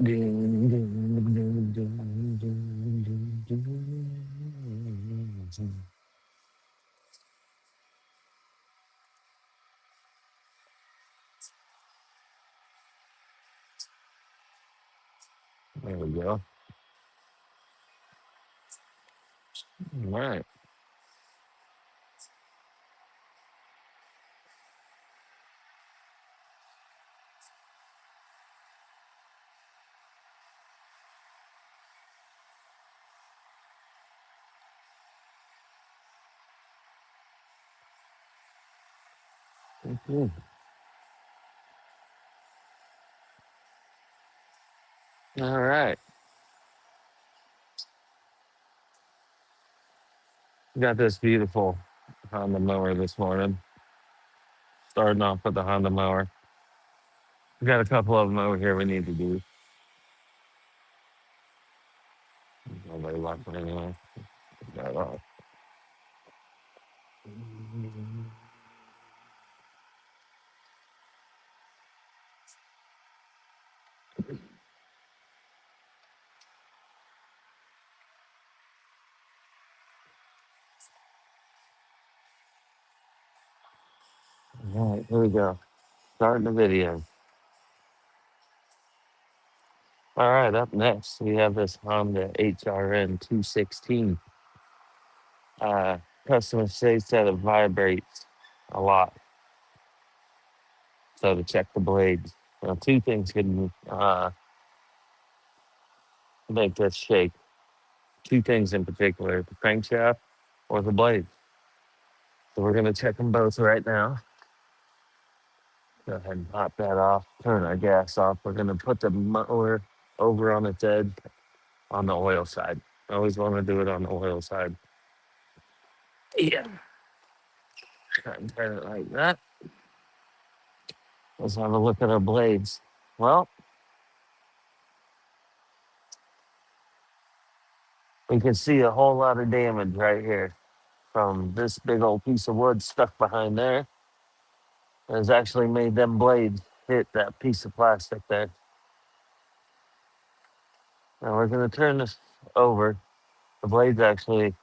Ding, ding, ding, ding, ding, ding, ding. There we go. All right. Mhm. All right. Got this beautiful Honda mower this morning. Starting off with the Honda mower. We got a couple of them over here we need to do. Nobody left anyway. Got it all. All right, here we go. Starting the video. All right, up next we have this Honda HRN 216. Customer says that it vibrates a lot. So to check the blades, two things can make this shake. Two things in particular: the crankshaft or the blade. So we're gonna check them both right now. Go ahead and pop that off. Turn our gas off. We're gonna put the mower over on its edge on the oil side. I always want to do it on the oil side. Yeah. Try and turn it like that. Let's have a look at our blades. Well, we can see a whole lot of damage right here from this big old piece of wood stuck behind there. Has actually made them blades hit that piece of plastic there. Now we're gonna turn this over. The blades actually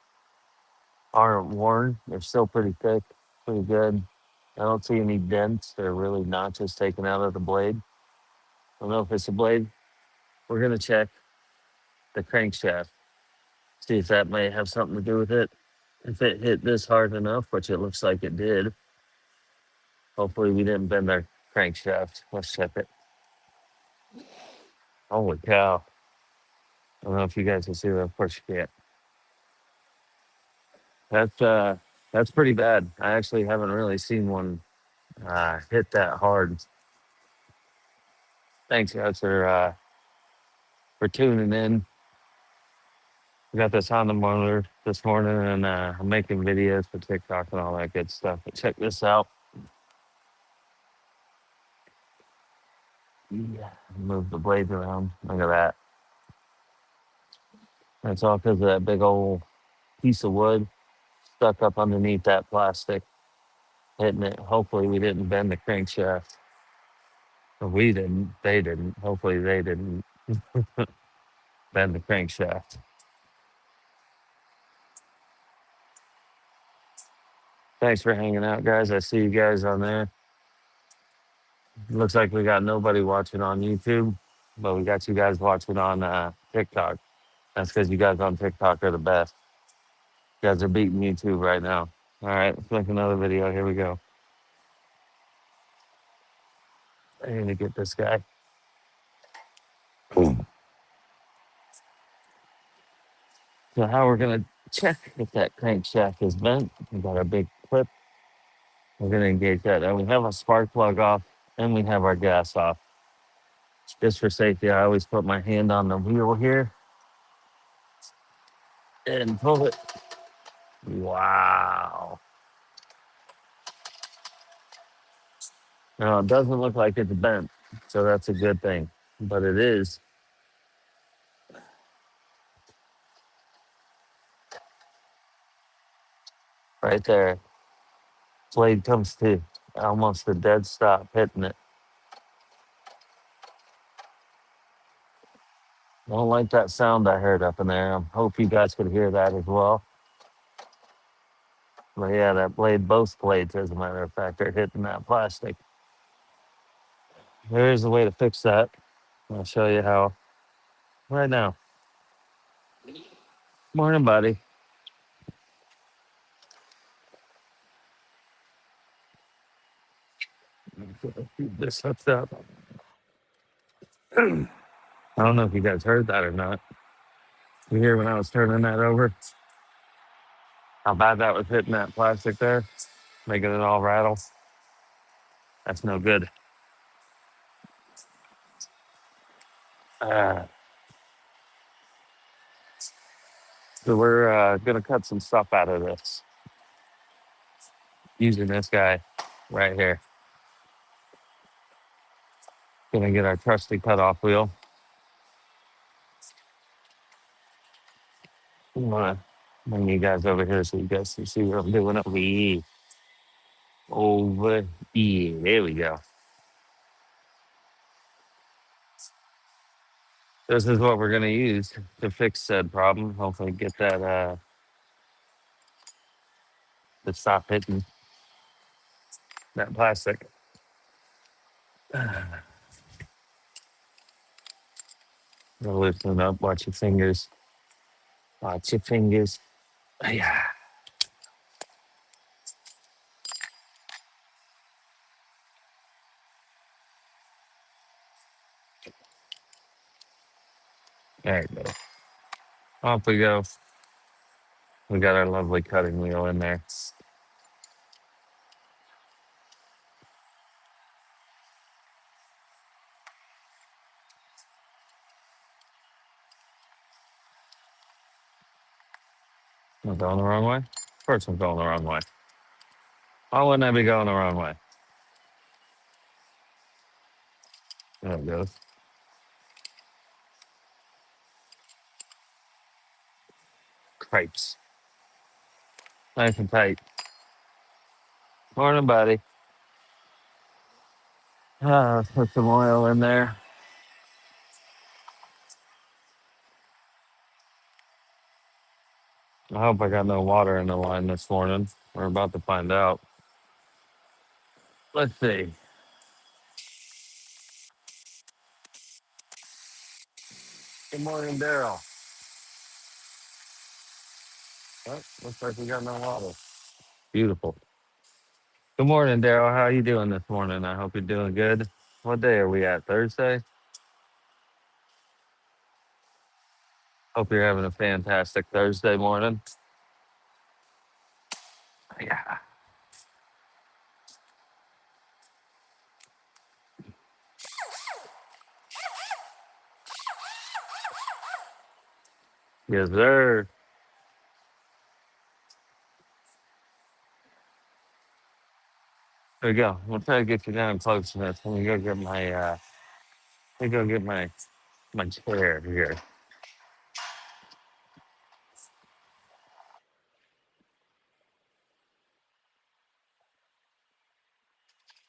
aren't worn. They're still pretty thick, pretty good. I don't see any dents or really notches taken out of the blade. I don't know if it's a blade. We're gonna check the crankshaft, see if that may have something to do with it. If it hit this hard enough, which it looks like it did, hopefully we didn't bend our crankshaft. Let's check it. Holy cow. I don't know if you guys can see that. Of course you can't. That's pretty bad. I actually haven't really seen one hit that hard. Thanks guys for tuning in. We got this Honda motor this morning, and I'm making videos for TikTok and all that good stuff. But check this out. Yeah, move the blades around. Look at that. That's all because of that big old piece of wood stuck up underneath that plastic, hitting it. Hopefully, we didn't bend the crankshaft. Or we didn't. They didn't. Hopefully, they didn't bend the crankshaft. Thanks for hanging out, guys. I see you guys on there. Looks like we got nobody watching on YouTube, but we got you guys watching on TikTok. That's because you guys on TikTok are the best. You guys are beating YouTube right now. All right, let's make another video. Here we go. I need to get this guy. So how we're gonna check if that crankshaft is bent? We got our big clip. We're gonna engage that. And we have a spark plug off, and we have our gas off. Just for safety, I always put my hand on the wheel here and pull it. Wow. Now it doesn't look like it's bent, so that's a good thing. But it is right there. Blade comes to almost a dead stop hitting it. I don't like that sound I heard up in there. I hope you guys could hear that as well. But yeah, that blade, both blades, as a matter of fact, are hitting that plastic. There is a way to fix that. I'll show you how right now. Morning, buddy. Keep this hooked up. I don't know if you guys heard that or not. You hear when I was turning that over, how bad that was hitting that plastic there, making it all rattle. That's no good. Uh, so we're gonna cut some stuff out of this using this guy right here. Gonna get our trusty cutoff wheel. I'm gonna bring you guys over here so you guys can see what I'm doing over here. Over here. There we go. This is what we're gonna use to fix said problem. Hopefully get that to stop hitting that plastic. Loosen it up. Watch your fingers. Watch your fingers. Yeah. There you go. Off we go. We got our lovely cutting wheel in there. Am I going the wrong way? Of course I'm going the wrong way. Why wouldn't I be going the wrong way? There it goes. Crepes. Nice and tight. Morning, buddy. Let's put some oil in there. I hope I got no water in the line this morning. We're about to find out. Let's see. Good morning, Daryl. Oh, looks like we got no water. Beautiful. Good morning, Daryl. How you doing this morning? I hope you're doing good. What day are we at? Thursday? Hope you're having a fantastic Thursday morning. Yeah. Yes, sir. There we go. We'll try to get you down close to this. Let me go get my my chair here.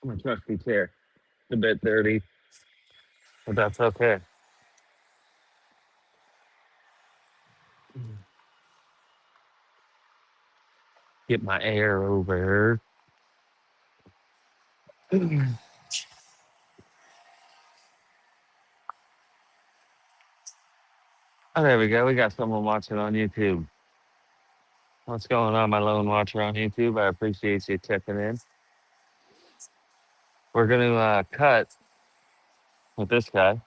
My trusty chair. It's a bit dirty, but that's okay. Get my air over. Oh, there we go. We got someone watching on YouTube. What's going on, my lone watcher on YouTube? I appreciate you checking in. We're gonna cut with this guy.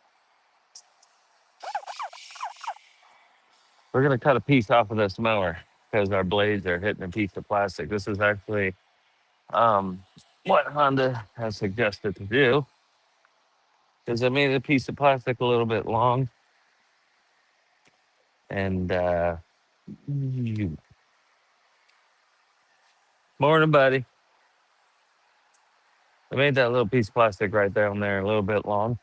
We're gonna cut a piece off of this mower because our blades are hitting a piece of plastic. This is actually um, what Honda has suggested to do because I made a piece of plastic a little bit long and morning, buddy. I made that little piece of plastic right down there a little bit long.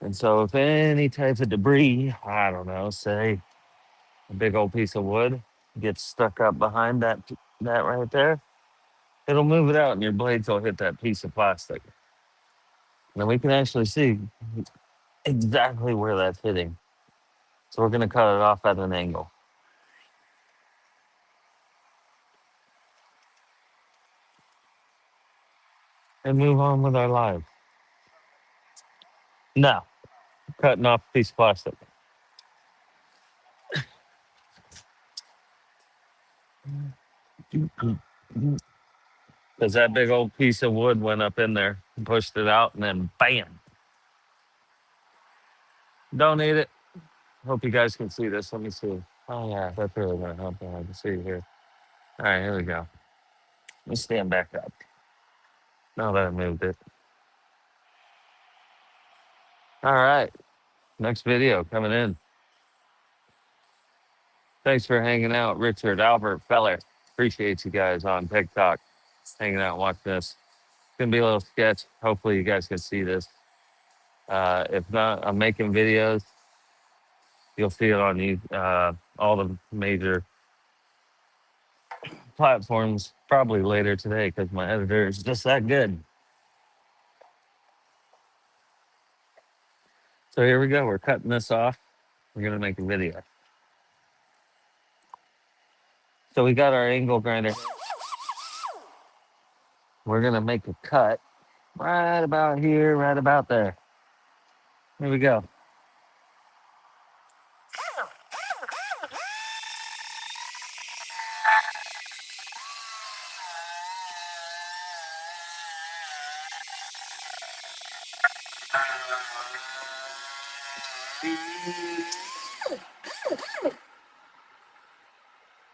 And so if any type of debris, I don't know, say a big old piece of wood gets stuck up behind that right there, it'll move it out and your blades will hit that piece of plastic. Now we can actually see exactly where that's hitting. So we're going to cut it off at an angle and move on with our lives. No, cutting off a piece of plastic. Because that big old piece of wood went up in there and pushed it out, and then bam. Don't need it. Hope you guys can see this. Let me see. Oh, yeah, that's really going to help. I can see here. All right, here we go. Let me stand back up. Now that I moved it. All right, next video coming in. Thanks for hanging out, Richard, Albert, Feller. Appreciate you guys on TikTok hanging out, watching this. It's going to be a little sketch. Hopefully, you guys can see this. If not, I'm making videos. You'll see it on all the major platforms probably later today because my editor is just that good. So here we go. We're cutting this off. We're going to make a video. So we got our angle grinder. We're going to make a cut right about here, right about there. Here we go.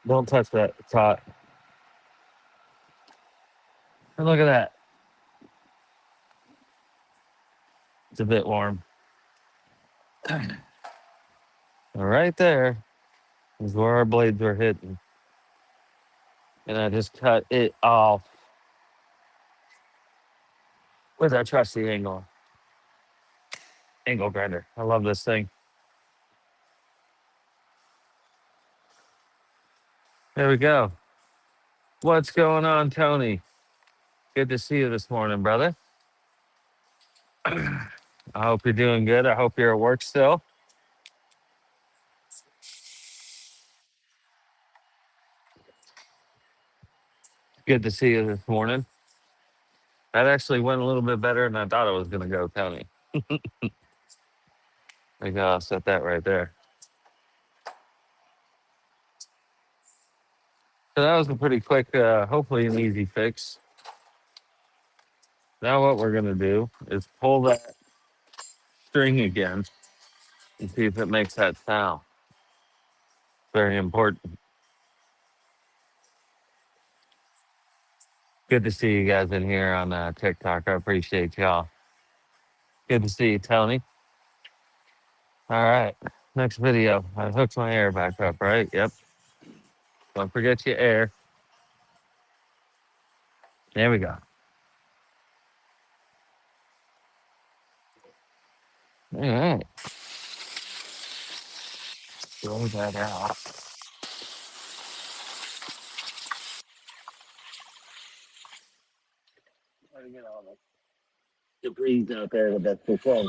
Don't touch that. It's hot. And look at that. It's a bit warm. Right there is where our blades were hitting. And I just cut it off with our trusty angle grinder. I love this thing. There we go. What's going on, Tony? Good to see you this morning, brother. I hope you're doing good. I hope you're at work still. Good to see you this morning. That actually went a little bit better than I thought it was going to go, Tony. I gotta set that right there. So that was a pretty quick, hopefully an easy fix. Now what we're going to do is pull that string again and see if it makes that sound. Very important. Good to see you guys in here on TikTok. I appreciate y'all. Good to see you, Tony. All right. Next video. I hooked my air back up, right? Yep. Don't forget your air. There we go. All right. Throw that out. Try to get all the debris out there the best we can.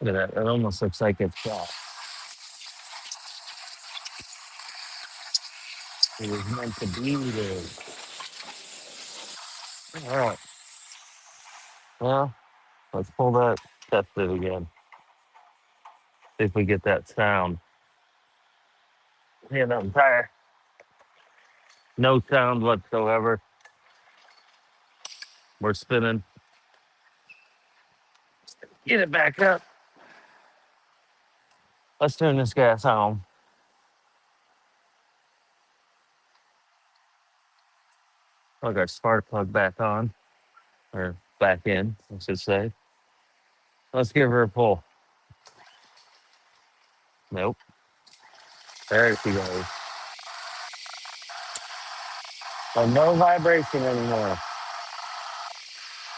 Look at that. It almost looks like it's shot. It was meant to be there. All right. Well, let's pull that test it again. See if we get that sound. You know, entire no sound whatsoever. We're spinning. Get it back up. Let's turn this gas on. Plug our spark plug back on, or back in, I should say. Let's give her a pull. Nope. There she goes. Oh, no vibration anymore.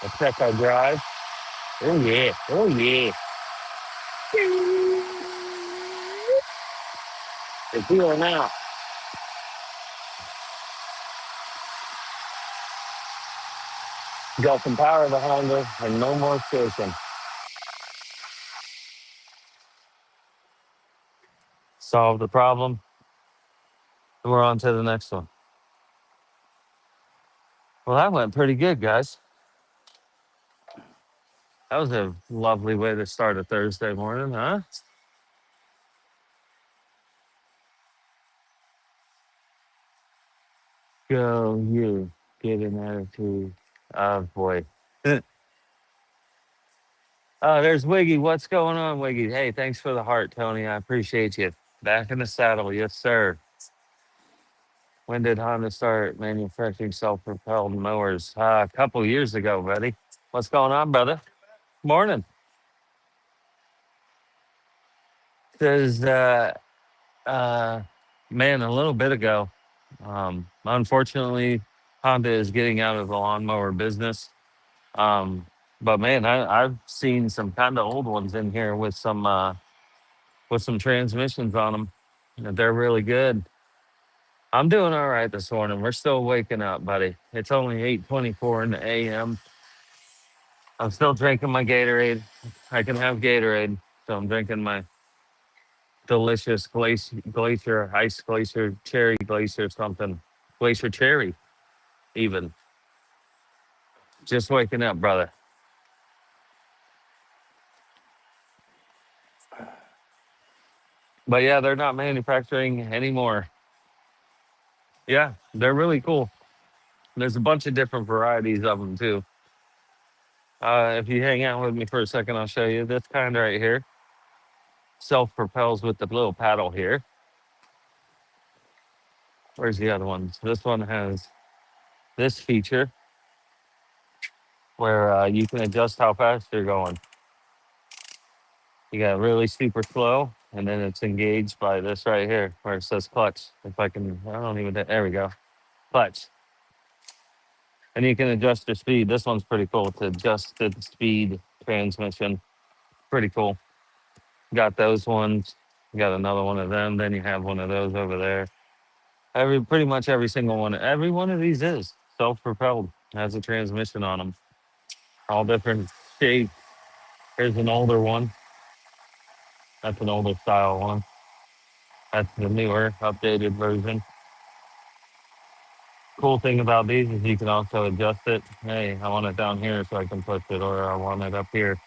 Let's check our drive. Oh yeah. Oh yeah. It's feeling now. Got some power behind her and no more shaking. Solve the problem. We're on to the next one. Well, that went pretty good, guys. That was a lovely way to start a Thursday morning, huh? Go you. Get an attitude. Oh, boy. Oh, there's Wiggy. What's going on, Wiggy? Hey, thanks for the heart, Tony. I appreciate you. Back in the saddle. Yes, sir. When did Honda start manufacturing self-propelled mowers? A couple years ago, buddy. What's going on, brother? Morning. Says, uh, man, a little bit ago. Unfortunately, Honda is getting out of the lawnmower business. But man, I've seen some kind of old ones in here with some transmissions on them. They're really good. I'm doing all right this morning. We're still waking up, buddy. It's only 8:24 in the a.m. I'm still drinking my Gatorade. I can have Gatorade, so I'm drinking my delicious glacier, ice glacier, cherry glacier, something, glacier cherry, even. Just waking up, brother. But yeah, they're not manufacturing anymore. Yeah, they're really cool. There's a bunch of different varieties of them too. If you hang out with me for a second, I'll show you this kind right here. Self propels with the little paddle here. Where's the other ones? This one has this feature where you can adjust how fast you're going. You got really super slow, and then it's engaged by this right here where it says clutch. If I can, I don't even, there we go. Clutch. And you can adjust your speed. This one's pretty cool to adjust the speed transmission. Pretty cool. Got those ones. Got another one of them. Then you have one of those over there. Pretty much every single one. Every one of these is self-propelled. Has a transmission on them. All different shapes. Here's an older one. That's an older style one. That's the newer, updated version. Cool thing about these is you can also adjust it. Hey, I want it down here so I can push it, or I want it up here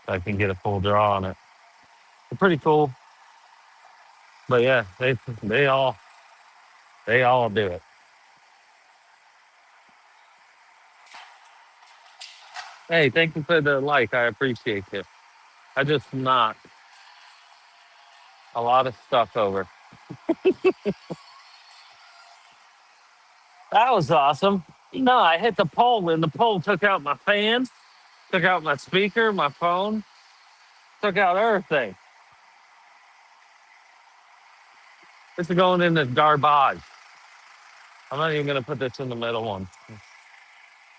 so I can get a full draw on it. They're pretty cool. But yeah, they all do it. Hey, thank you for the like. I appreciate you. I just knocked a lot of stuff over. That was awesome. No, I hit the pole and the pole took out my fan, took out my speaker, my phone, took out everything. This is going in the garbage. I'm not even gonna put this in the middle one.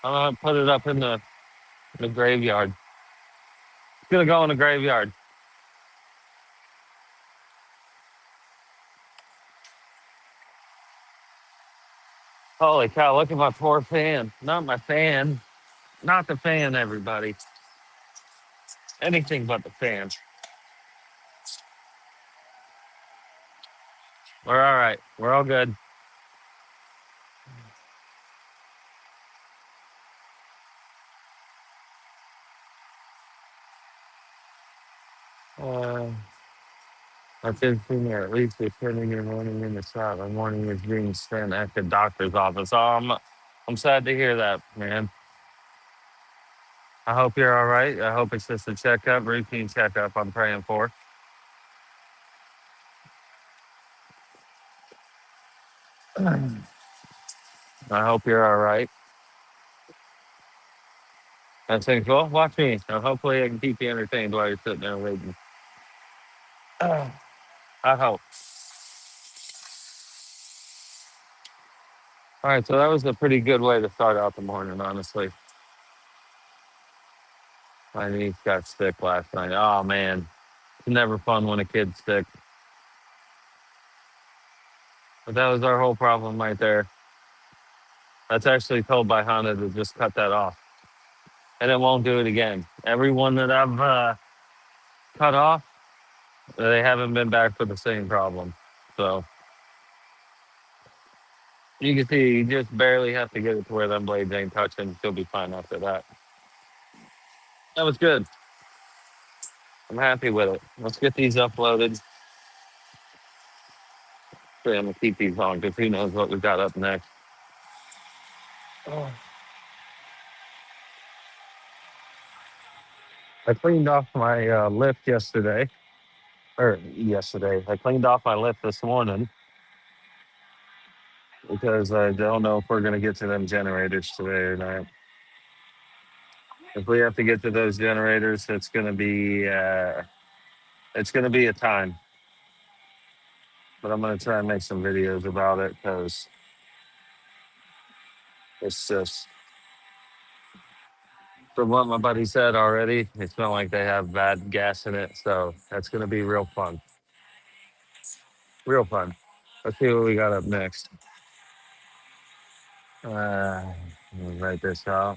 I'm gonna put it up in the graveyard. It's gonna go in the graveyard. Holy cow, look at my poor fan. Not my fan. Not the fan, everybody. Anything but the fan. We're all right. We're all good. Uh, I think sooner at least they're spending your morning in the shop. My morning is being spent at the doctor's office. I'm sad to hear that, man. I hope you're all right. I hope it's just a checkup, routine checkup I'm praying for. I hope you're all right. I think, well, watch me. So hopefully I can keep you entertained while you're sitting there waiting. I hope. All right, so that was a pretty good way to start out the morning, honestly. My niece got sick last night. Oh, man. It's never fun when a kid's sick. But that was our whole problem right there. That's actually told by Honda to just cut that off, and it won't do it again. Everyone that I've cut off, they haven't been back for the same problem. So you can see, you just barely have to get it to where them blades ain't touching. She'll be fine after that. That was good. I'm happy with it. Let's get these uploaded. I'm gonna keep these on because who knows what we got up next. Oh. I cleaned off my lift yesterday, or yesterday. I cleaned off my lift this morning because I don't know if we're gonna get to them generators today or not. If we have to get to those generators, it's gonna be a time. But I'm gonna try and make some videos about it because it's just from what my buddy said already. It smelled like they have bad gas in it, so that's gonna be real fun. Real fun. Let's see what we got up next. Let me write this out.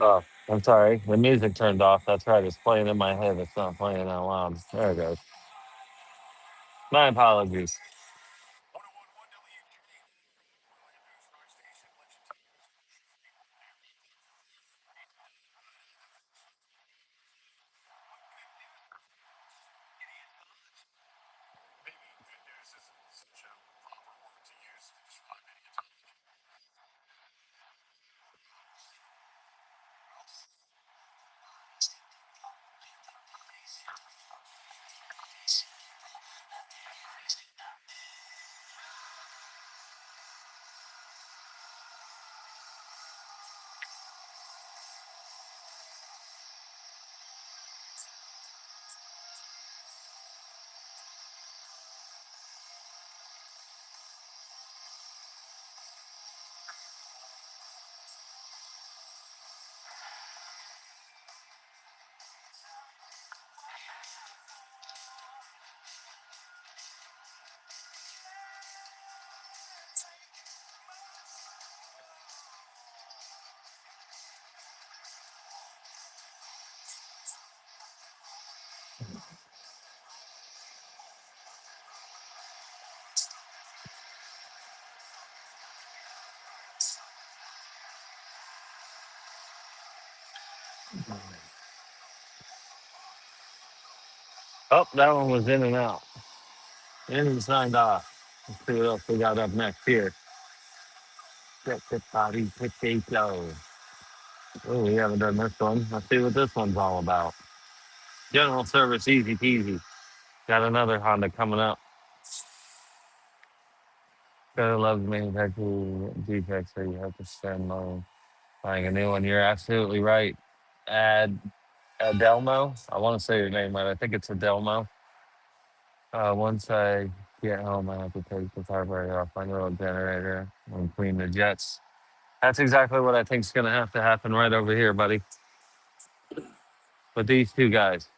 Oh, I'm sorry. The music turned off. That's right. It's playing in my head. It's not playing out loud. There it goes. My apologies. Oh, that one was in and out. In and signed off. Let's see what else we got up next here. Get the body potato. Oh, we haven't done this one. Let's see what this one's all about. General service, easy peasy. Got another Honda coming up. Gotta love manufacturing defects so you have to spend money buying a new one. You're absolutely right. Ad Adelmo. I want to say your name right. I think it's Adelmo. Once I get home, I have to take the carburetor off my little generator and clean the jets. That's exactly what I think is going to have to happen right over here, buddy. But these two guys,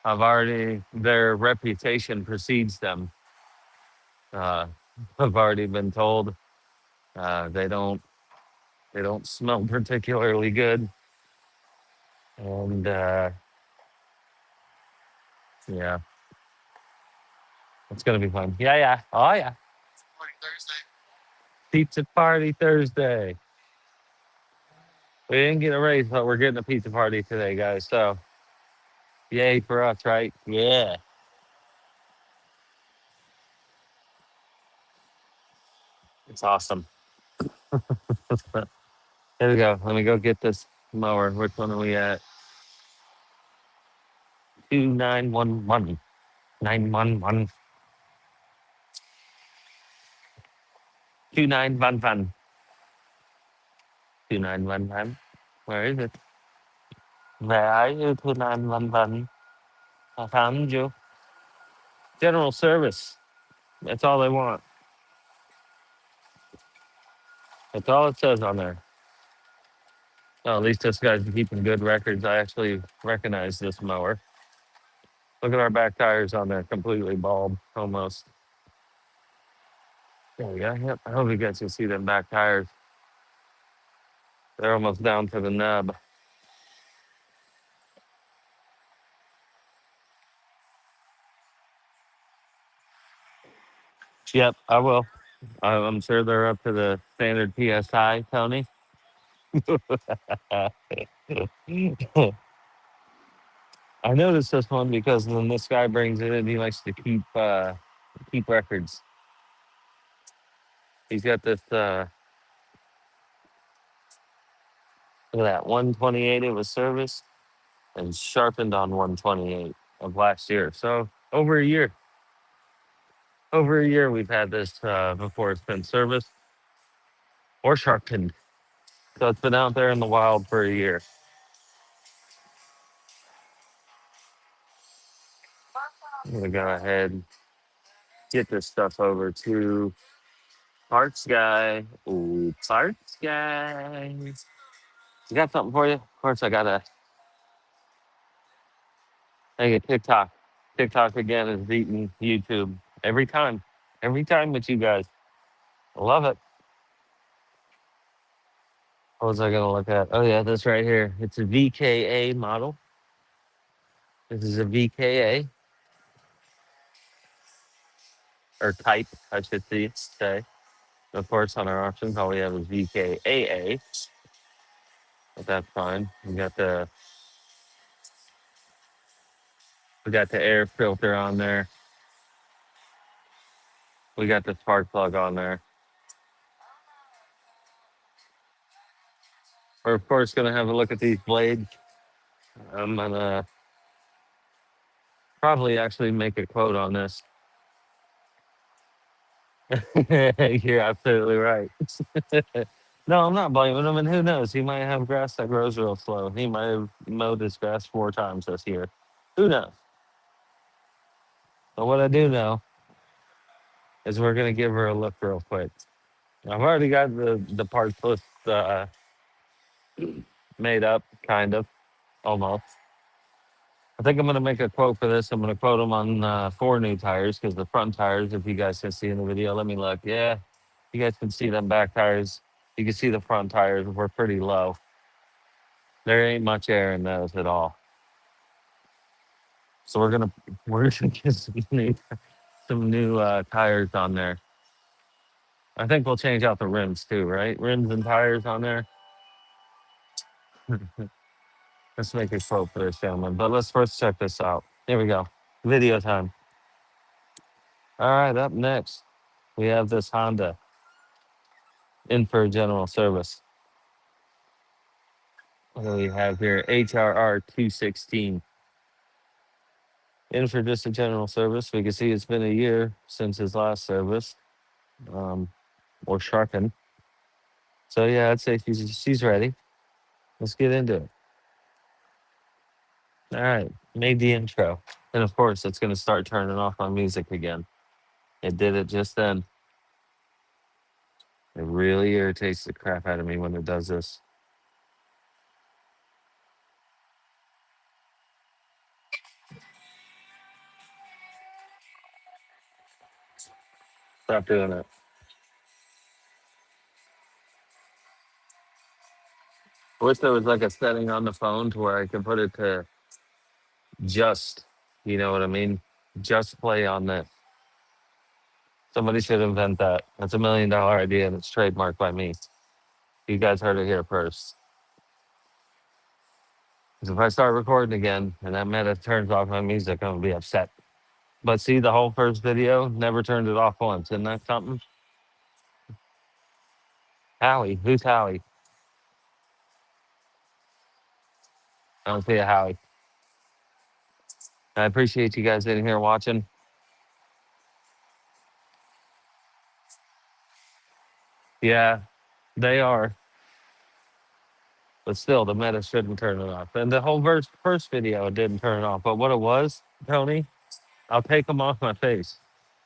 their reputation precedes them. Uh, I've already been told they don't smell particularly good, and yeah, it's gonna be fun. Yeah, yeah, oh yeah. Pizza party Thursday. We didn't get a raise, but we're getting a pizza party today, guys. So yay for us, right? Yeah, it's awesome. Here we go. Let me go get this mower. Which one are we at? 2911. 911. 2911. 2911. Where is it? Where are you? 2911. I found you. General service. That's all they want. That's all it says on there. Oh, at least this guy's keeping good records. I actually recognize this mower. Look at our back tires on there, completely bald, almost. There we go. Yep. I hope you guys can see them back tires. They're almost down to the nub. Yep, I will. I'm sure they're up to the standard PSI, Tony. I noticed this one because when this guy brings it in, he likes to keep records. He's got this look at that 128 it was serviced and sharpened on 128 of last year. So over a year. Over a year we've had this before it's been serviced or sharpened. So it's been out there in the wild for a year. I'm gonna go ahead and get this stuff over to Parts Guy. Ooh, Parts Guy. You got something for you? Of course, I gotta make a TikTok. TikTok again is beating YouTube every time. Every time with you guys. I love it. What was I gonna look at? Oh yeah, this right here. It's a VKA model. This is a VKA or type, I should say. Of course, on our options, all we have is VKAA, but that's fine. We got the air filter on there. We got the spark plug on there. We're of course gonna have a look at these blades. I'm gonna probably actually make a quote on this. You're absolutely right. No, I'm not blaming him, and who knows? He might have grass that grows real slow. He might have mowed his grass 4 times this year. Who knows? But what I do know is we're gonna give her a look real quick. I've already got the parts list made up, kind of, almost. I think I'm gonna make a quote for this. I'm gonna quote them on 4 new tires because the front tires, if you guys can see in the video, let me look. Yeah, you guys can see them back tires. You can see the front tires were pretty low. There ain't much air in those at all. So we're gonna get some new tires on there. I think we'll change out the rims too, right? Rims and tires on there. Let's make a quote for this gentleman. But let's first check this out. Here we go. Video time. All right, up next, we have this Honda in for general service. What do we have here? HRR 216. In for just a general service. We can see it's been a year since his last service, um, or sharpened. So yeah, I'd say she's ready. Let's get into it. All right, made the intro, and of course, it's going to start turning off my music again. It did it just then. It really irritates the crap out of me when it does this. Stop doing it. I wish there was like a setting on the phone to where I could put it to just, you know what I mean? Just play on this. Somebody should invent that. That's $1 million idea and it's trademarked by me. You guys heard it here first. 'Cause if I start recording again and that meta turns off my music, I'm gonna be upset. But see, the whole first video never turned it off once. Isn't that something? Howie, who's Howie? I don't see a Howie. I appreciate you guys in here watching. Yeah, they are. But still, the meta shouldn't turn it off. And the whole first video, it didn't turn it off. But what it was, Tony, I'll take them off my face.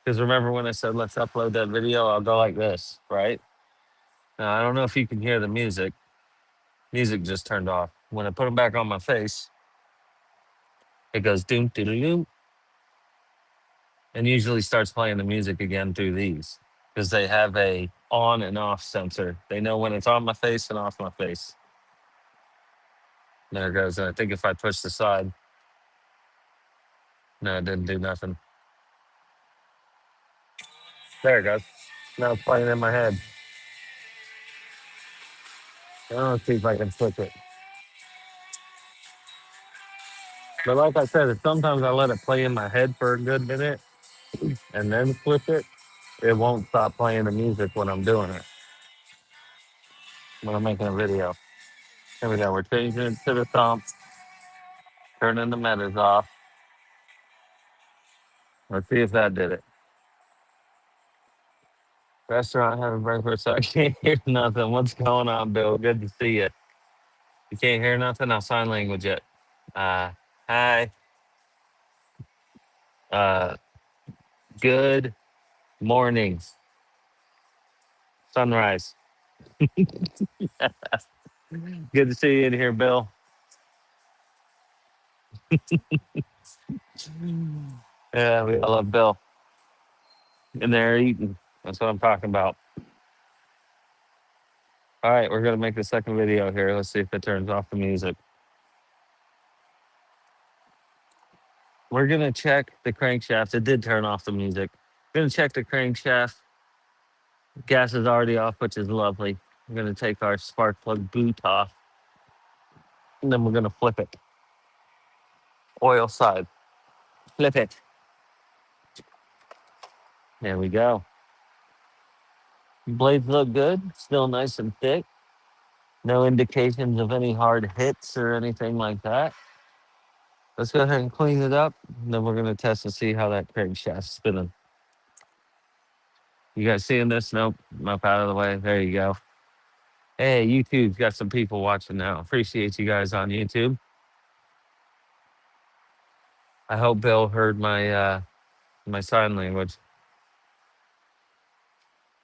Because remember when I said, let's upload that video, I'll go like this, right? Now, I don't know if you can hear the music. Music just turned off. When I put them back on my face, it goes doom, doom, doom. and usually starts playing the music again through these because they have a on and off sensor. They know when it's on my face and off my face. There it goes. And I think if I push the side, no, it didn't do nothing. There it goes. Now it's playing in my head. Let's see if I can switch it. But like I said, sometimes I let it play in my head for a good minute and then switch it. It won't stop playing the music when I'm doing it, when I'm making a video. Here we go. We're changing it to the thump, turning the metas off. Let's see if that did it. Restaurant having breakfast. So I can't hear nothing. What's going on, Bill? Good to see you. You can't hear nothing? I'll sign language it. Uh, hi. Uh, good morning. Sunrise. Good to see you in here, Bill. Yeah, we all love Bill. In there eating. That's what I'm talking about. All right, we're gonna make the second video here. Let's see if it turns off the music. We're gonna check the crankshaft. It did turn off the music. We're gonna check the crankshaft. Gas is already off, which is lovely. We're gonna take our spark plug boot off, and then we're gonna flip it. Oil side. Flip it. There we go. Blades look good. Still nice and thick. No indications of any hard hits or anything like that. Let's go ahead and clean it up. And then we're gonna test to see how that crankshaft's spinning. You guys seeing this? Nope. Up out of the way. There you go. Hey, YouTube's got some people watching now. Appreciate you guys on YouTube. I hope Bill heard my sign language.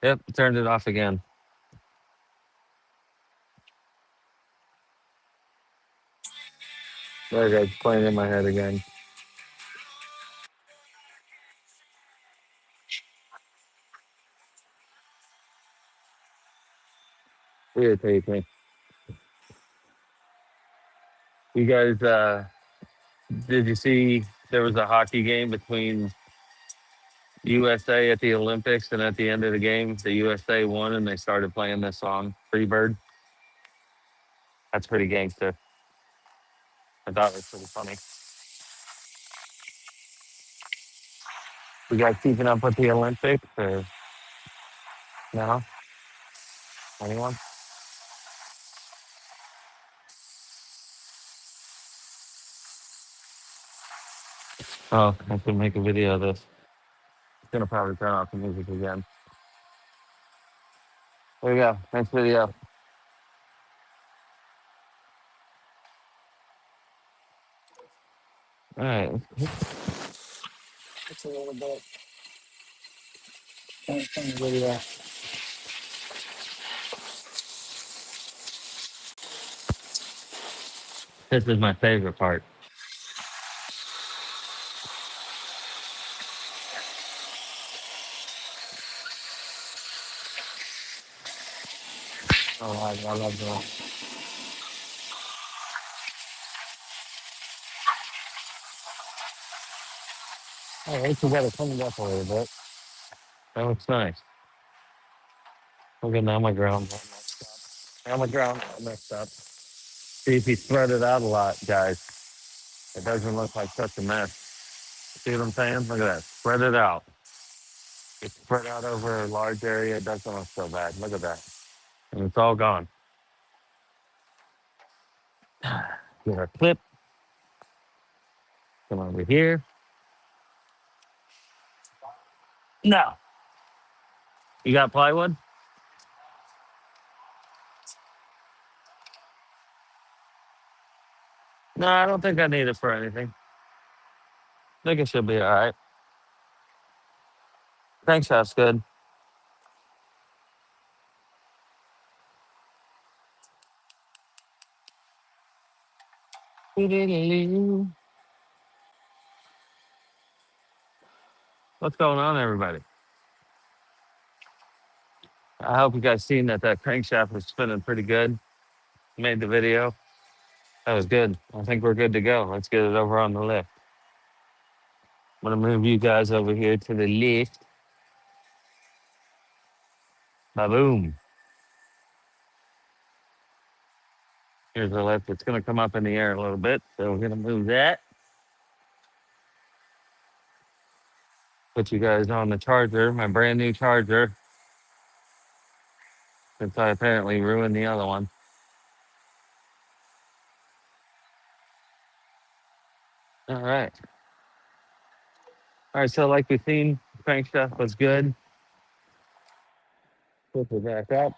Yep, turned it off again. There it goes, playing in my head again. Irritates me. You guys, did you see there was a hockey game between USA at the Olympics, and at the end of the game, the USA won, and they started playing this song, Free Bird? That's pretty gangster. I thought it was pretty funny. You guys keeping up with the Olympics or no? Anyone? Oh, I can make a video of this. It's gonna probably turn off the music again. There you go. Next video. All right. It's a little bit. Video. This is my favorite part. Oh, I love that. All right, we gotta clean it up a little bit. That looks nice. Okay, now my ground got messed up. Now my ground got messed up. See if you spread it out a lot, guys. It doesn't look like such a mess. See what I'm saying? Look at that. Spread it out. It's spread out over a large area. It doesn't look so bad. Look at that. And it's all gone. Get our clip. Come over here. No. You got plywood? No, I don't think I need it for anything. I think it should be all right. Thanks, that's good. What's going on, everybody? I hope you guys seen that crankshaft was spinning pretty good. Made the video. That was good. I think we're good to go. Let's get it over on the lift. I'm gonna move you guys over here to the left. Boom. Here's the lift. It's gonna come up in the air a little bit, so we're gonna move that. Put you guys on the charger, my brand new charger, since I apparently ruined the other one. All right. All right. So like we've seen, crankshaft was good. Put her back up.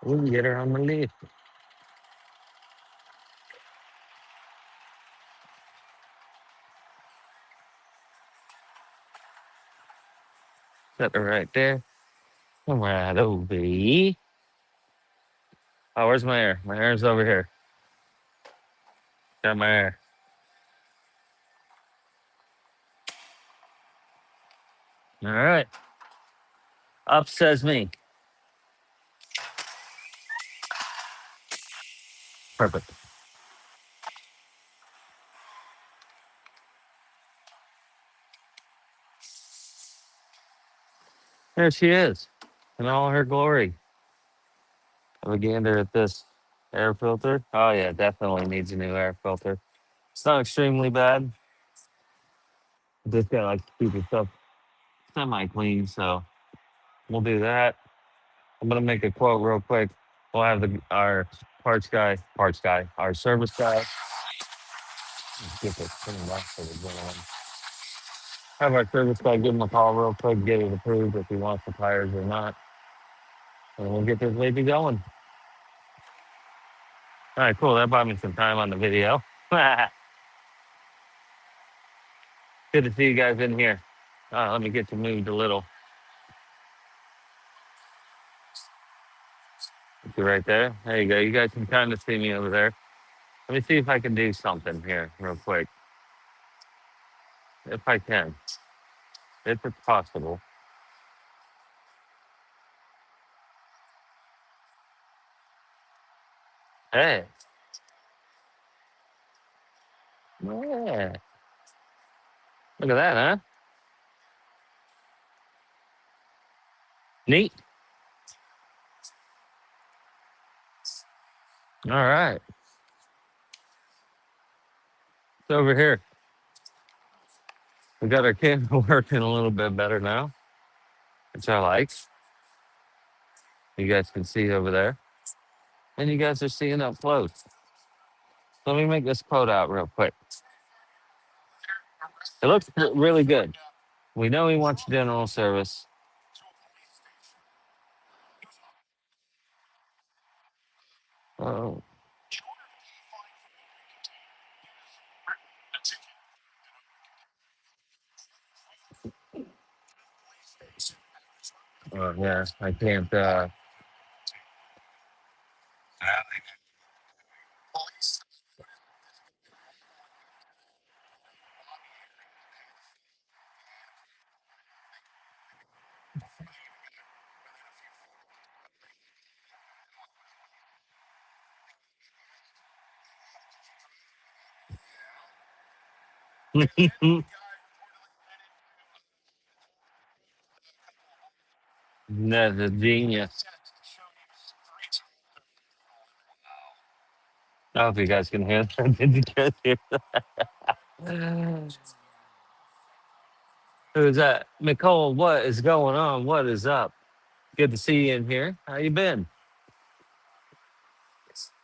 We can get her on the lift. Set her right there. All right, over here. Oh, where's my air? My air's over here. Got my air. All right. Up says me. Perfect. There she is in all her glory. Have a gander at this air filter. Oh, yeah, definitely needs a new air filter. It's not extremely bad. Just got like stupid stuff semi clean, so we'll do that. I'm gonna make a quote real quick. We'll have our our service guy. Let's get this cleaned up for the gentleman. Have our service guy give him a call real quick, get it approved if he wants the tires or not, and we'll get this baby going. All right, cool. That bought me some time on the video. Good to see you guys in here. Let me get you moved a little. Get you right there. There you go. You guys can kind of see me over there. Let me see if I can do something here real quick. If I can. If it's possible. Hey. Yeah. Look at that, huh? Neat. All right. It's over here. We got our camera working a little bit better now, which I like. You guys can see over there. And you guys are seeing up close. Let me make this quote out real quick. It looks really good. We know he wants general service. Oh, yeah, I can't. That's a genius. I hope you guys can hear that. Did you guys hear that? Who's that? Nicole, what is going on? What is up? Good to see you in here. How you been?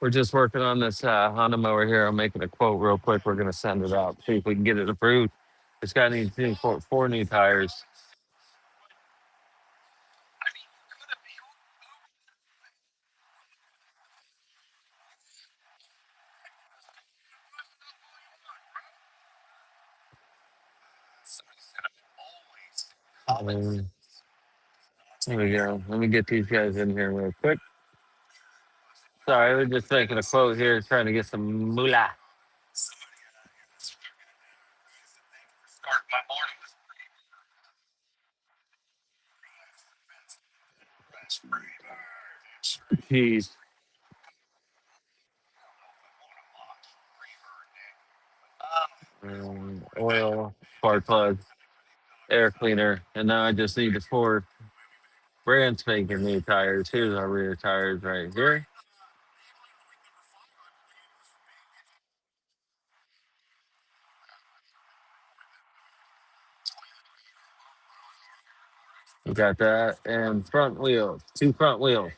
We're just working on this Honda mower here. I'm making a quote real quick. We're gonna send it out. See if we can get it approved. It's got needs four new tires. Um, Here we go. Let me get these guys in here real quick. Sorry, we're just making a quote here, trying to get some moolah. Jeez. Oil, spark plug, air cleaner, and now I just need the four brand spanking new tires. Here's our rear tires right here. We got that, and front wheels, two front wheels.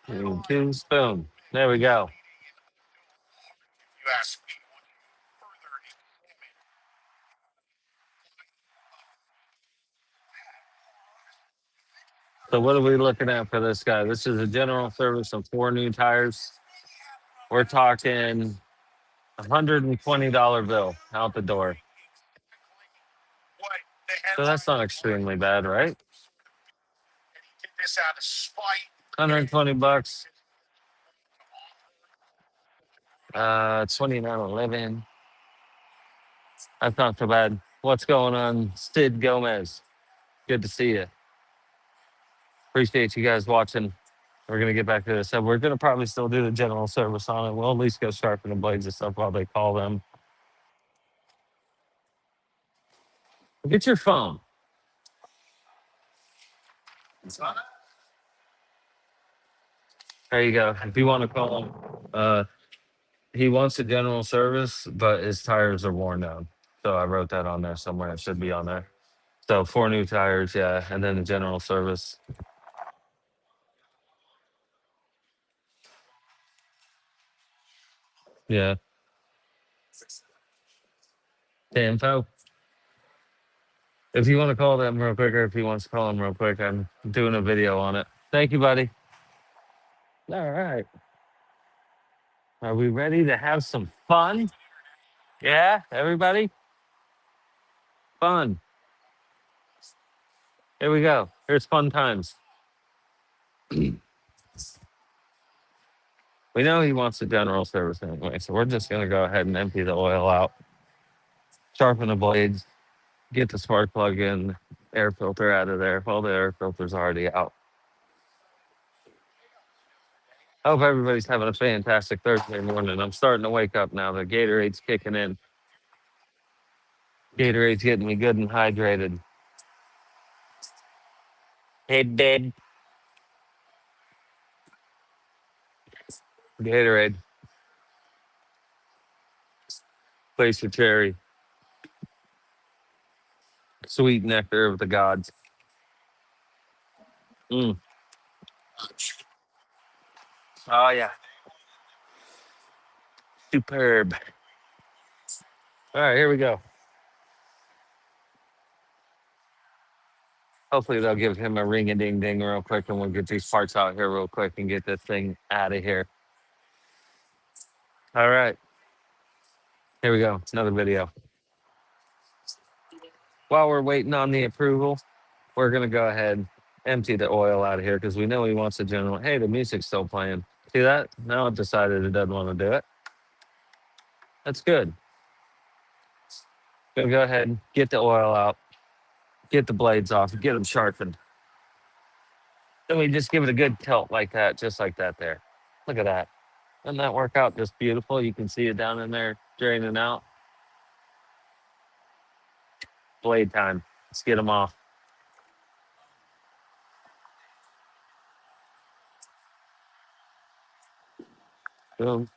And two spoon. There we go. So what are we looking at for this guy? This is a general service of four new tires. We're talking $120 bill out the door. So that's not extremely bad, right? 120 bucks. 29.11. That's not so bad. What's going on, Sid Gomez? Good to see you. Appreciate you guys watching. We're gonna get back to this. So we're gonna probably still do the general service on it. We'll at least go sharpen the blades and stuff while they call them. Get your phone. There you go. If you want to call him, he wants a general service, but his tires are worn down. So I wrote that on there somewhere. It should be on there. So four new tires, yeah, and then the general service. Yeah. The info. If you want to call them real quick, or if he wants to call him real quick, I'm doing a video on it. Thank you, buddy. All right. Are we ready to have some fun? Yeah, everybody? Fun. Here we go. Here's fun times. We know he wants the general service anyway, so we're just going to go ahead and empty the oil out, sharpen the blades, get the spark plug in, air filter out of there. Well, the air filter's already out. Hope everybody's having a fantastic Thursday morning. I'm starting to wake up now. The Gatorade's kicking in. Gatorade's getting me good and hydrated. Hey, babe. Gatorade. Place your cherry. Sweet nectar of the gods. Mm. Oh, yeah. Superb. All right, here we go. Hopefully they'll give him a ring a ding ding real quick and we'll get these parts out here real quick and get this thing out of here. All right. Here we go. Another video. While we're waiting on the approval, we're gonna go ahead, empty the oil out of here because we know he wants a general. Hey, the music's still playing. See that? Now it decided it doesn't want to do it. That's good. Gonna go ahead and get the oil out, get the blades off, get them sharpened. Then we just give it a good tilt like that, just like that there. Look at that. Doesn't that work out just beautiful? You can see it down in there draining out. Blade time. Let's get them off. Boom.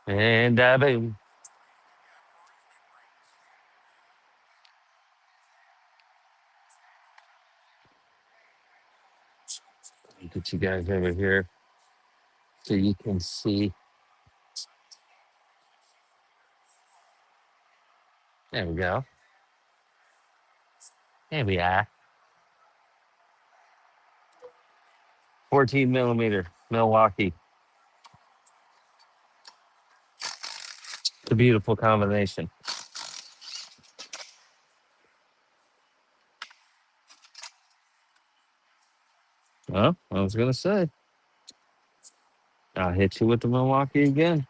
And boom. Get you guys over here so you can see. There we go. There we are. 14 millimeter Milwaukee. It's a beautiful combination. Well, I was gonna say, I'll hit you with the Milwaukee again.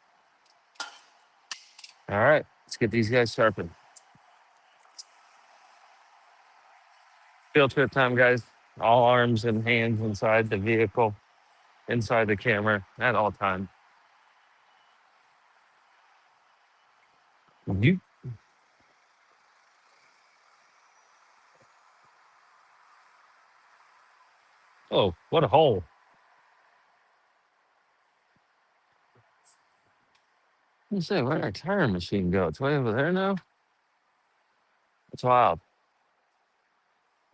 All right, let's get these guys sharpened. Field trip time, guys. All arms and hands inside the vehicle, inside the camera at all times. You, oh, what a hole. You say, where'd our tire machine go? It's way over there now? It's wild.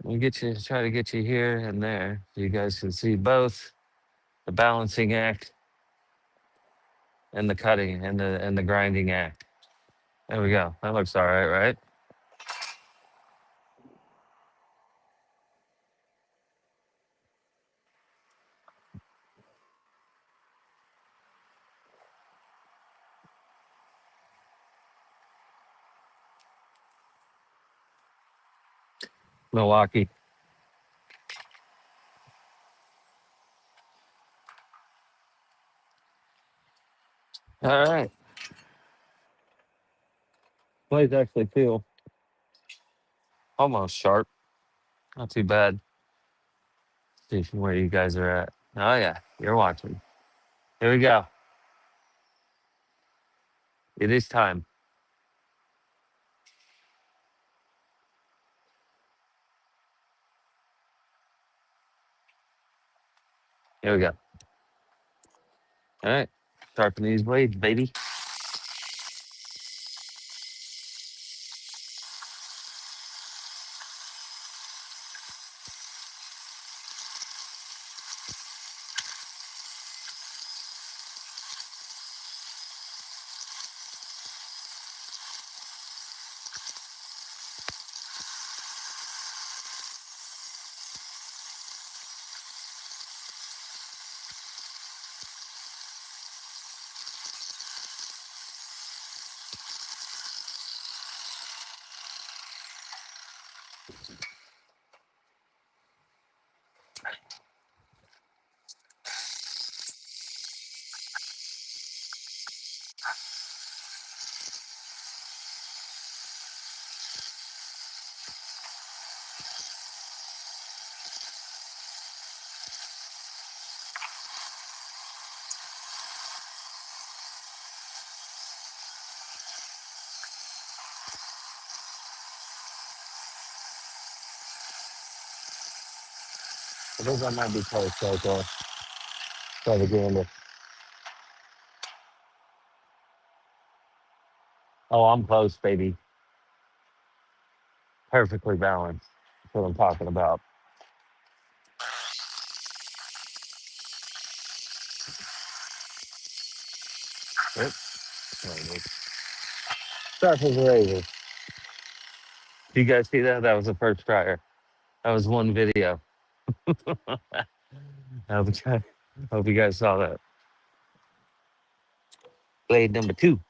We get you, try to get you here and there so you guys can see both the balancing act and the cutting and the grinding act. There we go. That looks all right, right? Milwaukee. All right. Blade's actually feel almost sharp. Not too bad. See where you guys are at. Oh yeah, you're watching. Here we go. It is time. Here we go. All right. Sharpen these blades, baby. I think I might be close, so try to get into. Oh, I'm close, baby. Perfectly balanced. That's what I'm talking about. Yep. There it is. Sharp as a razor. Do you guys see that? That was the first fryer. That was one video. Hope you guys saw that. Blade number two.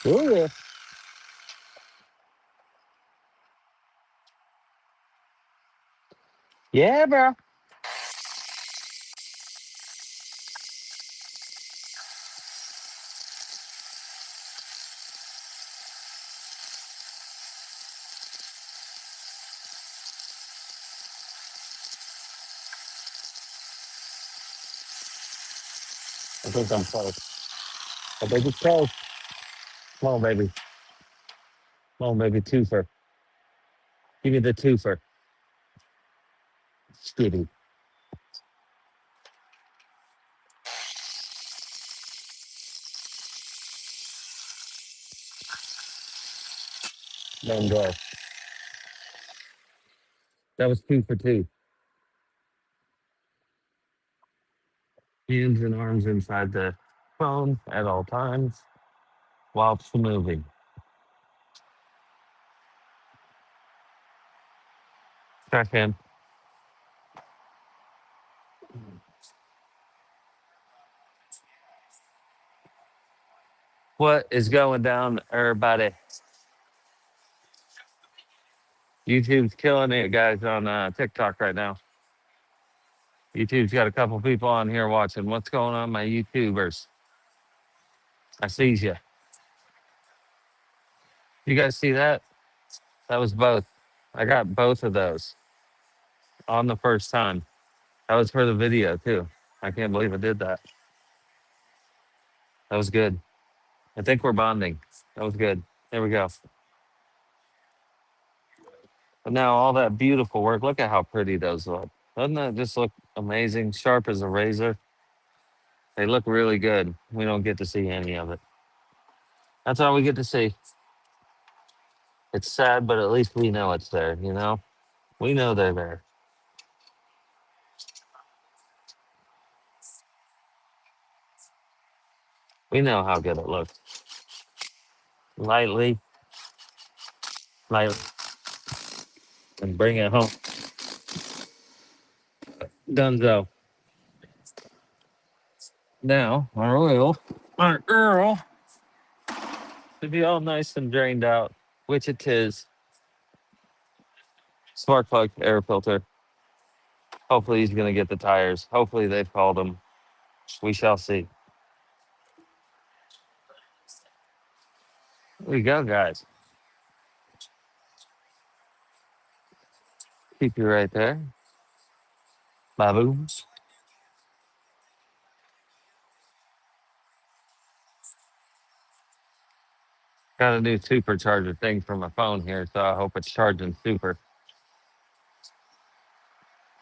Oh yeah. Yeah, bro. I think I'm close. I think it's close. Come on, baby. Come on, baby. Twofer. Give me the twofer. Skitty. Let him go. That was 2 for 2. Hands and arms inside the phone at all times while it's moving. Check in. What is going down, everybody? YouTube's killing it, guys, on TikTok right now. YouTube's got a couple people on here watching. What's going on, my YouTubers? I sees you. You guys see that? That was both. I got both of those on the first time. That was for the video too. I can't believe I did that. That was good. I think we're bonding. That was good. There we go. But now all that beautiful work. Look at how pretty those look. Doesn't that just look amazing? Sharp as a razor. They look really good. We don't get to see any of it. That's all we get to see. It's sad, but at least we know it's there, you know? We know they're there. We know how good it looks. Lightly, lightly, and bring it home. Dunzo. Now, our oil, our Earl, to be all nice and drained out, which it is. Spark plug air filter. Hopefully he's going to get the tires. Hopefully they've called him. We shall see. There you go, guys. Keep you right there. Baboons. Got a new supercharger thing for my phone here, so I hope it's charging super.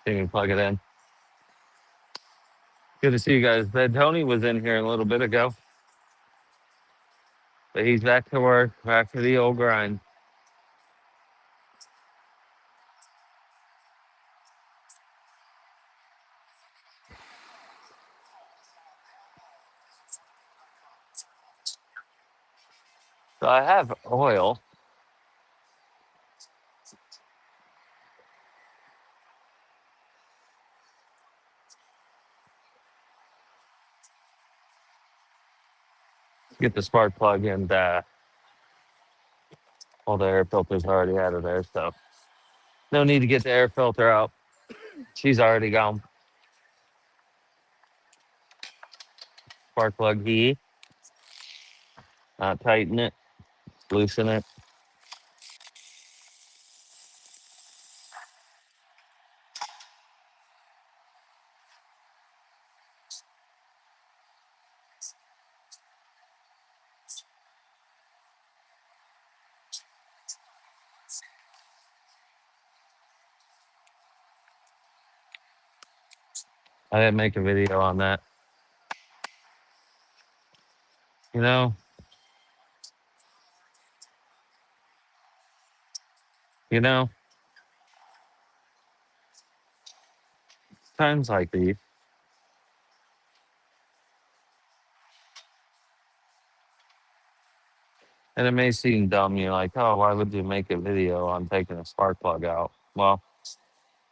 You can plug it in. Good to see you guys. Tony was in here a little bit ago, but he's back to work, back to the old grind. So I have oil. Get the spark plug and all the air filters already out of there, so no need to get the air filter out. She's already gone. Spark plug heat. Tighten it, loosen it. I didn't make a video on that. You know, you know, times like these, and it may seem dumb. You're like, oh, why would you make a video on taking a spark plug out? Well,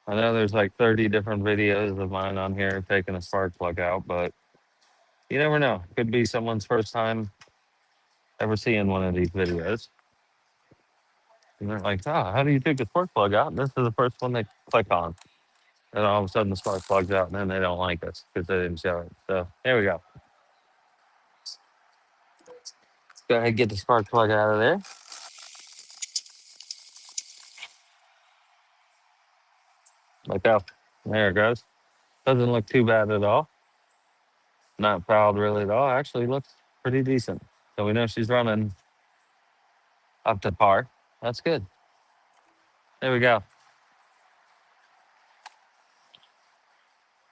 I know there's like 30 different videos of mine on here taking a spark plug out, but you never know. Could be someone's first time ever seeing one of these videos. And they're like, oh, how do you take a spark plug out? And this is the first one they click on. And all of a sudden the spark plug's out, and then they don't like us because they didn't show it. So here we go. Go ahead and get the spark plug out of there. Like that. There it goes. Doesn't look too bad at all. Not fouled really at all. Actually looks pretty decent. So we know she's running up to par. That's good. There we go.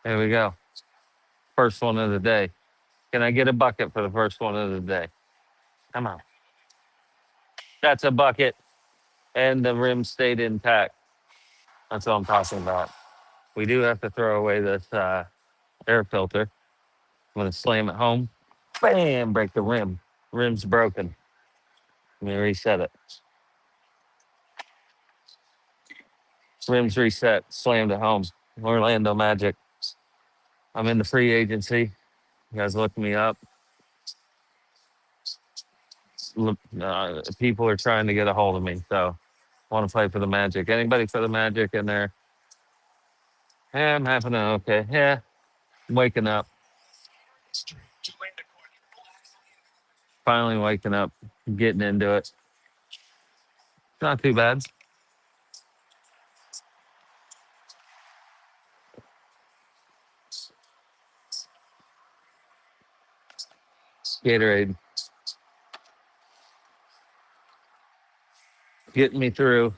There we go. First one of the day. Can I get a bucket for the first one of the day? Come on. That's a bucket. And the rim stayed intact. That's what I'm talking about. We do have to throw away this air filter. I'm going to slam it home. Bam! Break the rim. Rim's broken. Let me reset it. Rims reset, slammed it home. Orlando Magic. I'm in the free agency. You guys look me up. Look, people are trying to get a hold of me, so want to play for the Magic. Anybody for the Magic in there? Yeah, I'm having a okay. Yeah, I'm waking up. Finally waking up, getting into it. Not too bad. Gatorade getting me through.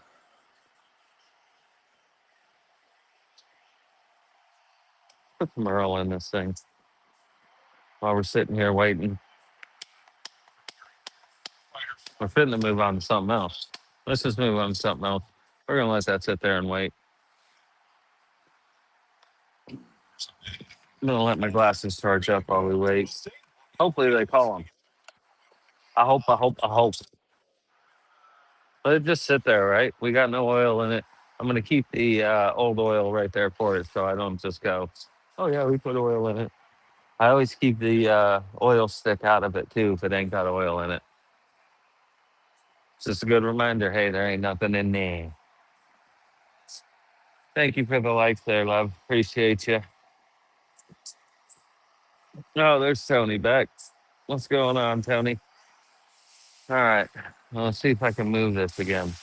Put some Earl in this thing while we're sitting here waiting. We're fitting to move on to something else. Let's just move on to something else. We're gonna let that sit there and wait. I'm gonna let my glasses charge up while we wait. Hopefully they call them. I hope. Let it just sit there, right? We got no oil in it. I'm gonna keep the old oil right there for it, so I don't just go, "Oh yeah, we put oil in it." I always keep the oil stick out of it too if it ain't got oil in it. It's just a good reminder. Hey, there ain't nothing in there. Thank you for the likes there, love. Appreciate you. Oh, there's Tony back. What's going on, Tony? All right. Well, let's see if I can move this again.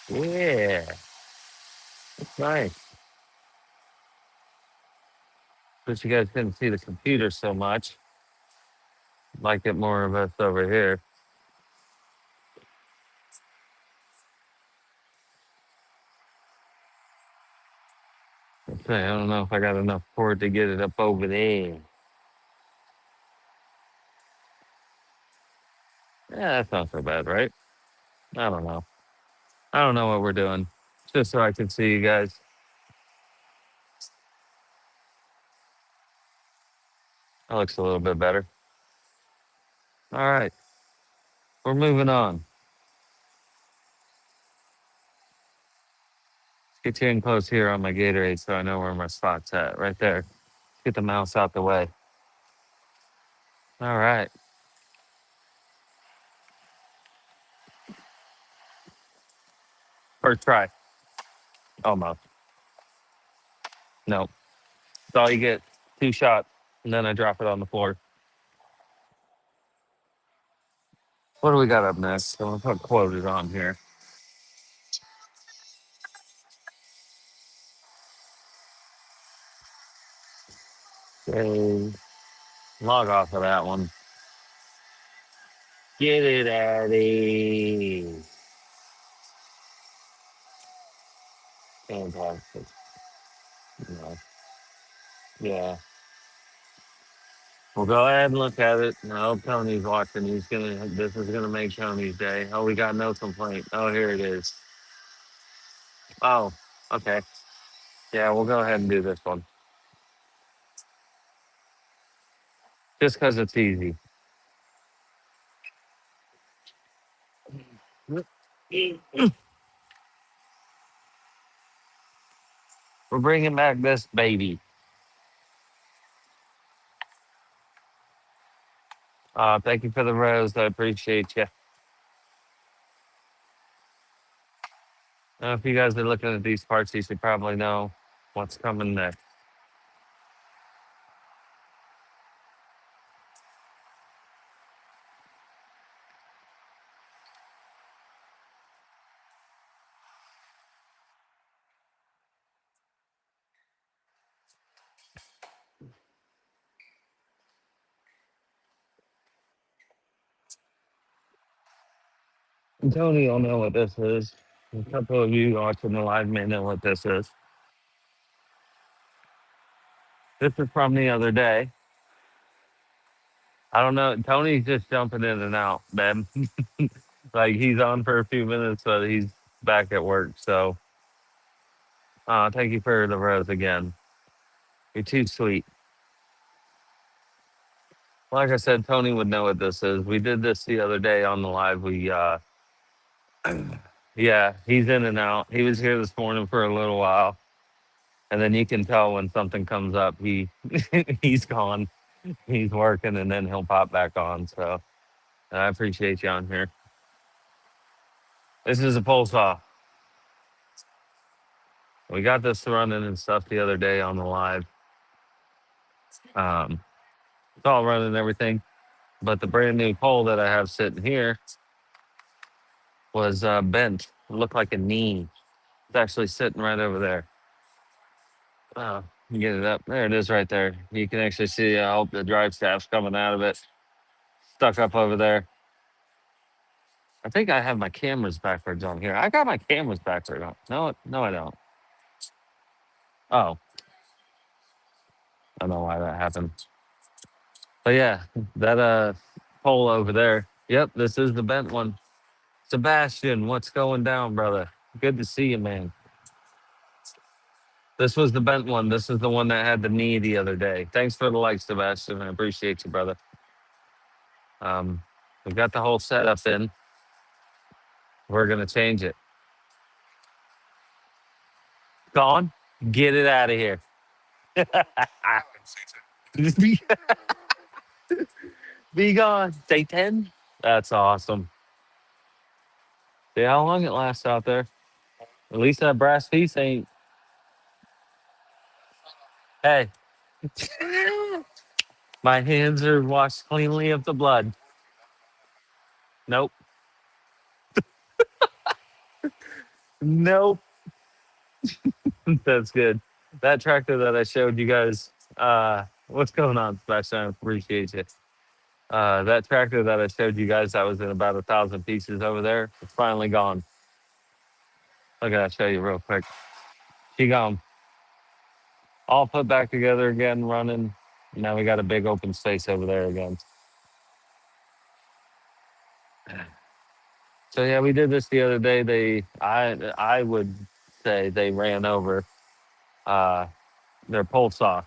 Yeah, it's nice. But you guys couldn't see the computer so much. Like it more of us over here. Okay, I don't know if I got enough cord to get it up over there. Yeah, that's not so bad, right? I don't know. I don't know what we're doing. Just so I can see you guys. That looks a little bit better. All right, we're moving on. Get you in close here on my Gatorade so I know where my spot's at. Right there. Get the mouse out the way. All right. First try. Almost. No. That's all you get. 2 shots. And then I drop it on the floor. What do we got up next? I'm going to put quoted on here. Okay. Log off of that one. Get it out of here. Fantastic. Yeah. Yeah. We'll go ahead and look at it. No, Tony's watching. This is gonna make Tony's day. Oh, we got no complaint. Oh, here it is. Oh, okay. Yeah, we'll go ahead and do this one. Just because it's easy. We're bringing back this baby. Thank you for the rose. I appreciate you. If you guys are looking at these parts, you should probably know what's coming next. And Tony will know what this is. A couple of you watching the live may know what this is. This is from the other day. I don't know. Tony's just jumping in and out, man. Like he's on for a few minutes, but he's back at work. So thank you for the rose again. You're too sweet. Like I said, Tony would know what this is. We did this the other day on the live. Yeah, he's in and out. He was here this morning for a little while, and then you can tell when something comes up, he's gone. He's working, and then he'll pop back on. So I appreciate you on here. This is a pole saw. We got this running and stuff the other day on the live. Um, it's all running and everything, but the brand new pole that I have sitting here was bent. It looked like a knee. It's actually sitting right over there. Get it up. There it is right there. You can actually see all the drive shafts coming out of it, stuck up over there. I think I have my cameras backwards on here. I got my cameras backwards on. No, I don't. Oh, I don't know why that happened. But yeah, that pole over there. Yep, this is the bent one. Sebastian, what's going down, brother? Good to see you, man. This was the bent one. This is the one that had the knee the other day. Thanks for the like, Sebastian. I appreciate you, brother. Um, we got the whole setup in. We're gonna change it. Gone? Get it out of here. Be gone. Day 10? That's awesome. See how long it lasts out there. At least that brass piece ain't. Hey, my hands are washed cleanly of the blood. Nope. Nope. That's good. That tractor that I showed you guys, what's going on, Sebastian? I appreciate it. That tractor that I showed you guys that was in about 1,000 pieces over there, it's finally gone. Look at that, show you real quick. She gone. All put back together again, running. Now we got a big open space over there again. So yeah, we did this the other day. I would say they ran over uh, their pole saw,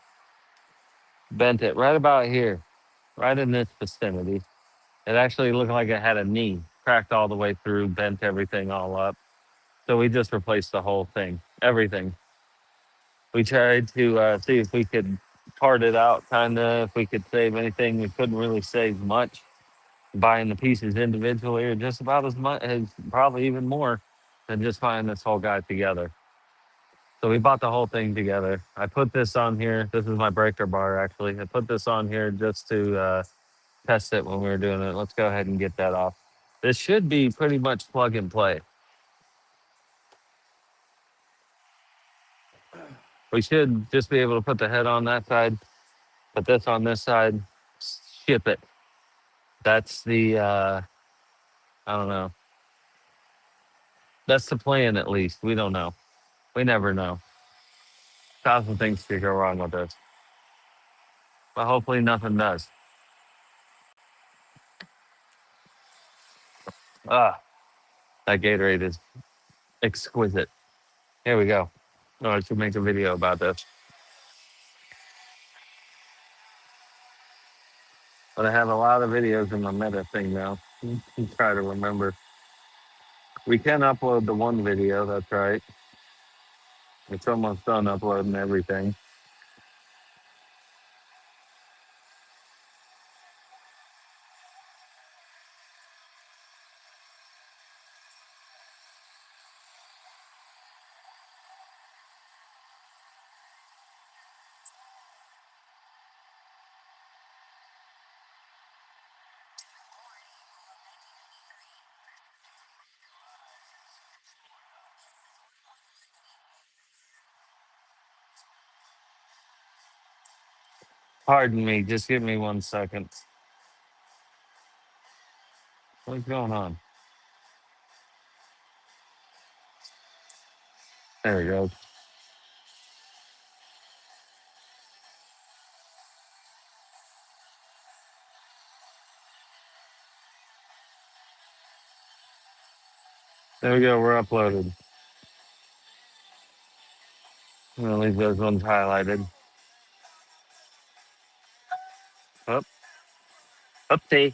bent it right about here, right in this vicinity. It actually looked like it had a knee, cracked all the way through, bent everything all up. So we just replaced the whole thing, everything. We tried to see if we could part it out, kind of, if we could save anything. We couldn't really save much. Buying the pieces individually are just about as much, as probably even more than just buying this whole guy together. So we bought the whole thing together. I put this on here. This is my breaker bar, actually. I put this on here just to test it when we were doing it. Let's go ahead and get that off. This should be pretty much plug and play. We should just be able to put the head on that side, put this on this side, ship it. That's the, I don't know. That's the plan, at least. We don't know. We never know. 1,000 things could go wrong with this, but hopefully nothing does. Ah, that Gatorade is exquisite. Here we go. Oh, I should make a video about this. But I have a lot of videos in my meta thing now. Try to remember. We can upload the one video, that's right. It's almost done uploading everything. Pardon me, just give me 1 second. What's going on? There we go. There we go, we're uploaded. I'm gonna leave those ones highlighted. Oh, Update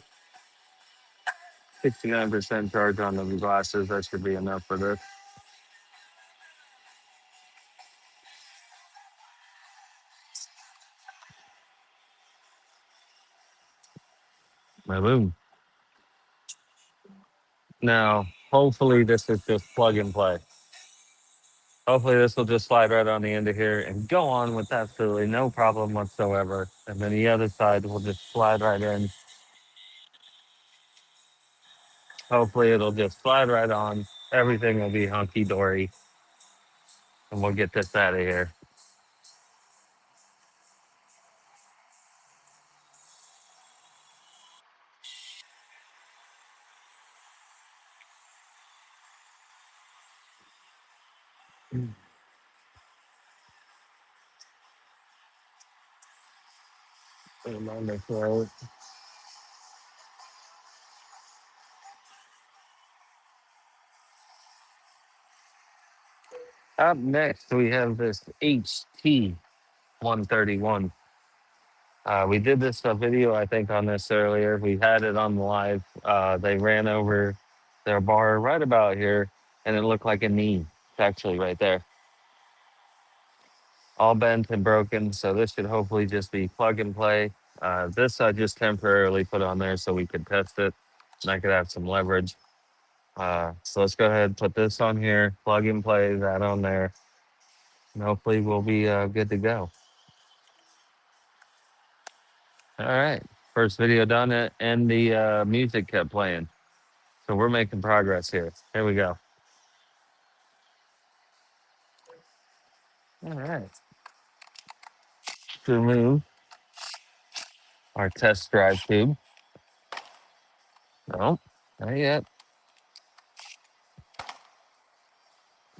69% charge on the glasses. That should be enough for this. Boom. Now, hopefully, this is just plug and play. Hopefully, this will just slide right on the end of here and go on with absolutely no problem whatsoever. And then the other side will just slide right in. Hopefully, it'll just slide right on. Everything will be hunky dory, and we'll get this out of here. Put 'em on the throat. Up next, we have this HT 131. We did this video, I think, on this earlier. We had it on the live. They ran over their bar right about here, and it looked like a knee. It's actually right there, all bent and broken. So this should hopefully just be plug and play. This I just temporarily put on there so we could test it, and I could have some leverage. So let's go ahead and put this on here, plug and play that on there, and hopefully we'll be good to go. All right, first video done, and the music kept playing. So we're making progress here. Here we go. All right. To remove our test drive tube. No, not yet.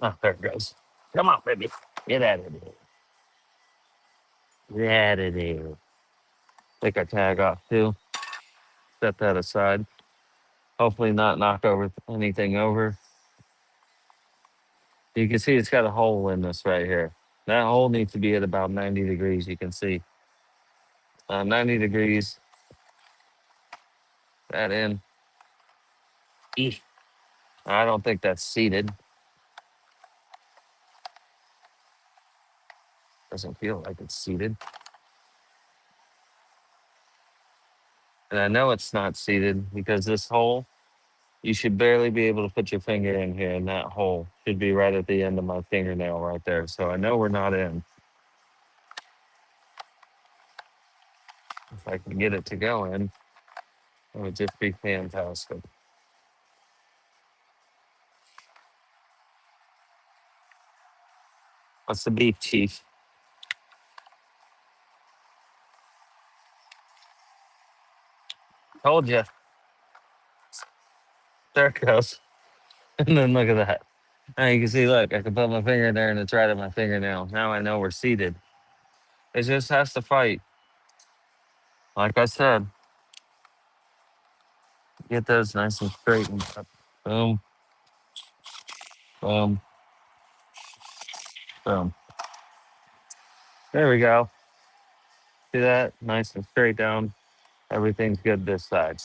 Oh, there it goes. Come on, baby. Get out of there. Get out of there. Take our tag off too. Set that aside. Hopefully not knock over anything over. You can see it's got a hole in this right here. That hole needs to be at about 90 degrees. You can see 90 degrees. That in. Eesh. I don't think that's seated. Doesn't feel like it's seated. And I know it's not seated because this hole, you should barely be able to put your finger in here, and that hole should be right at the end of my fingernail right there. So I know we're not in. If I can get it to go in, it would just be fantastic. What's the beef, Chief? Told you. There it goes. And then look at that. Now you can see, look, I can put my finger in there and it's right at my fingernail. Now I know we're seated. It just has to fight. Like I said, get those nice and straight and up. Boom, boom, boom. There we go. See that? Nice and straight down. Everything's good this side.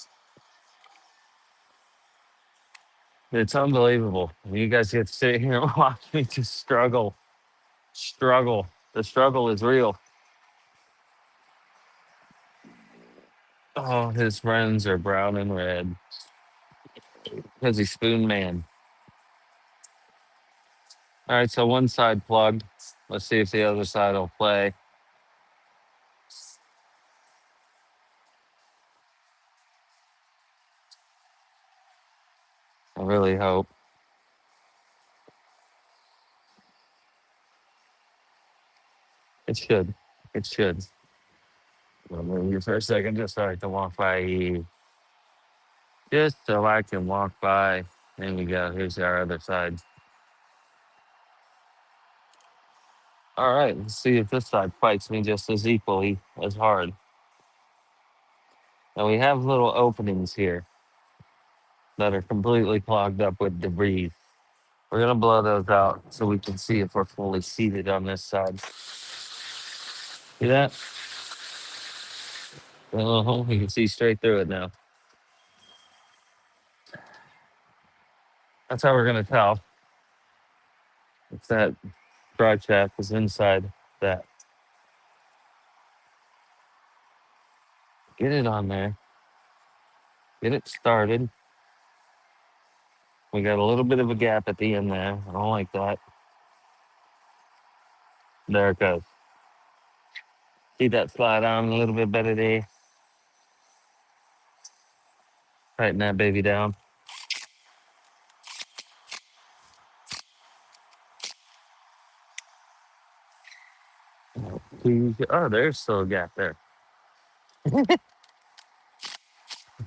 It's unbelievable. You guys get to sit here and watch me just struggle. Struggle. The struggle is real. Oh, his friends are brown and red because he's Spoon Man. All right, so one side plugged. Let's see if the other side will play. I really hope. It should. It should. I'll move you for a second just so I can walk by you. Just so I can walk by. There we go. Here's our other side. All right, let's see if this side fights me just as equally as hard. Now we have little openings here that are completely clogged up with debris. We're gonna blow those out so we can see if we're fully seated on this side. See that? Oh, you can see straight through it now. That's how we're gonna tell if that drive shaft is inside that. Get it on there. Get it started. We got a little bit of a gap at the end there. I don't like that. There it goes. See that slide on a little bit better there. Tighten that baby down. Oh, there's still a gap there.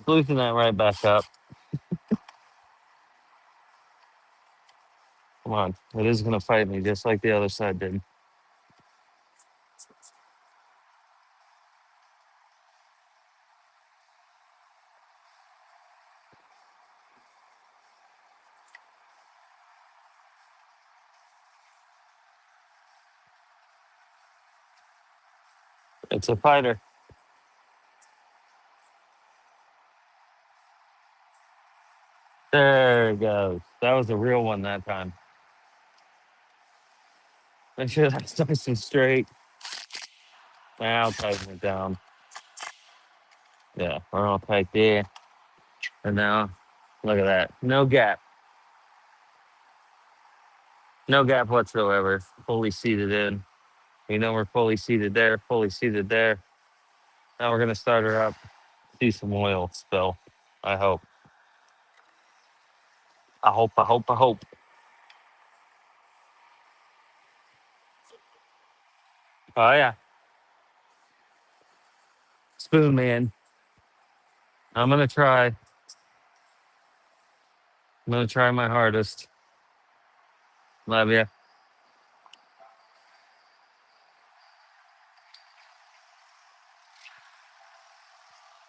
Loosen that right back up. Come on. It is going to fight me just like the other side did. It's a fighter. There it goes. That was a real one that time. Make sure that's nice and straight. Now I'll tighten it down. Yeah, we're all tight there. And now, look at that. No gap. No gap whatsoever. Fully seated in. We know we're fully seated there, fully seated there. Now we're going to start her up. See some oil spill. I hope. I hope, I hope, I hope. Oh, yeah. Spoon man. I'm going to try. I'm going to try my hardest. Love you.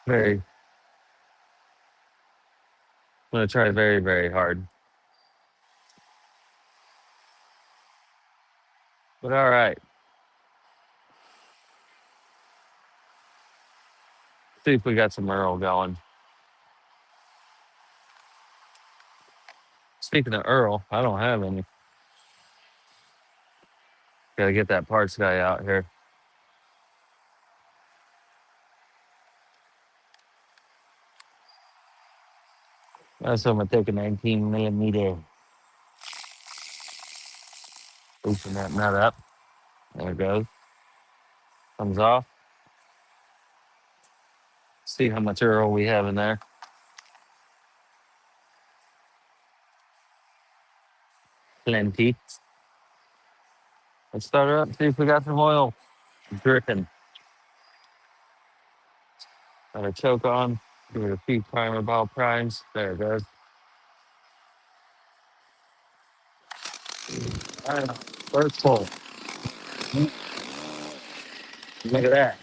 Very. I'm going to try very, very hard. But all right. See if we got some Earl going. Speaking of Earl, I don't have any. Got to get that parts guy out here. So I'm going to take a 19 millimeter. Loosen that nut up. There it goes. Comes off. See how much Earl we have in there. Plenty. Let's start her up. See if we got some oil dripping. Got a choke on. Give it a few primer ball primes. There it goes. All right. First pull. Look at that.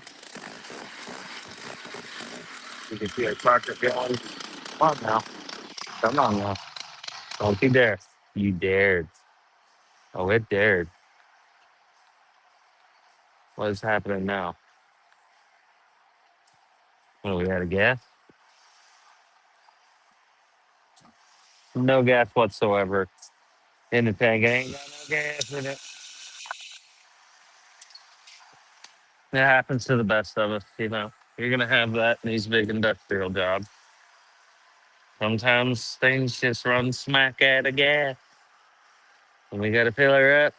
You can see our tractor going. Come on now. Come on now. Don't you dare. You dared. Oh, it dared. What is happening now? What, we had a gas? No gas whatsoever in the tank. It ain't got no gas in it. It happens to the best of us, you know. You're gonna have that in these big industrial jobs. Sometimes things just run smack out of gas. And we gotta fill her up.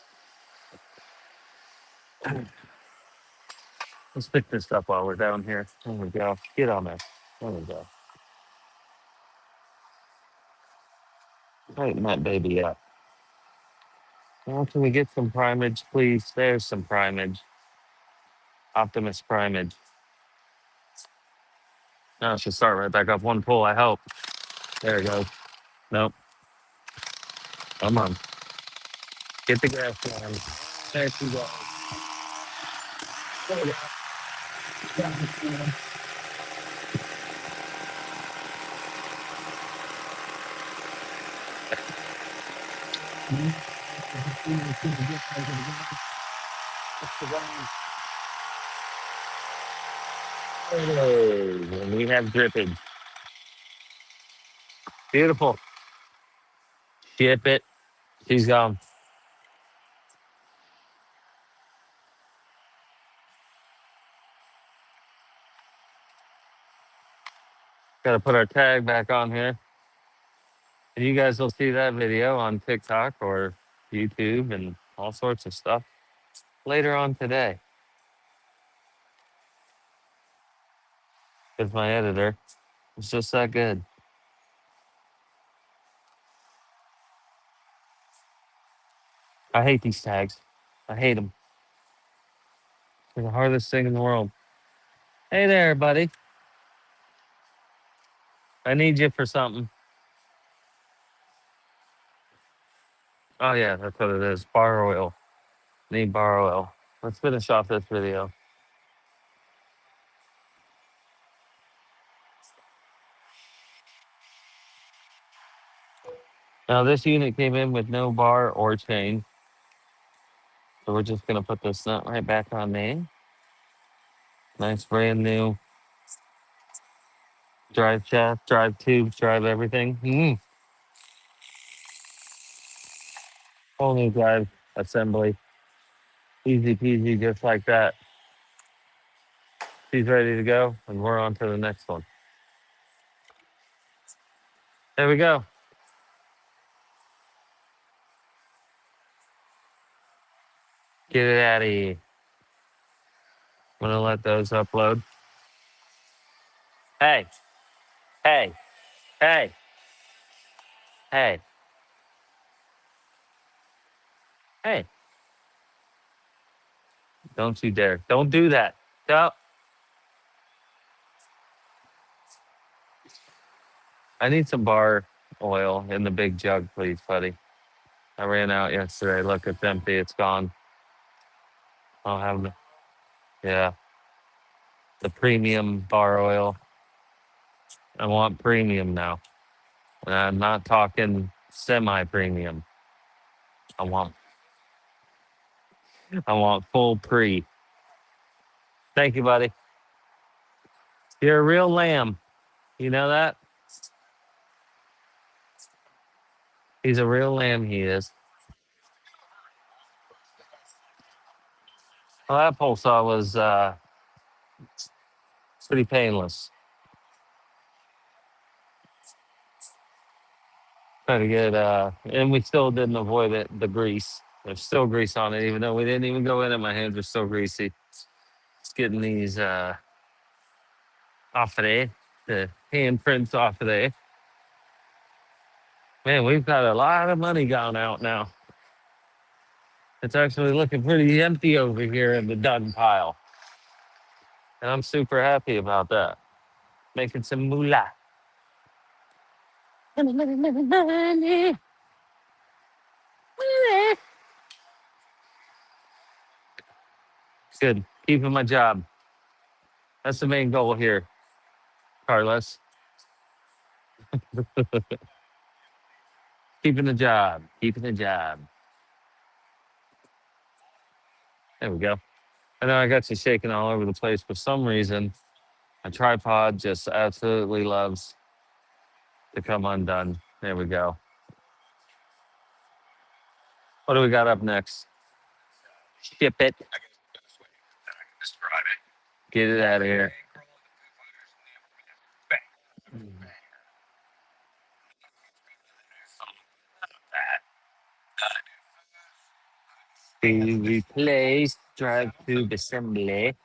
Let's pick this up while we're down here. There we go. Get on there. There we go. Tighten that baby up. Well, can we get some primage, please? There's some primage. Optimus primage. Now it should start right back up. One pull, I hope. There it goes. Nope. Come on. Get the gas on. There she goes. There we go. Hey, and we have drippage. Beautiful. Ship it. She's gone. Got to put our tag back on here. And you guys will see that video on TikTok or YouTube and all sorts of stuff later on today. Because my editor is just that good. I hate these tags. I hate them. They're the hardest thing in the world. Hey there, buddy. I need you for something. Oh, yeah, that's what it is. Bar oil. Need bar oil. Let's finish off this video. Now, this unit came in with no bar or chain. So we're just going to put this nut right back on there. Nice brand new drive shaft, drive tubes, drive everything. Whole new drive assembly. Easy peasy, just like that. She's ready to go, and we're on to the next one. There we go. Get it out of here. I'm gonna let those upload. Hey, hey, hey, hey, hey. Don't you dare. Don't do that. No. I need some bar oil in the big jug, please, buddy. I ran out yesterday. Look, it's empty. It's gone. I'll have the, yeah, the premium bar oil. I want premium now. And I'm not talking semi-premium. I want I want full pre. Thank you, buddy. You're a real lamb. You know that? He's a real lamb, he is. Well, that pole saw was pretty painless. Trying to get and we still didn't avoid it, the grease. There's still grease on it, even though we didn't even go in it. My hands are still greasy. Just getting these off of there, the handprints off of there. Man, we've got a lot of money gone out now. It's actually looking pretty empty over here in the done pile. And I'm super happy about that. Making some moolah. Good. Keeping my job. That's the main goal here, Carlos. Keeping the job. Keeping the job. There we go. I know I got you shaking all over the place. For some reason, a tripod just absolutely loves to come undone. There we go. What do we got up next? Ship it. Get it out of here. To replace drive tube assembly.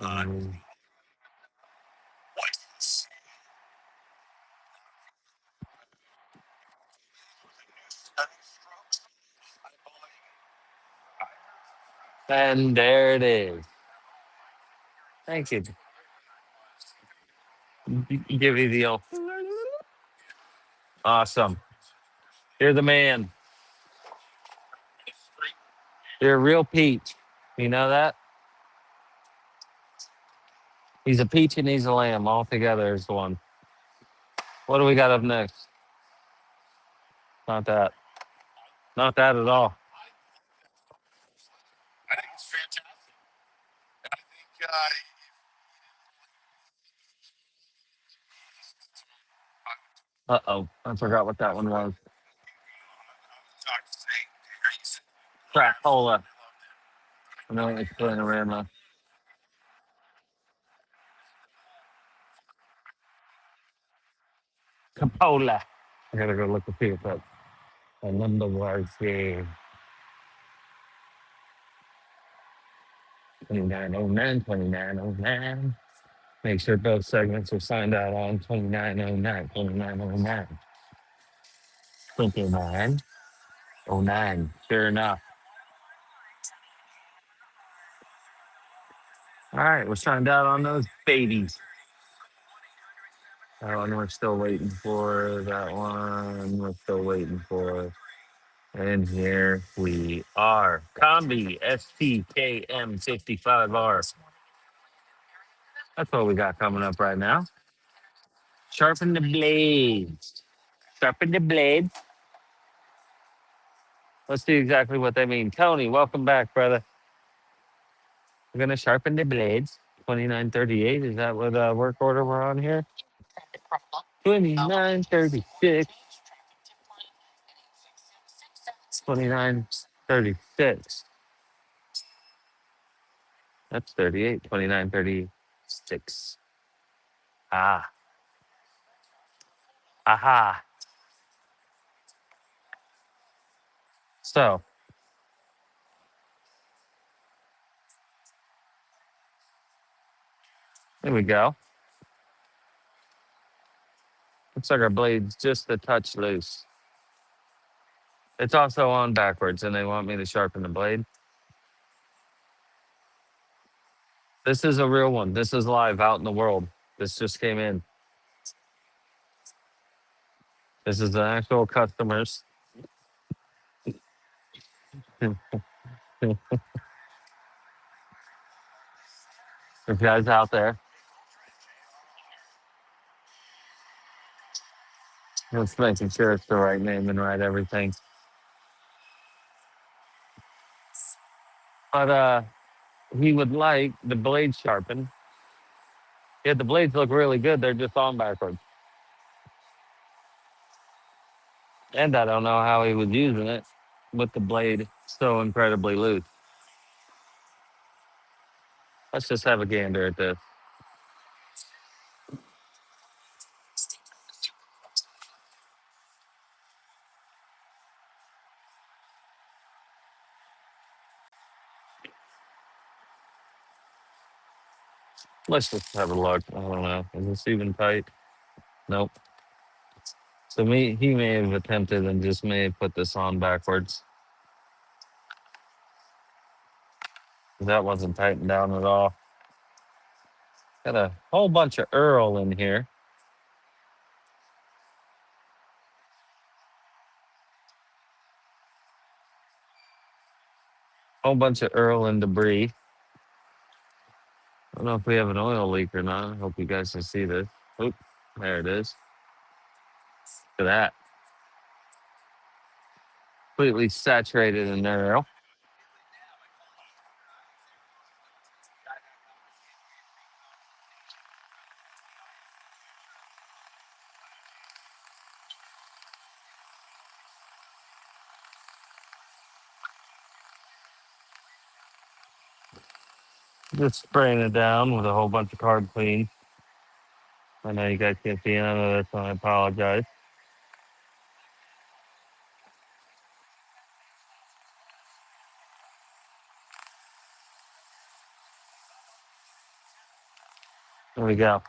Um, and there it is. Thank you. Give you the old. Awesome. You're the man. You're a real peach. You know that? He's a peach and he's a lamb all together is one. What do we got up next? Not that. Not that at all. Uh-oh. I forgot what that one was. Crapola. No, it's Panorama. Capola. I gotta go look at see if that's a number was the 2909. Make sure both segments are signed out on 2909, 2909, 2909. Sure enough. All right, we're signed out on those babies. That one we're still waiting for. That one we're still waiting for. And here we are. Combi STKM55R. That's what we got coming up right now. Sharpen the blades. Sharpen the blades. Let's see exactly what they mean. Tony, welcome back, brother. We're going to sharpen the blades. 2938. Is that what work order we're on here? 2936. 2936. That's 38. 2936. Ah. Aha. So, there we go. Looks like our blade's just a touch loose. It's also on backwards, and they want me to sharpen the blade. This is a real one. This is live out in the world. This just came in. This is the actual customers. There's guys out there. Just making sure it's the right name and right everything. But he would like the blade sharpened. Yeah, the blades look really good. They're just on backwards. And I don't know how he was using it with the blade so incredibly loose. Let's just have a gander at this. Let's just have a look. I don't know. Is this even tight? Nope. So he may have attempted and just may have put this on backwards. That wasn't tightened down at all. Got a whole bunch of Earl in here. Whole bunch of Earl and debris. I don't know if we have an oil leak or not. I hope you guys can see this. Oop, there it is. Look at that. Completely saturated in Earl. Just spraying it down with a whole bunch of card clean. I know you guys can't see none of this, and I apologize. There we go.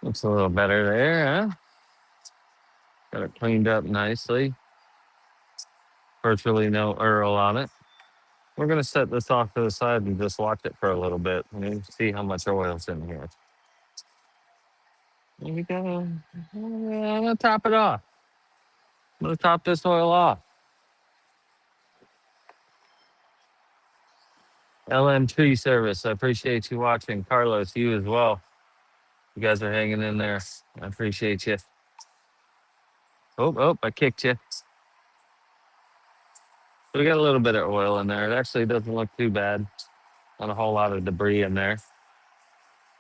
Looks a little better there, huh? Got it cleaned up nicely. Virtually no Earl on it. We're going to set this off to the side and just watch it for a little bit and see how much oil's in here. There we go. I'm going to top it off. I'm going to top this oil off. LM Tree Service. I appreciate you watching. Carlos, you as well. You guys are hanging in there. I appreciate you. Oh, I kicked you. We got a little bit of oil in there. It actually doesn't look too bad. Not a whole lot of debris in there.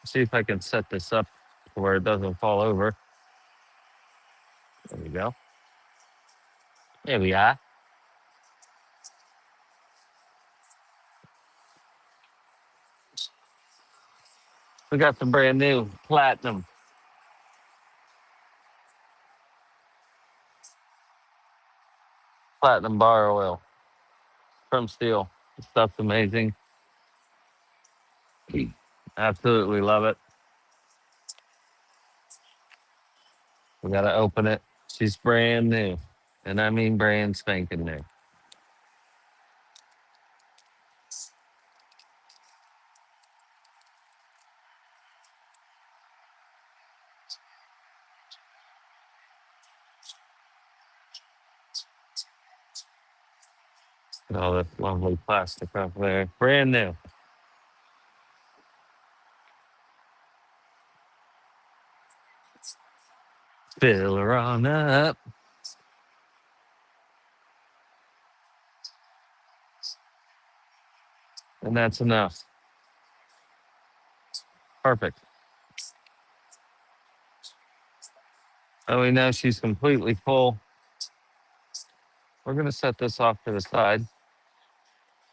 See if I can set this up to where it doesn't fall over. There we go. There we are. We got some brand new platinum bar oil from Steel. This stuff's amazing. Absolutely love it. We gotta open it. She's brand new. And I mean brand spanking new. And all this lovely plastic up there. Brand new. Fill her on up. And that's enough. Perfect. Oh, we know she's completely full. We're gonna set this off to the side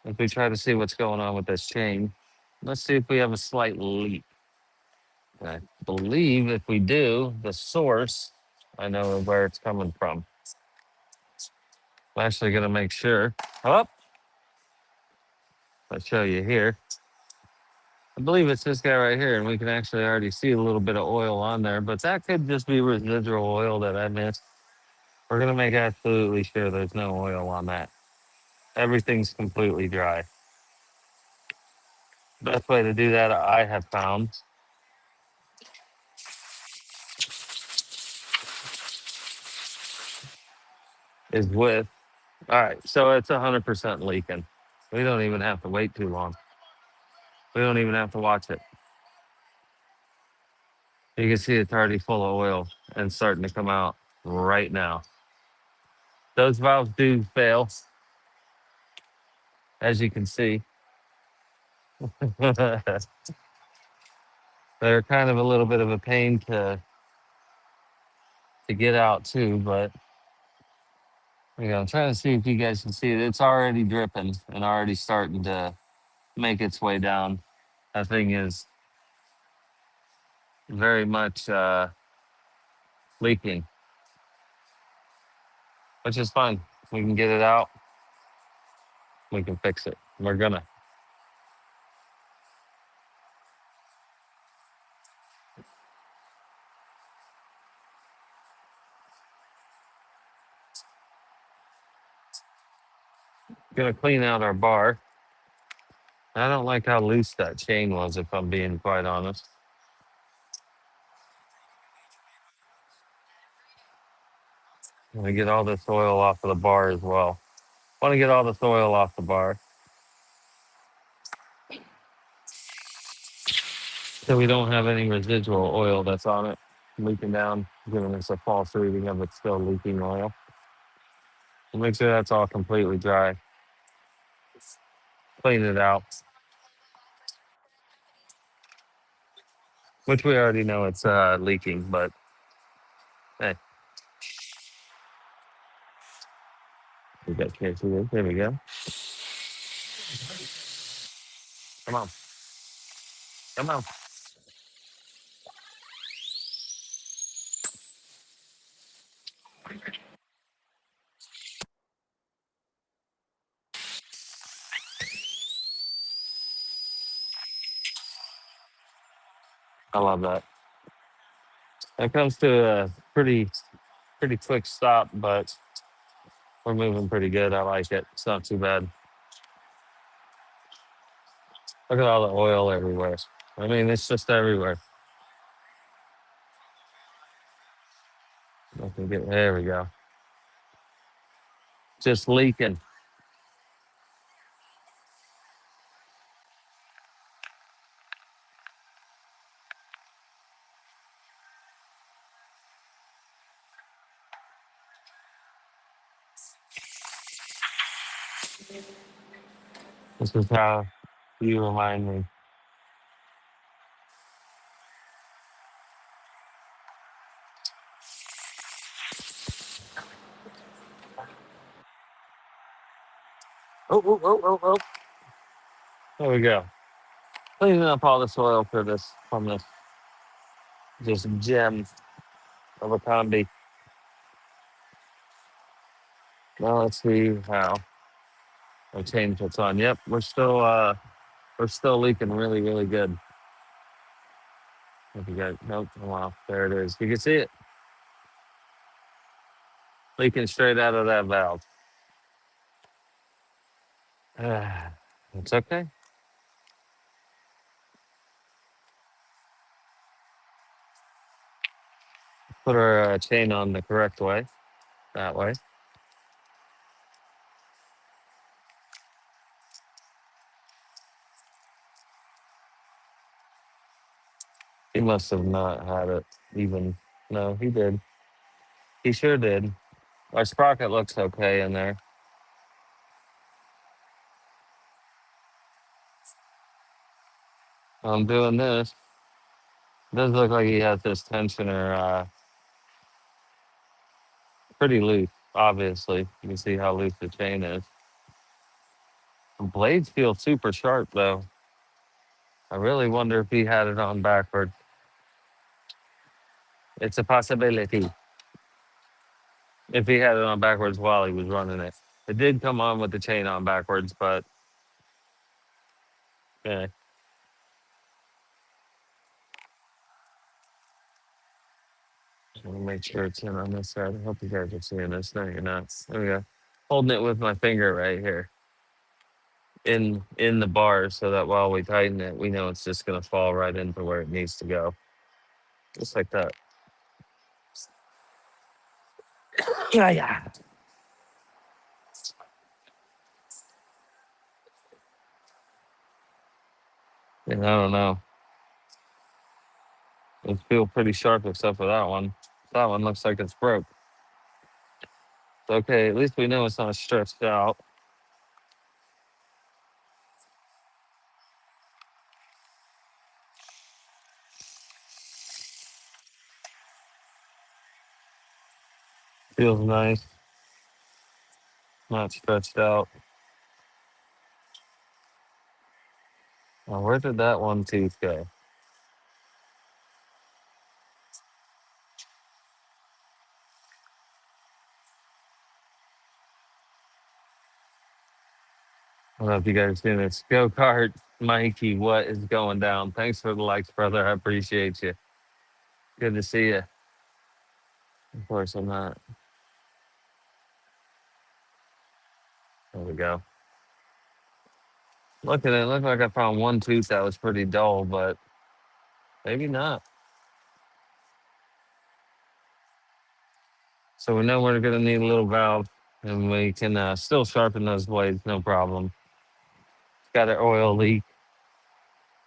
as we try to see what's going on with this chain. Let's see if we have a slight leak. I believe if we do, the source, I know where it's coming from. I'm actually gonna make sure. Oh, I'll show you here. I believe it's this guy right here, and we can actually already see a little bit of oil on there, but that could just be residual oil that I missed. We're gonna make absolutely sure there's no oil on that. Everything's completely dry. Best way to do that I have found is with, all right, so it's 100% leaking. We don't even have to wait too long. We don't even have to watch it. You can see it's already full of oil and starting to come out right now. Those valves do fail, as you can see. They're kind of a little bit of a pain to get out too, but I'm trying to see if you guys can see it. It's already dripping and already starting to make its way down. That thing is very much leaking, which is fine. We can get it out. We can fix it. We're gonna clean out our bar. I don't like how loose that chain was, if I'm being quite honest. I'm gonna get all this oil off of the bar as well. Want to get all this oil off the bar so we don't have any residual oil that's on it leaking down, giving us a false reading of it's still leaking oil. We'll make sure that's all completely dry. Clean it out, which we already know it's leaking, but hey, we got cancer there. There we go. Come on, come on. I love that. That comes to a pretty quick stop, but we're moving pretty good. I like it. It's not too bad. Look at all the oil everywhere. I mean, it's just everywhere. There we go. Just leaking. This is how you remind me. Oh, oh, oh, oh, oh. There we go. Cleaning up all the soil for this from this gem of a combi. Now let's see how I change what's on. Yep, we're still leaking really, really good. If you got nope, wow, there it is. You can see it leaking straight out of that valve. It's okay. Put our chain on the correct way. That way. He must have not had it even. No, he did. He sure did. Our sprocket looks okay in there. I'm doing this. Does look like he has this tensioner pretty loose, obviously. You can see how loose the chain is. The blades feel super sharp though. I really wonder if he had it on backward. It's a possibility. If he had it on backwards while he was running it. It did come on with the chain on backwards, but yeah. Let me make sure it's in on this side. I hope you guys are seeing this. No, you're not. There we go. Holding it with my finger right here in the bar so that while we tighten it, we know it's just gonna fall right into where it needs to go. Just like that. Yeah, yeah. And I don't know. It feels pretty sharp except for that one. That one looks like it's broke. Okay, at least we know it's not stretched out. Feels nice, not stretched out. Now, where did that one tooth go? I don't know if you guys seen this. Go kart, Mikey, what is going down? Thanks for the likes, brother. I appreciate you. Good to see you. Of course, I'm not. There we go. Look at it. Looked like I found one tooth that was pretty dull, but maybe not. So we know we're going to need a little valve, and we can still sharpen those blades, no problem. Got an oil leak.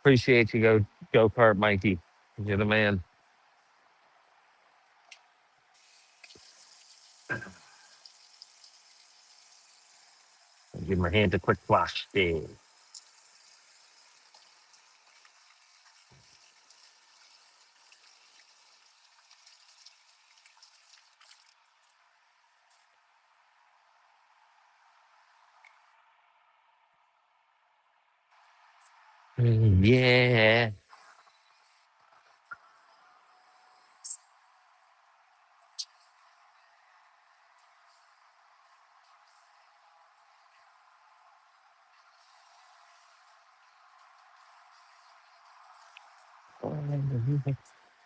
Appreciate you, go kart, Mikey. You're the man. I'll give my hand a quick wash. There. Yeah.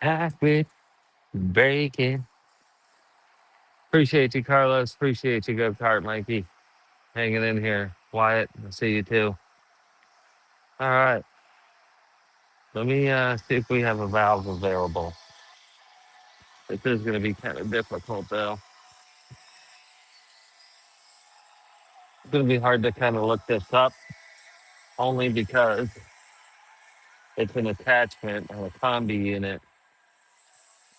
Hack it, break it. Appreciate you, Carlos. Appreciate you, go kart, Mikey. Hanging in here. Wyatt, I see you too. All right. Let me see if we have a valve available. This is going to be kind of difficult, though. It's going to be hard to kind of look this up, only because it's an attachment and a combi unit,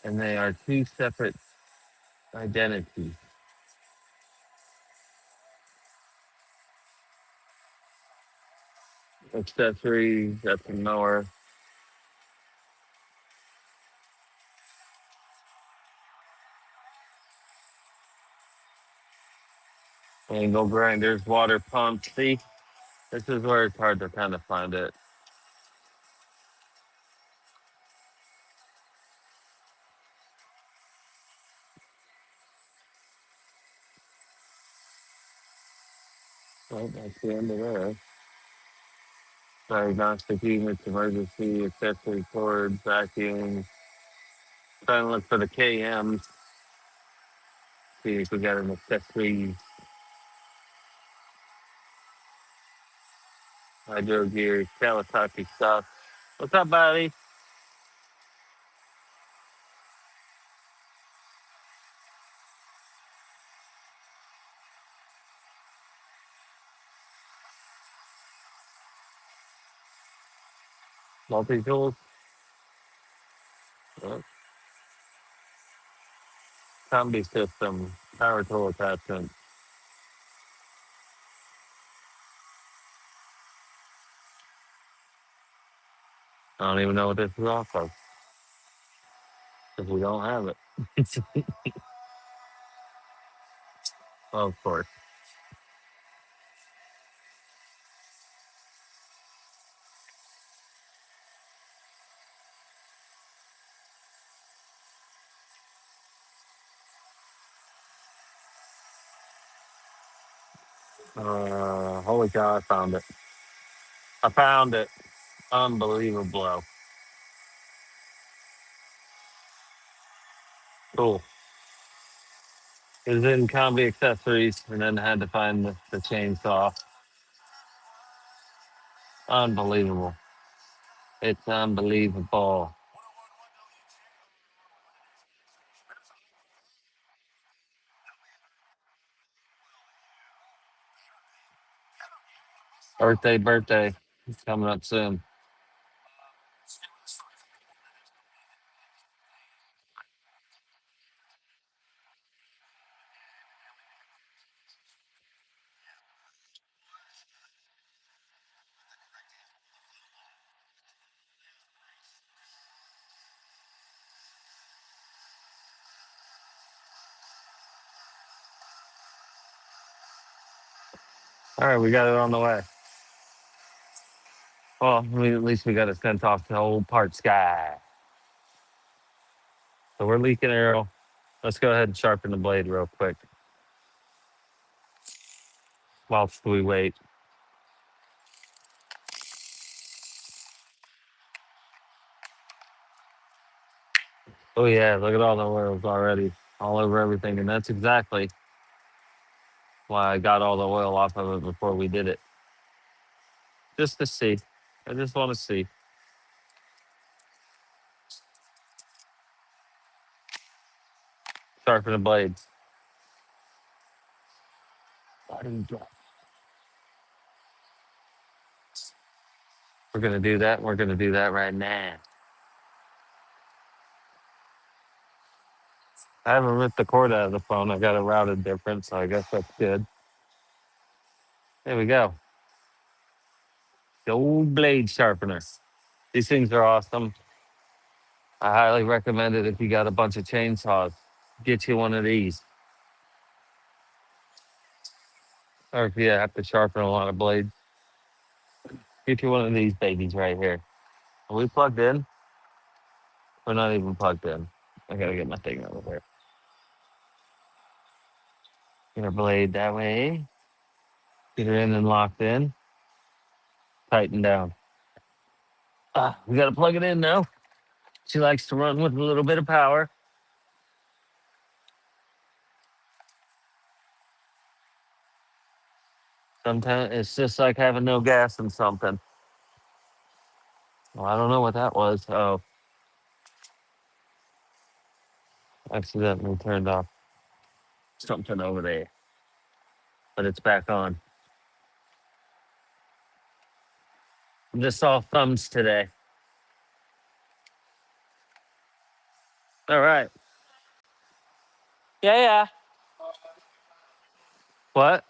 and they are two separate identities. accessories. That's a mower. Angle grinders, water pumps. See, this is where it's hard to kind of find it. Well, that's the end of there. Diagnostic units, emergency, accessory cords, vacuum. Trying to look for the KMs. See if we got an accessory. Hydro gear, Kawasaki stuff. What's up, buddy? Multi tools. Combi system, power tool attachment. I don't even know what this is off of because we don't have it. Of course. Holy cow, I found it. I found it. Unbelievable. Cool. It was in combi accessories and then had to find the chainsaw. Unbelievable. It's unbelievable. Birthday. It's coming up soon. All right, we got it on the way. Well, at least we got it sent off to old parts guy. So we're leaking arrow. Let's go ahead and sharpen the blade real quick whilst we wait. Oh yeah, look at all the oils already all over everything, and that's exactly why I got all the oil off of it before we did it, just to see. I just want to see. Sharpen the blades. We're gonna do that. We're gonna do that right now. I haven't ripped the cord out of the phone. I got it routed different, so I guess that's good. There we go. The old blade sharpener. These things are awesome. I highly recommend it if you got a bunch of chainsaws. Get you one of these. Or if you have to sharpen a lot of blades, get you one of these babies right here. Are we plugged in? We're not even plugged in. I gotta get my thing over there. Get our blade that way. Get her in and locked in. Tighten down. We gotta plug it in now. She likes to run with a little bit of power. Sometimes it's just like having no gas in something. Well, I don't know what that was. Oh, accidentally turned off something over there, but it's back on. I'm just all thumbs today. All right. Yeah, yeah. What?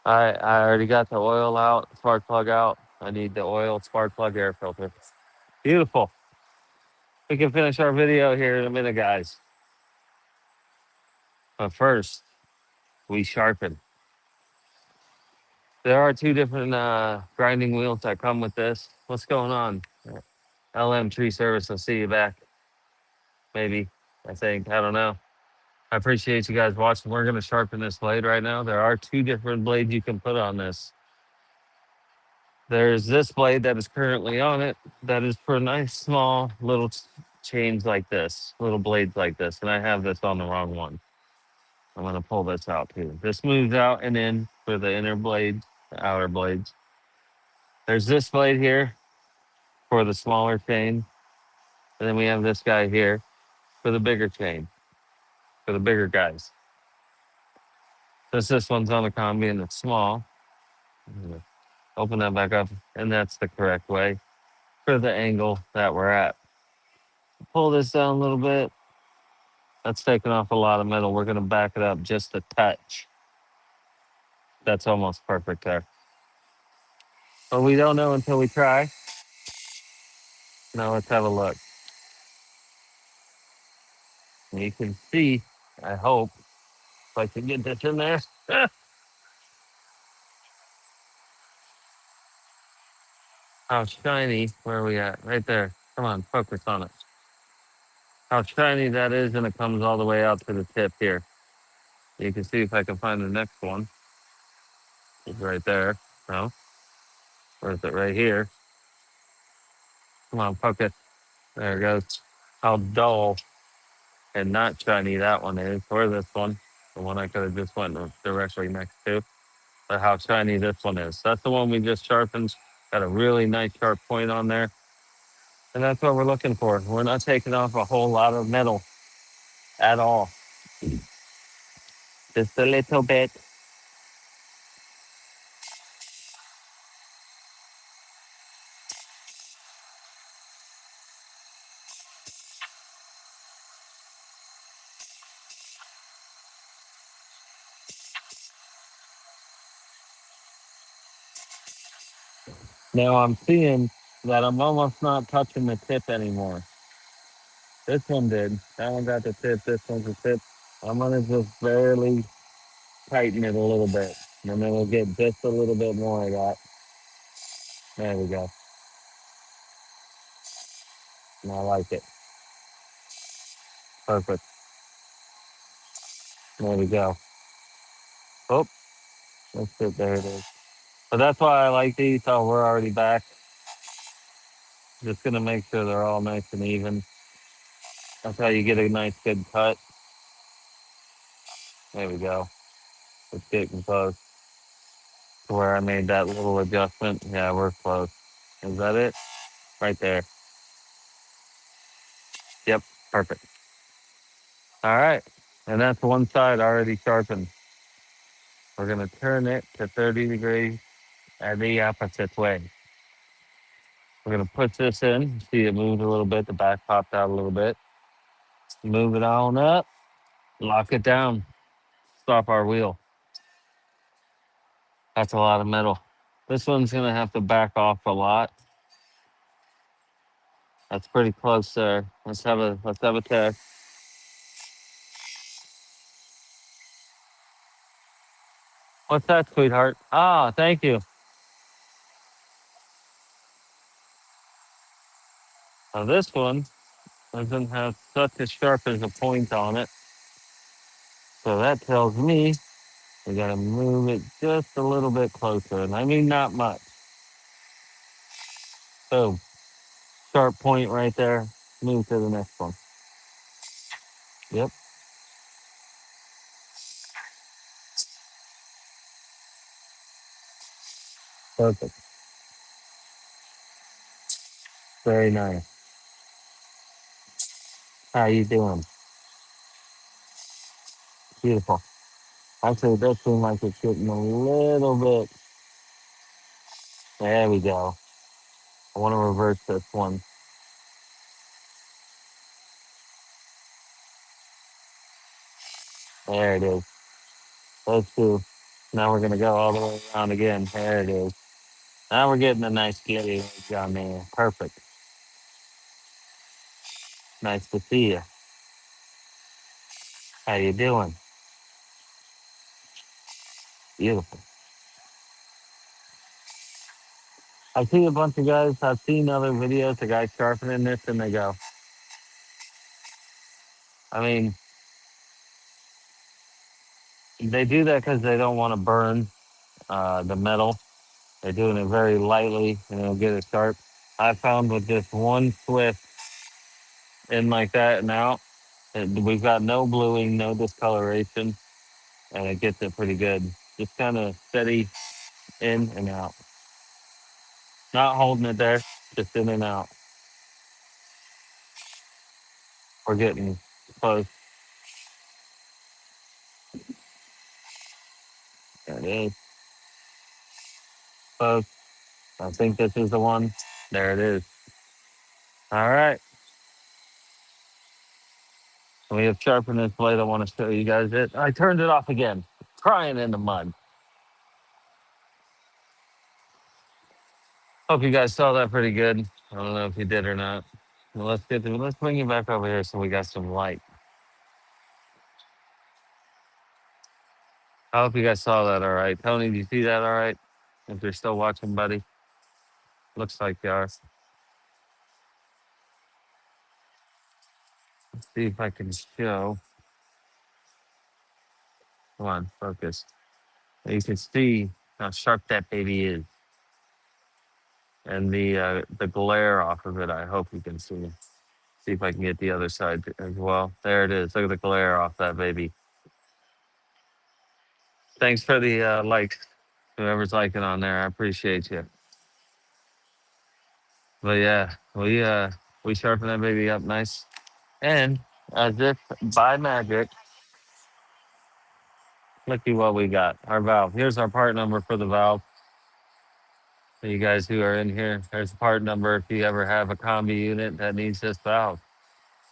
I already got the oil out, spark plug out. I need the oil, spark plug, air filter. Beautiful. We can finish our video here in a minute, guys. But first, we sharpen. There are two different grinding wheels that come with this. What's going on? LM Tree Service will see you back. Maybe. I think. I don't know. I appreciate you guys watching. We're going to sharpen this blade right now. There are two different blades you can put on this. There's this blade that is currently on it that is for nice small little chains like this, little blades like this. And I have this on the wrong one. I'm going to pull this out too. This moves out and in for the inner blades, the outer blades. There's this blade here for the smaller chain. And then we have this guy here for the bigger chain, for the bigger guys. Since this one's on the combi and it's small, I'm gonna open that back up. And that's the correct way for the angle that we're at. Pull this down a little bit. That's taking off a lot of metal. We're going to back it up just a touch. That's almost perfect there. But we don't know until we try. Now let's have a look. And you can see, I hope, if I can get this in there. How shiny, where are we at? Right there. Come on, focus on it. How shiny that is, and it comes all the way out to the tip here. You can see if I can find the next one. It's right there. No, or is it right here? Come on, focus. There it goes. How dull and not shiny that one is, or this one. The one I could have just went directly next to. But how shiny this one is. That's the one we just sharpened. Got a really nice sharp point on there. And that's what we're looking for. We're not taking off a whole lot of metal at all. Just a little bit. Now I'm seeing that I'm almost not touching the tip anymore. This one did. That one got the tip. This one's the tip. I'm gonna just barely tighten it a little bit. And then we'll get just a little bit more of that. There we go. And I like it. Perfect. There we go. Oh, that's it. There it is. So that's why I like these. Oh, we're already back. Just gonna make sure they're all nice and even. That's how you get a nice good cut. There we go. It's getting close to where I made that little adjustment. Yeah, we're close. Is that it? Right there. Yep, perfect. All right. And that's one side already sharpened. We're gonna turn it to 30 degrees and the opposite way. We're gonna put this in. See, it moved a little bit. The back popped out a little bit. Move it on up. Lock it down. Stop our wheel. That's a lot of metal. This one's gonna have to back off a lot. That's pretty close there. Let's have a test. What's that, sweetheart? Ah, thank you. Now this one doesn't have such as sharp as a point on it. So that tells me we gotta move it just a little bit closer. And I mean not much. So sharp point right there. Move to the next one. Yep, perfect. Very nice. How you doing? Beautiful. Actually, it does seem like it's getting a little bit. There we go. I want to reverse this one. There it is. Those two. Now we're gonna go all the way around again. There it is. Now we're getting a nice glitty edge on there. Perfect. Nice to see you. How you doing? Beautiful. I see a bunch of guys. I've seen other videos of guys sharpening this, and they go. I mean, they do that because they don't want to burn the metal. They're doing it very lightly, and it'll get it sharp. I found with just one twist in like that and out, we've got no bluing, no discoloration, and it gets it pretty good. Just kind of steady in and out. Not holding it there, just in and out. We're getting close. There it is. Close. I think this is the one. There it is. All right. We have sharpened this blade. I want to show you guys it. I turned it off again. Crying in the mud. Hope you guys saw that pretty good. I don't know if you did or not. Well, let's bring you back over here so we got some light. I hope you guys saw that all right. Tony, do you see that all right? If you're still watching, buddy. Looks like you are. Let's see if I can show. Come on, focus. You can see how sharp that baby is. And the glare off of it, I hope you can see. See if I can get the other side as well. There it is. Look at the glare off that baby. Thanks for the likes. Whoever's liking on there, I appreciate you. But yeah, we sharpen that baby up nice. And as if by magic, looky what we got. Our valve. Here's our part number for the valve. For you guys who are in here, there's the part number if you ever have a combi unit that needs this valve.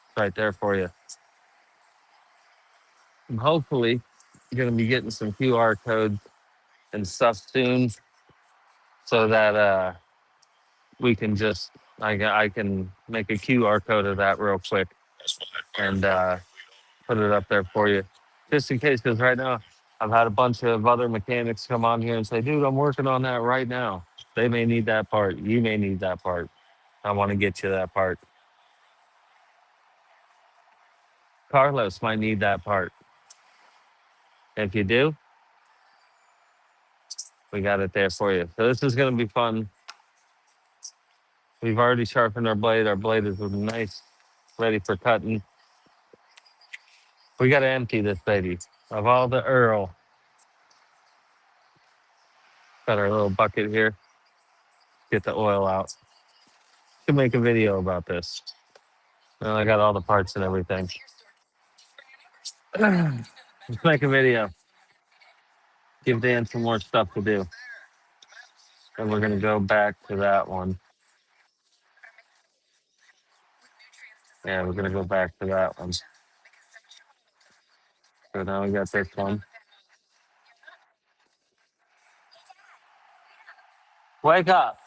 It's right there for you. And hopefully, you're gonna be getting some QR codes and stuff soon, so that we can just I can make a QR code of that real quick and put it up there for you, just in case. Because right now, I've had a bunch of other mechanics come on here and say, "Dude, I'm working on that right now." They may need that part. You may need that part. I want to get you that part. Carlos might need that part. If you do, we got it there for you. So this is going to be fun. We've already sharpened our blade. Our blade is nice, ready for cutting. We got to empty this baby of all the Earl. Got our little bucket here. Get the oil out. Could make a video about this. Well, I got all the parts and everything. Let's make a video. Give Dan some more stuff to do. And we're going to go back to that one. Yeah, we're going to go back to that one. So now we got this one. Wake up.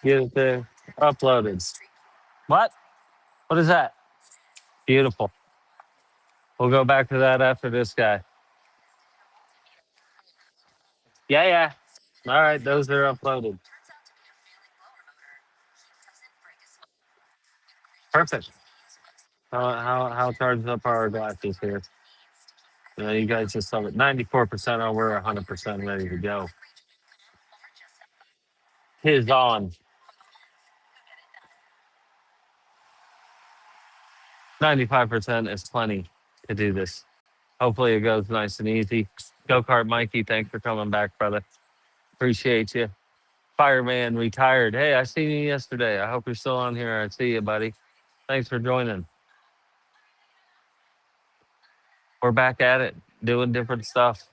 Get it there. Uploaded. What? What is that? Beautiful. We'll go back to that after this guy. Yeah, yeah. All right, those are uploaded. Perfect. How charged up our glasses here? You guys just saw it. 94% on. We're 100% ready to go. His on. 95% is plenty to do this. Hopefully it goes nice and easy. Go kart Mikey, thanks for coming back, brother. Appreciate you. Fireman retired. Hey, I seen you yesterday. I hope you're still on here. I see you, buddy. Thanks for joining. We're back at it, doing different stuff.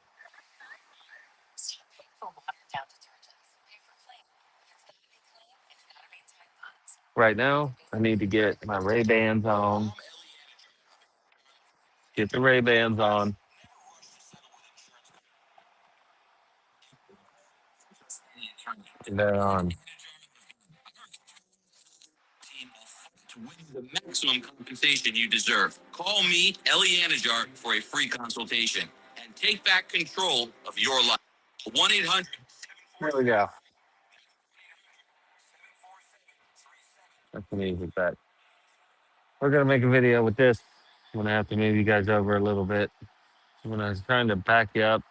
Right now, I need to get my Ray-Bans on. Get the Ray-Bans on. Get that on. To win the maximum compensation you deserve. Call me, Ellie Anajar, for a free consultation and take back control of your life. 1-800. There we go. That's the music back. We're gonna make a video with this. I'm gonna have to move you guys over a little bit. When I was trying to back you up,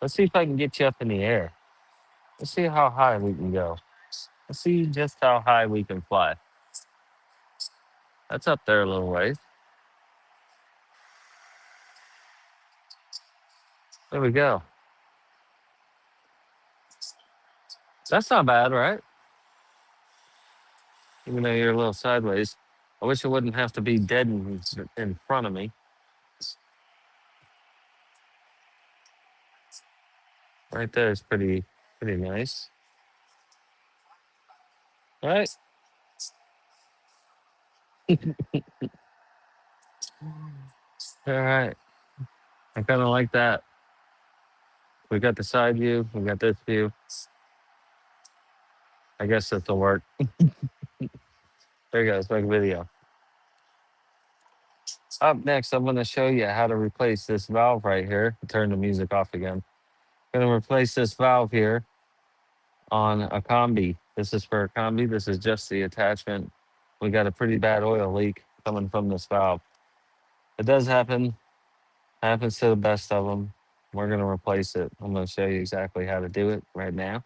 let's see if I can get you up in the air. Let's see how high we can go. Let's see just how high we can fly. That's up there a little ways. There we go. That's not bad, right? Even though you're a little sideways. I wish it wouldn't have to be dead in front of me. Right there is pretty nice. All right. All right. I kind of like that. We got the side view. We got this view. I guess this will work. There you go. Let's make a video. Up next, I'm going to show you how to replace this valve right here. Turn the music off again. Going to replace this valve here on a combi. This is for a combi. This is just the attachment. We got a pretty bad oil leak coming from this valve. It does happen. Happens to the best of them. We're going to replace it. I'm going to show you exactly how to do it right now.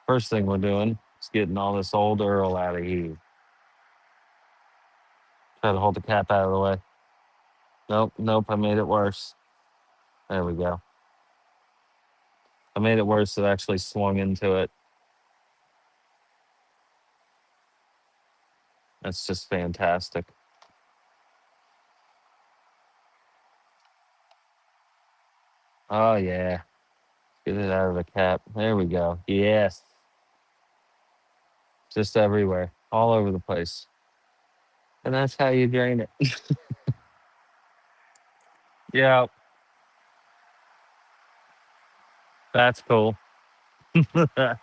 First thing we're doing is getting all this old Earl out of here. Try to hold the cap out of the way. Nope, I made it worse. There we go. I made it worse. It actually swung into it. That's just fantastic. Oh, yeah. Get it out of the cap. There we go. Yes. Just everywhere. All over the place. And that's how you drain it. Yeah, that's cool. I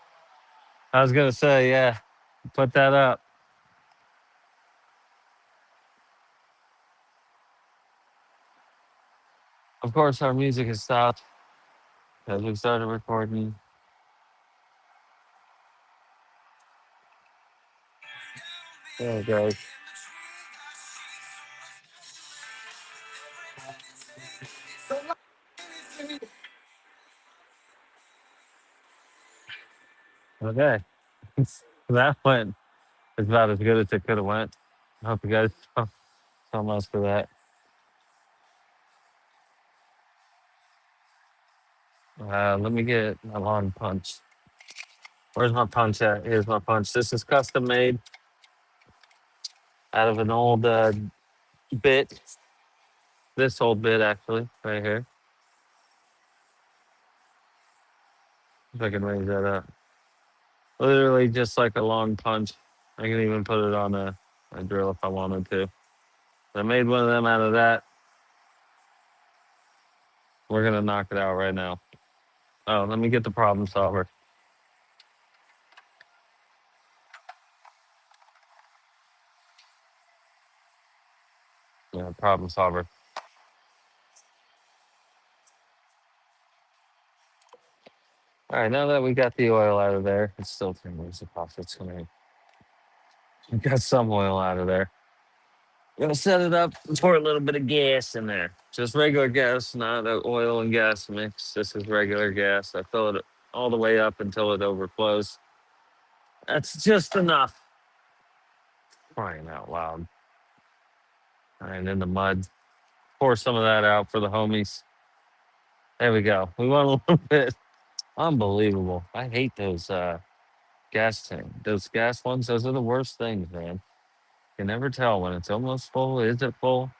was going to say, yeah, put that up. Of course, our music has stopped as we started recording. There it goes. Okay. That went about as good as it could have went. I hope you guys saw so much for that. Let me get my long punch. Where's my punch at? Here's my punch. This is custom made out of an old bit. This old bit, actually, right here. If I can raise that up. Literally just like a long punch. I can even put it on a drill if I wanted to. I made one of them out of that. We're going to knock it out right now. Oh, let me get the problem solver. Yeah, problem solver. All right, now that we got the oil out of there, it's still 10 minutes of profits. We got some oil out of there. Gonna set it up, pour a little bit of gas in there. Just regular gas, not an oil and gas mix. This is regular gas. I fill it all the way up until it overflows. That's just enough. Crying out loud. And in the mud. Pour some of that out for the homies. There we go. We want a little bit. Unbelievable. I hate those gas tank. Those gas ones, those are the worst things, man. You can never tell when it's almost full. Is it full?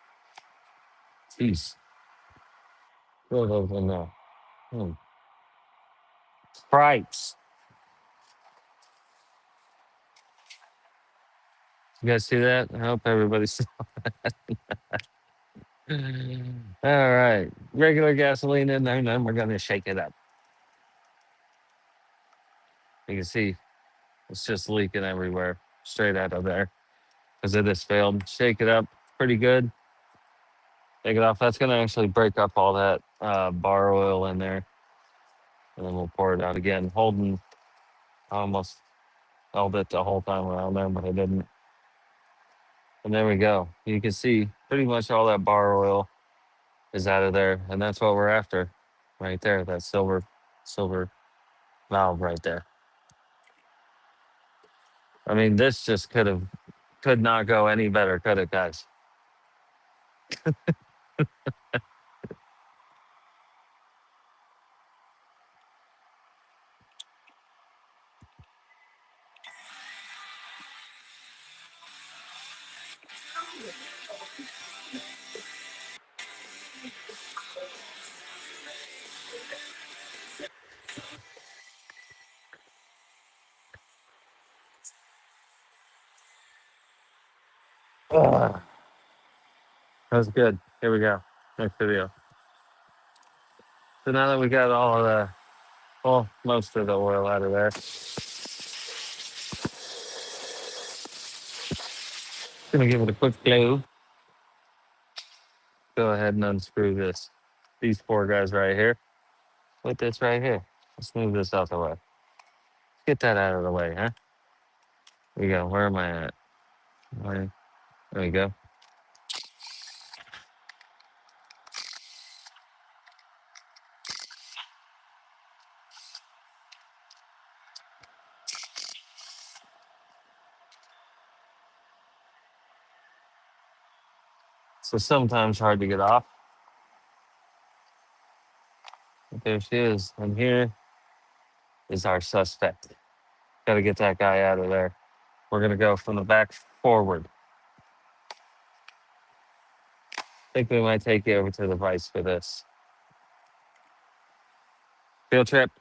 Jeez. Throw those in there. Stripes. You guys see that? I hope everybody's. All right. Regular gasoline in there, and then we're going to shake it up. You can see it's just leaking everywhere, straight out of there because it has failed. Shake it up pretty good. Take it off. That's going to actually break up all that bar oil in there. And then we'll pour it out again, holding almost held it the whole time around there, but I didn't. And there we go. You can see pretty much all that bar oil is out of there. And that's what we're after right there. That silver valve right there. I mean, this just could not go any better, could it, guys? Ugh. That was good. Here we go. Next video. So now that we got all of the, well, most of the oil out of there, gonna give it a quick blow. Go ahead and unscrew this. These four guys right here. With this right here. Let's move this out the way. Get that out of the way, huh? Here we go. Where am I at? There we go. So sometimes hard to get off. But there she is. And here is our suspect. Got to get that guy out of there. We're going to go from the back forward. I think we might take you over to the vice for this. Field trip.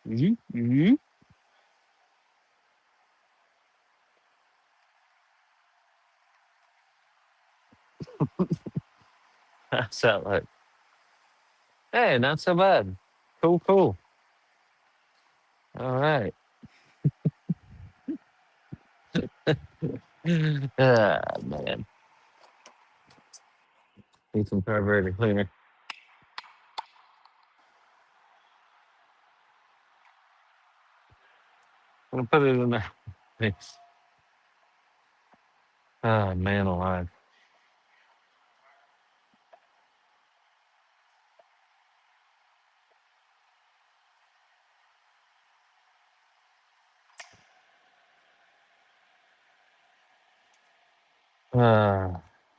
Mm-hmm. That's that like. Hey, not so bad. Cool, cool. All right. Ah, man. Need some carburetor cleaner. I'm going to put it in there. Thanks. Ah, man alive.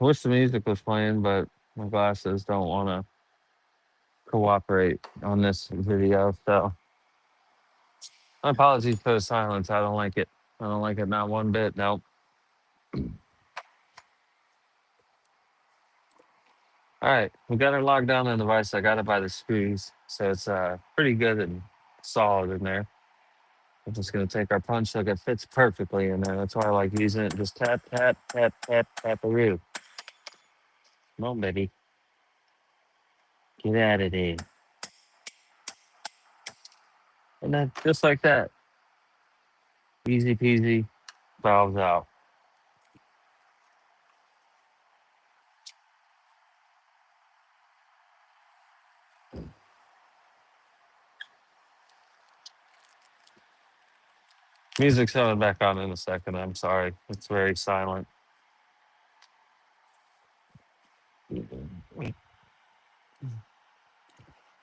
Wish the music was playing, but my glasses don't want to cooperate on this video. So my apologies for the silence. I don't like it. I don't like it not one bit. Nope. All right, we got it locked down on the device. I got it by the screws, so it's pretty good and solid in there. I'm just gonna take our punch like it fits perfectly in there. That's why I like using it. Just tap, tap, tap, tap, tap a roo. Come on, baby. Get out of there. And then just like that. Easy peasy, valves out. Music's coming back on in a second. I'm sorry. It's very silent.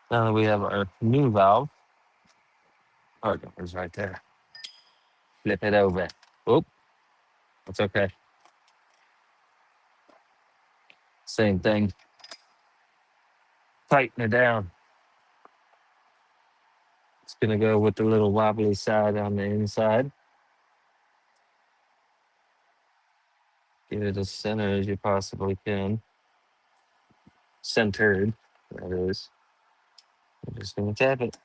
Now that we have our new valve, oh, it's right there. Flip it over. Oop, it's okay. Same thing. Tighten it down. It's gonna go with the little wobbly side on the inside. Get it as center as you possibly can. Centered, that is. I'm just gonna tap it.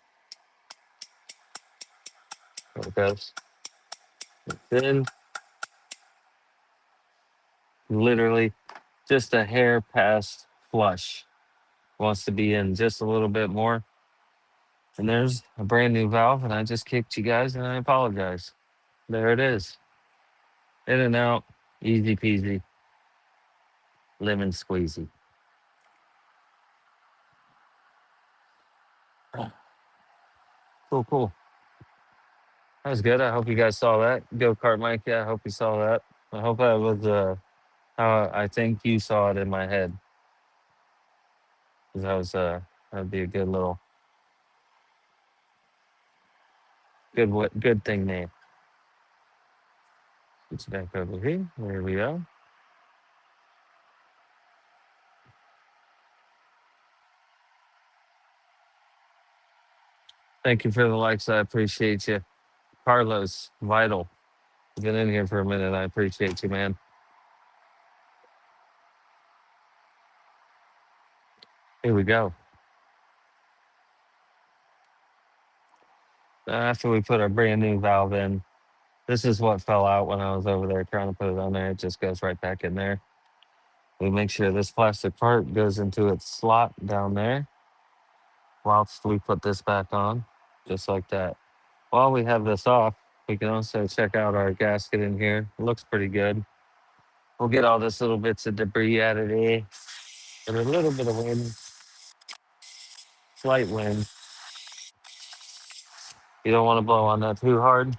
There it goes. Then literally just a hair past flush. Wants to be in just a little bit more. And there's a brand new valve, and I just kicked you guys, and I apologize. There it is. In and out, easy peasy, lemon squeezy. Cool, cool. That was good. I hope you guys saw that. Go kart Mike, yeah, I hope you saw that. I hope that was how I think you saw it in my head. 'Cause that was that'd be a good little good thing name. It's back over here. There we go. Thank you for the likes. I appreciate you. Carlos, vital. Been in here for a minute. I appreciate you, man. Here we go. After we put our brand new valve in, this is what fell out when I was over there trying to put it on there. It just goes right back in there. We make sure this plastic part goes into its slot down there whilst we put this back on, just like that. While we have this off, we can also check out our gasket in here. It looks pretty good. We'll get all this little bits of debris out of there. And a little bit of wind, slight wind. You don't want to blow on that too hard.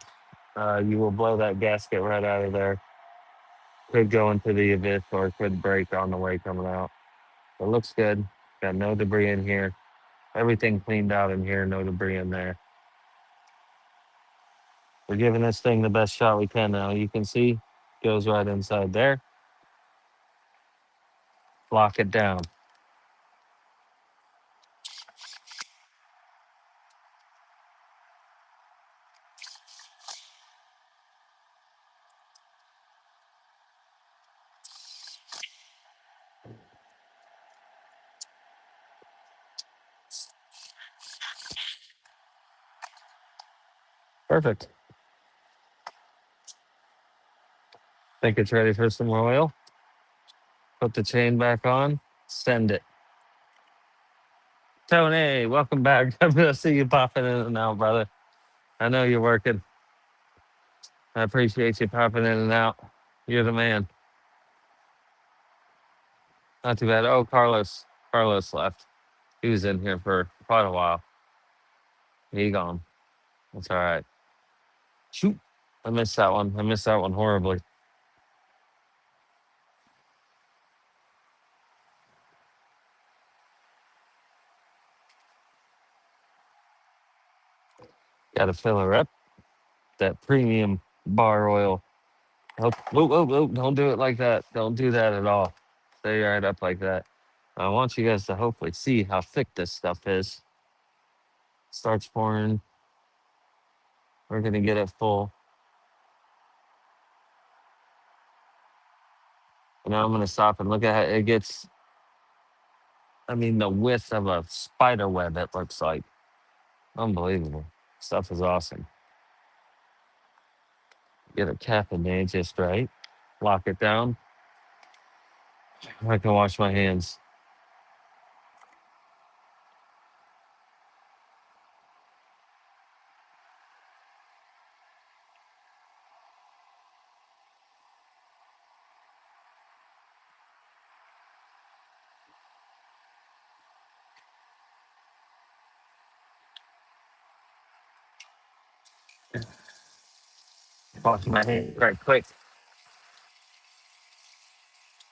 You will blow that gasket right out of there. Could go into the abyss or could break on the way coming out. It looks good. Got no debris in here. Everything cleaned out in here. No debris in there. We're giving this thing the best shot we can now. You can see goes right inside there. Lock it down. Perfect. Think it's ready for some more oil. Put the chain back on. Send it. Tony, welcome back. I'm gonna see you popping in and out, brother. I know you're working. I appreciate you popping in and out. You're the man. Not too bad. Oh, Carlos. Carlos left. He was in here for quite a while. He gone. That's all right. Shoot. I missed that one. I missed that one horribly. Gotta fill her up. That premium bar oil. Oh, whoa, whoa, whoa. Don't do it like that. Don't do that at all. Stay right up like that. I want you guys to hopefully see how thick this stuff is. Starts pouring. We're gonna get it full. And now I'm gonna stop and look at how it gets. I mean, the width of a spider web, it looks like. Unbelievable. Stuff is awesome. Get a cap in there just right. Lock it down. I can wash my hands. Wash my hands right quick.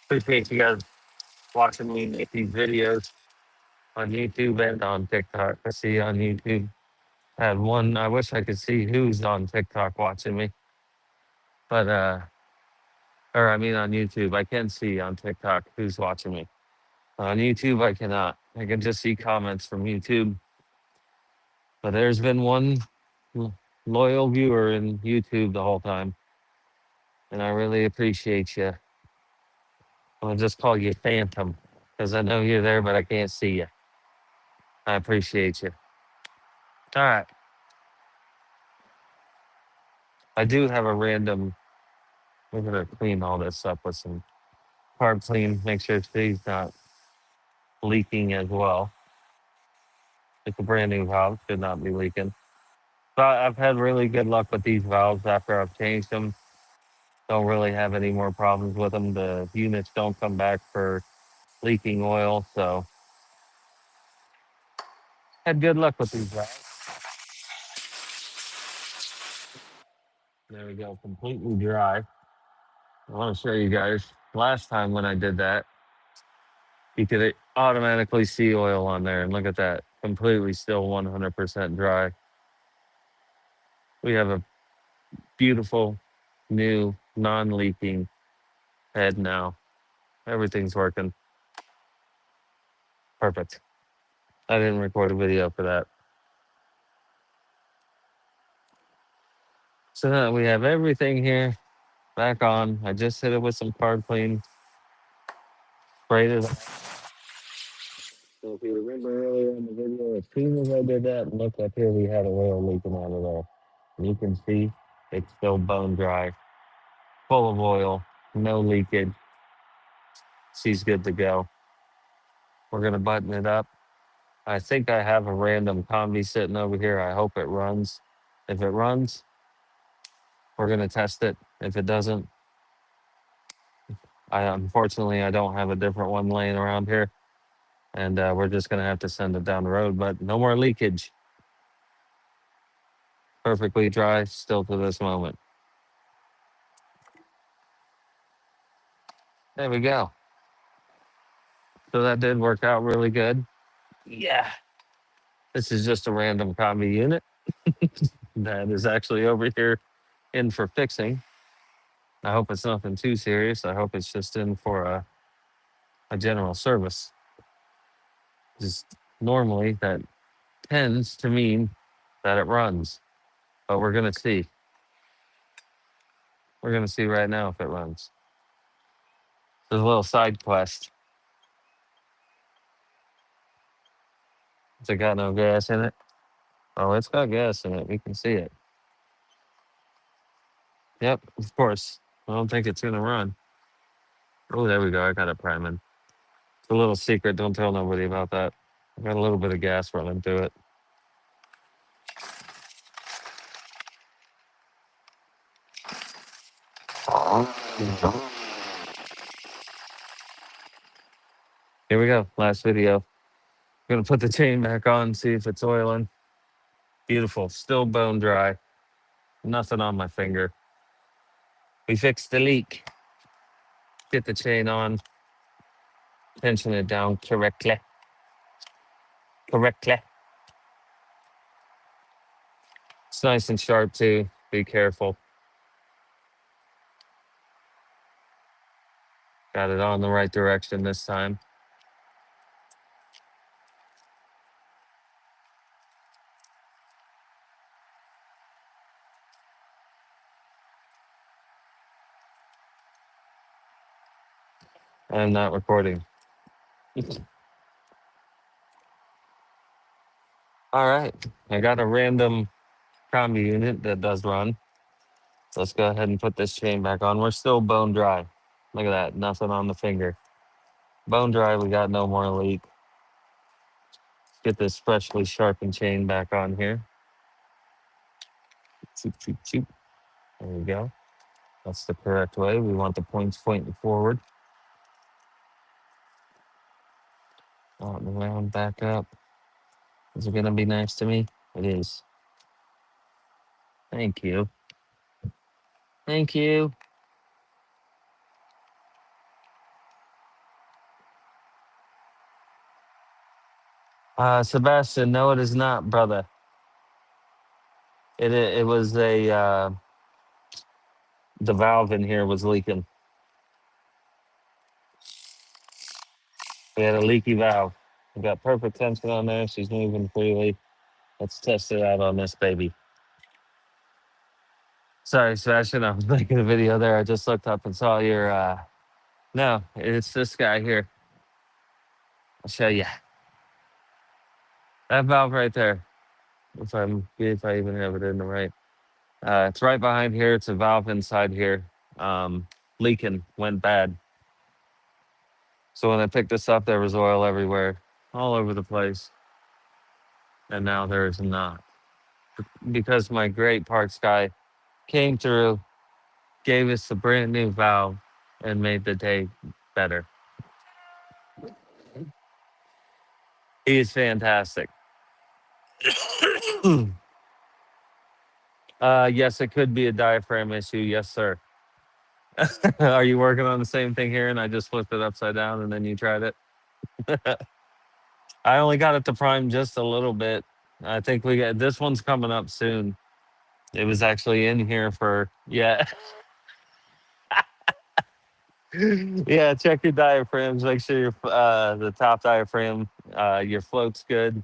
Appreciate you guys watching me make these videos on YouTube and on TikTok. I see on YouTube. I had one. I wish I could see who's on TikTok watching me, but or I mean on YouTube. I can see on TikTok who's watching me. On YouTube, I cannot. I can just see comments from YouTube. But there's been one loyal viewer in YouTube the whole time, and I really appreciate you. I'll just call you Phantom because I know you're there, but I can't see you. I appreciate you. All right. I do have a random. We're gonna clean all this up with some carb clean. Make sure she's not leaking as well. It's a brand new valve, should not be leaking. But I've had really good luck with these valves after I've changed them. Don't really have any more problems with them. The units don't come back for leaking oil, so had good luck with these valves. There we go, completely dry. I want to show you guys. Last time when I did that, you could automatically see oil on there, and look at that, completely still 100% dry. We have a beautiful, new, non-leaking head now. Everything's working perfect. I didn't record a video for that. So now we have everything here back on. I just hit it with some card clean, sprayed it. So if you remember earlier in the video, as soon as I did that, look up here, we had oil leaking out of there. And you can see it's still bone dry, full of oil, no leakage. She's good to go. We're gonna button it up. I think I have a random combi sitting over here. I hope it runs. If it runs, we're gonna test it. If it doesn't, I don't have a different one laying around here, and we're just gonna have to send it down the road. But no more leakage. Perfectly dry still to this moment. There we go. So that did work out really good. Yeah. This is just a random combi unit that is actually over here in for fixing. I hope it's nothing too serious. I hope it's just in for a general service. Just normally that tends to mean that it runs, but we're gonna see. We're gonna see right now if it runs. There's a little side quest. Has it got no gas in it? Oh, it's got gas in it. We can see it. Yep, of course. I don't think it's gonna run. Oh, there we go. I got it priming. It's a little secret. Don't tell nobody about that. I got a little bit of gas running through it. Here we go. Last video. Gonna put the chain back on, see if it's oiling. Beautiful. Still bone dry. Nothing on my finger. We fixed the leak. Get the chain on. Tension it down correctly. Correctly. It's nice and sharp too. Be careful. Got it on the right direction this time. I'm not recording. All right. I got a random combi unit that does run. Let's go ahead and put this chain back on. We're still bone dry. Look at that. Nothing on the finger. Bone dry. We got no more leak. Get this freshly sharpened chain back on here. Choop, choop, choop. There we go. That's the correct way. We want the points pointing forward. Out and around, back up. Is it going to be nice to me? It is. Thank you. Thank you. Sebastian, no, it is not, brother. It was the valve in here was leaking. We had a leaky valve. We got perfect tension on there. She's moving freely. Let's test it out on this baby. Sorry, Sebastian, I was making a video there. I just looked up and saw your. No, it's this guy here. I'll show you. That valve right there. If I even have it in the right. It's right behind here. It's a valve inside here. Leaking, went bad. So when I picked this up, there was oil everywhere, all over the place. And now there is not. Because my great parts guy came through, gave us a brand new valve, and made the day better. He is fantastic. Yes, it could be a diaphragm issue. Yes, sir. Are you working on the same thing here? And I just flipped it upside down and then you tried it? I only got it to prime just a little bit. I think we got this one's coming up soon. It was actually in here for, yeah. Yeah, check your diaphragms. Make sure your the top diaphragm, your float's good,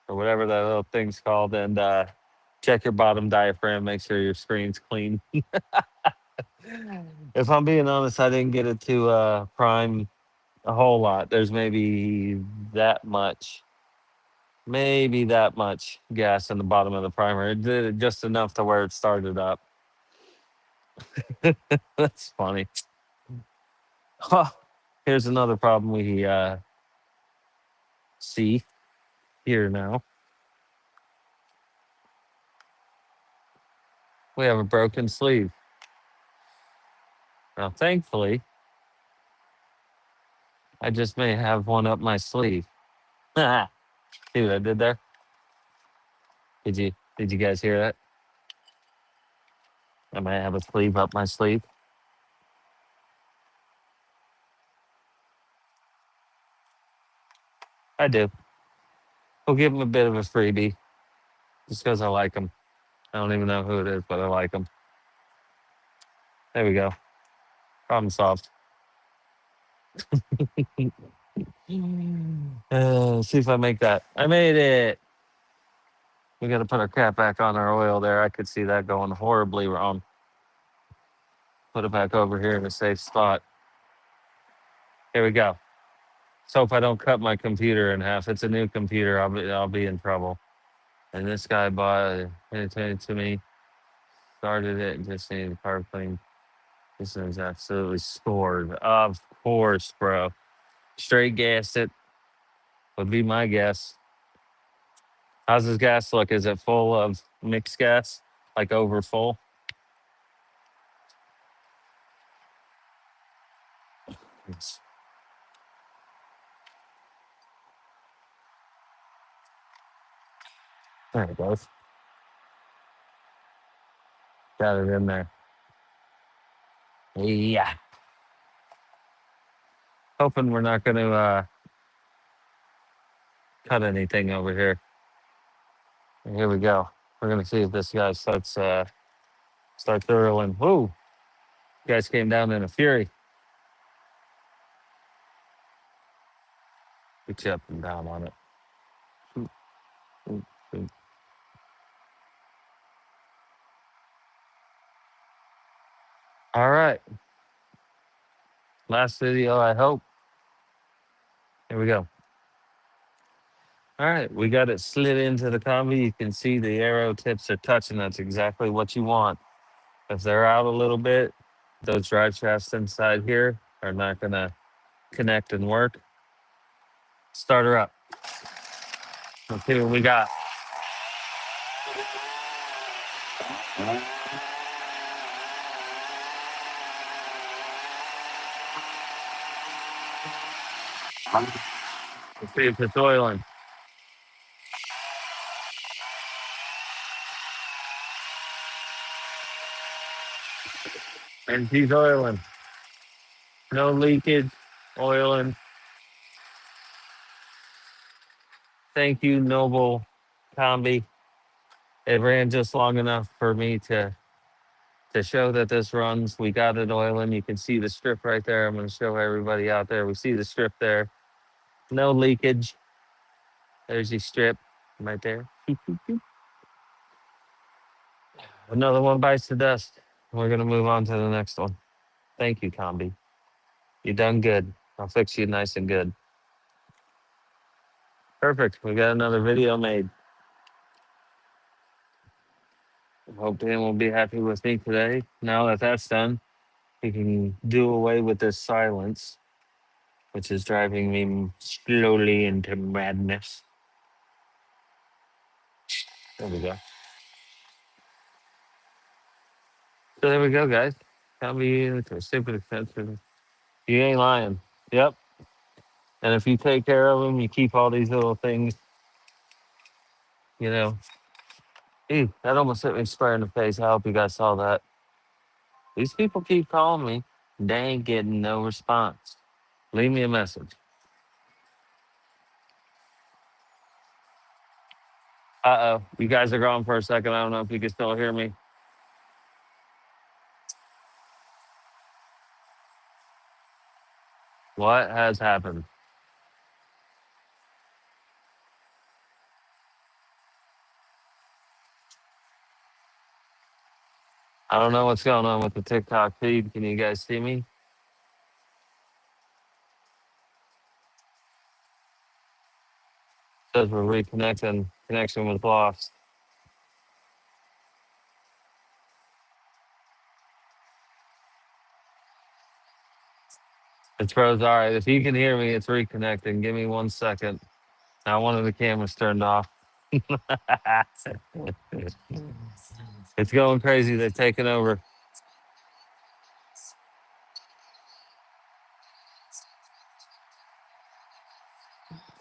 or whatever that little thing's called, and check your bottom diaphragm. Make sure your screen's clean. If I'm being honest, I didn't get it to prime a whole lot. There's maybe that much gas in the bottom of the primer. It did it just enough to where it started up. That's funny. Huh. Here's another problem we see here now. We have a broken sleeve. Now, thankfully, I just may have one up my sleeve. See what I did there? Did you guys hear that? I might have a sleeve up my sleeve. I do. We'll give him a bit of a freebie just because I like him. I don't even know who it is, but I like him. There we go. Problem solved. See if I make that. I made it. We got to put our cap back on our oil there. I could see that going horribly wrong. Put it back over here in a safe spot. Here we go. So if I don't cut my computer in half, it's a new computer. I'll be in trouble. And this guy bought it to me, started it, and just needed the carb clean. This is absolutely scored. Of course, bro. Straight gassed it. Would be my guess. How's this gas look? Is it full of mixed gas? Like over full? It's- There it goes. Got it in there. Yeah. Hoping we're not going to cut anything over here. Here we go. We're going to see if this guy starts whirling. Whoa. You guys came down in a fury. Get you up and down on it. Oop, oop, oop. All right. Last video, I hope. Here we go. All right. We got it slid into the combi. You can see the arrow tips are touching. That's exactly what you want. If they're out a little bit, those drive shafts inside here are not going to connect and work. Start her up. Let's see what we got. Let's see if it's oiling. And she's oiling. No leakage, oiling. Thank you, Noble Combi. It ran just long enough for me to show that this runs. We got it oiling. You can see the strip right there. I'm going to show everybody out there. We see the strip there. No leakage. There's your strip right there. Another one bites the dust. We're going to move on to the next one. Thank you, Combi. You done good. I'll fix you nice and good. Perfect. We got another video made. Hope Dan will be happy with me today. Now that that's done, he can do away with this silence, which is driving me slowly into madness. There we go. So there we go, guys. Tell me to stupid expensive. You ain't lying. Yep. And if you take care of them, you keep all these little things, you know. Ew, that almost hit me square in the face. I hope you guys saw that. These people keep calling me. They ain't getting no response. Leave me a message. Uh oh. You guys are gone for a second. I don't know if you can still hear me. What has happened? I don't know what's going on with the TikTok feed. Can you guys see me? Says we're reconnecting. Connection was lost. It's froze. All right. If you can hear me, it's reconnecting. Give me 1 second. Now one of the cameras turned off. It's going crazy. They're taking over.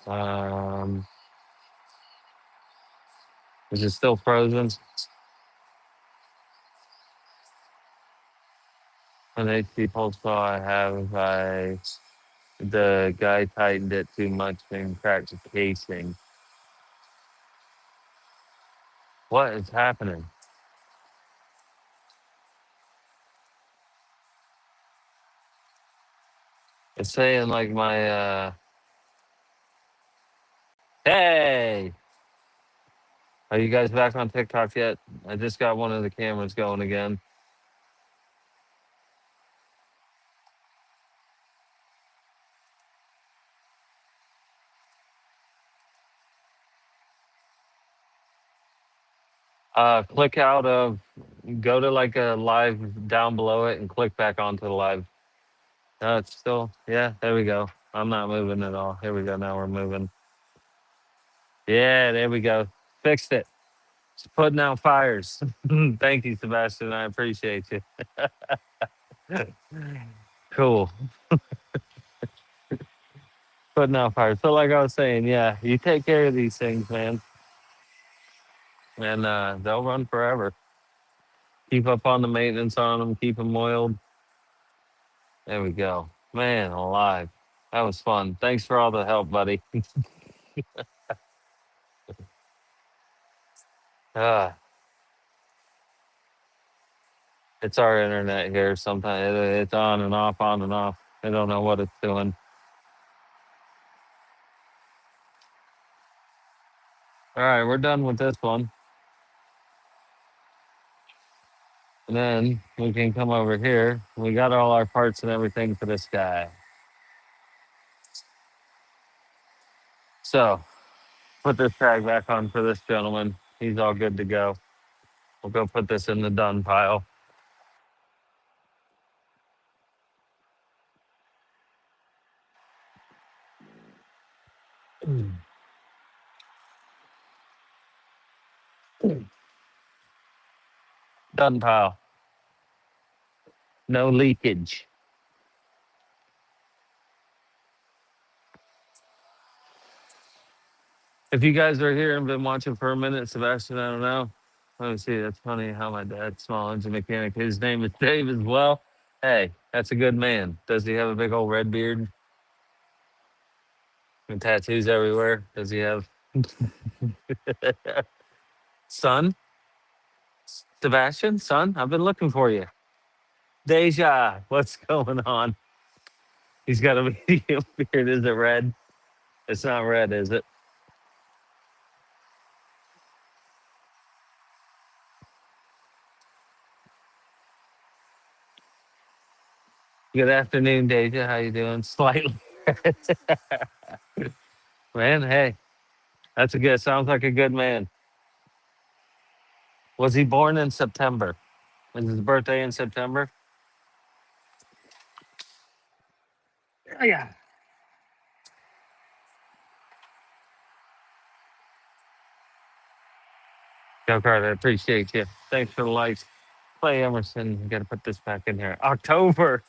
Um, is it still frozen? An HD pulse saw I have. The guy tightened it too much and cracked the casing. What is happening? It's saying like my hey, are you guys back on TikTok yet? I just got one of the cameras going again. Click out of, go to like a live down below it and click back onto the live. No, it's still, yeah, there we go. I'm not moving at all. Here we go. Now we're moving. Yeah, there we go. Fixed it. It's putting out fires. Thank you, Sebastian. I appreciate you. Cool. Putting out fires. So, like I was saying, yeah, you take care of these things, man, and they'll run forever. Keep up on the maintenance on them, keep them oiled. There we go. Man, alive. That was fun. Thanks for all the help, buddy. Ah, it's our internet here. Sometimes it's on and off, on and off. I don't know what it's doing. All right, we're done with this one. And then we can come over here. We got all our parts and everything for this guy. So put this tag back on for this gentleman. He's all good to go. We'll go put this in the done pile. Done pile. No leakage. If you guys are here and been watching for a minute, Sebastian, I don't know. Let me see. That's funny how my dad's small engine mechanic. His name is Dave as well. Hey, that's a good man. Does he have a big old red beard and tattoos everywhere? Does he have son? Sebastian, son? I've been looking for you. Deja, what's going on? He's got a medium beard. Is it red? It's not red, is it? Good afternoon, Deja. How you doing? Slightly. Man, hey, that's a good. Sounds like a good man. Was he born in September? Is his birthday in September? Oh, yeah. Go Carter, I appreciate you. Thanks for the likes. Play Emerson. Got to put this back in here. October.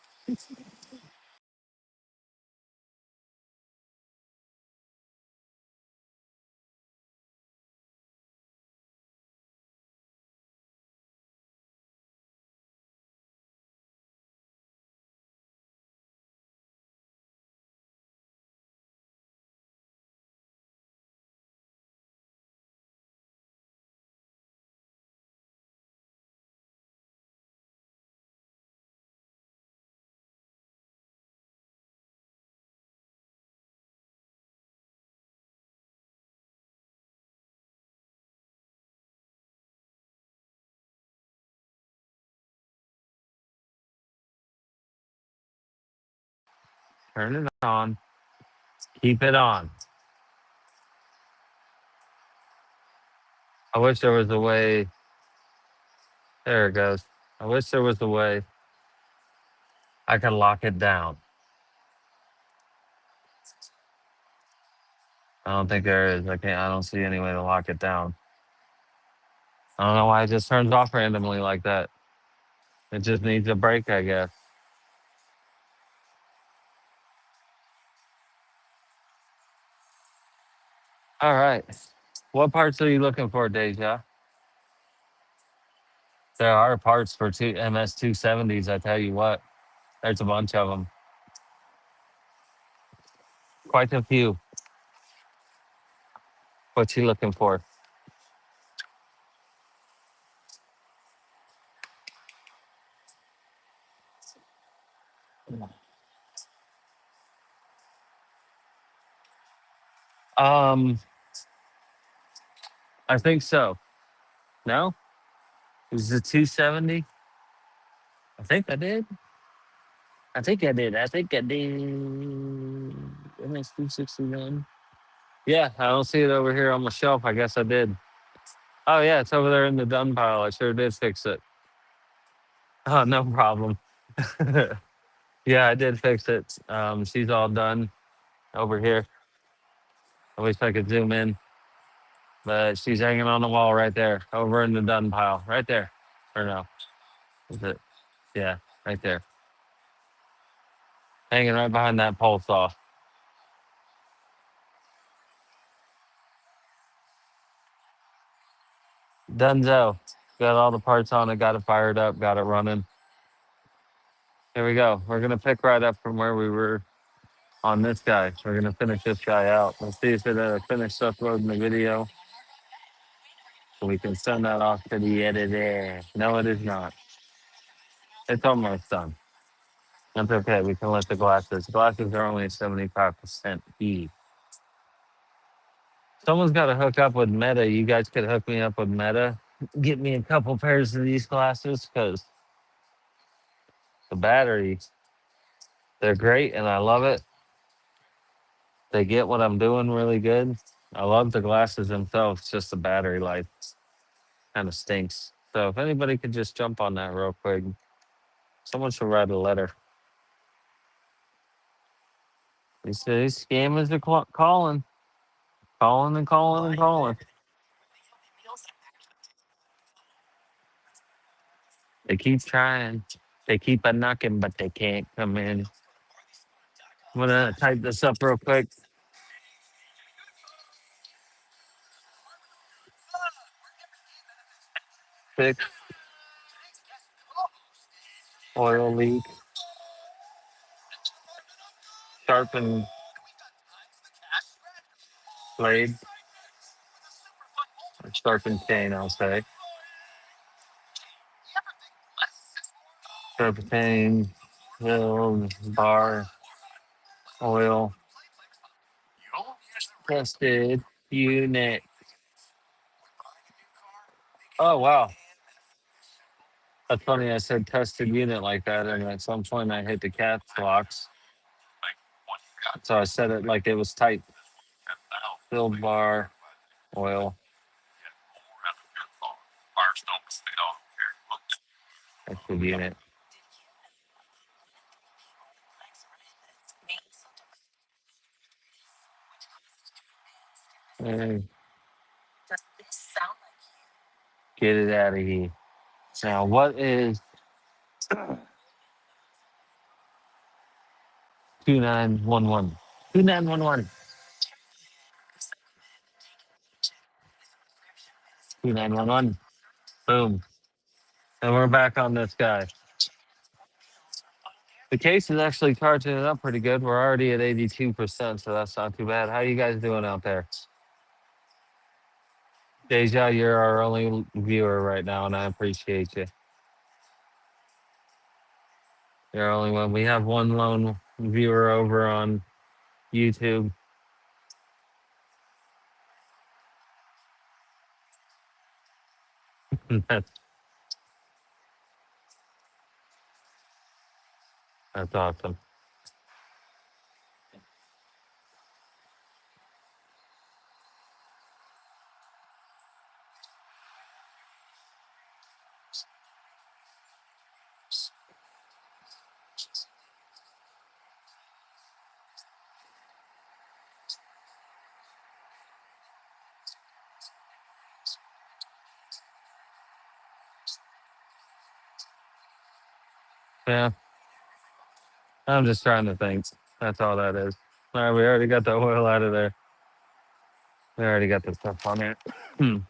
Turn it on. Keep it on. I wish there was a way. There it goes. I wish there was a way I could lock it down. I don't think there is. I can't. I don't see any way to lock it down. I don't know why it just turns off randomly like that. It just needs a break, I guess. All right. What parts are you looking for, Deja? There are parts for two MS 270s. I tell you what, there's a bunch of them. Quite a few. What you looking for? Um, I think so. No, is it 270? I think I did. I think I did. I think I did. MS 261. Yeah, I don't see it over here on the shelf. I guess I did. Oh yeah, it's over there in the done pile. I sure did fix it. Oh, no problem. Yeah, I did fix it. She's all done over here. I wish I could zoom in, but she's hanging on the wall right there, over in the done pile, right there. Or no, is it? Yeah, right there, hanging right behind that pole saw. Dunzo, got all the parts on it, got it fired up, got it running. Here we go. We're gonna pick right up from where we were on this guy. We're gonna finish this guy out. Let's see if it finished uploading the video, so we can send that off to the editor. No, it is not. It's almost done. That's okay. We can let the glasses. Glasses are only 75% E. Someone's got to hook up with Meta. You guys could hook me up with Meta. Get me a couple pairs of these glasses because the battery, they're great and I love it. They get what I'm doing really good. I love the glasses themselves. Just the battery life kind of stinks. So if anybody could just jump on that real quick, someone should write a letter. These scammers are calling, calling and calling and calling. They keep trying. They keep a knocking, but they can't come in. I'm gonna type this up real quick. Fix oil leak, sharpen blade, or sharpen chain, I'll say. Sharpen chain, build, bar, oil, tested, unit. Oh, wow. That's funny. I said tested unit like that, and at some point I hit the caps locks. So I said it like it was tight. Build bar, oil. That should be in it. Hey, get it out of here. Now, what is 2911? 2911. 2911. Boom. And we're back on this guy. The case is actually charging it up pretty good. We're already at 82%, so that's not too bad. How you guys doing out there? Deja, you're our only viewer right now, and I appreciate you. You're our only one. We have one lone viewer over on YouTube. that's, that's awesome. Yeah, I'm just trying to think. That's all that is. All right, we already got the oil out of there. We already got the stuff on there.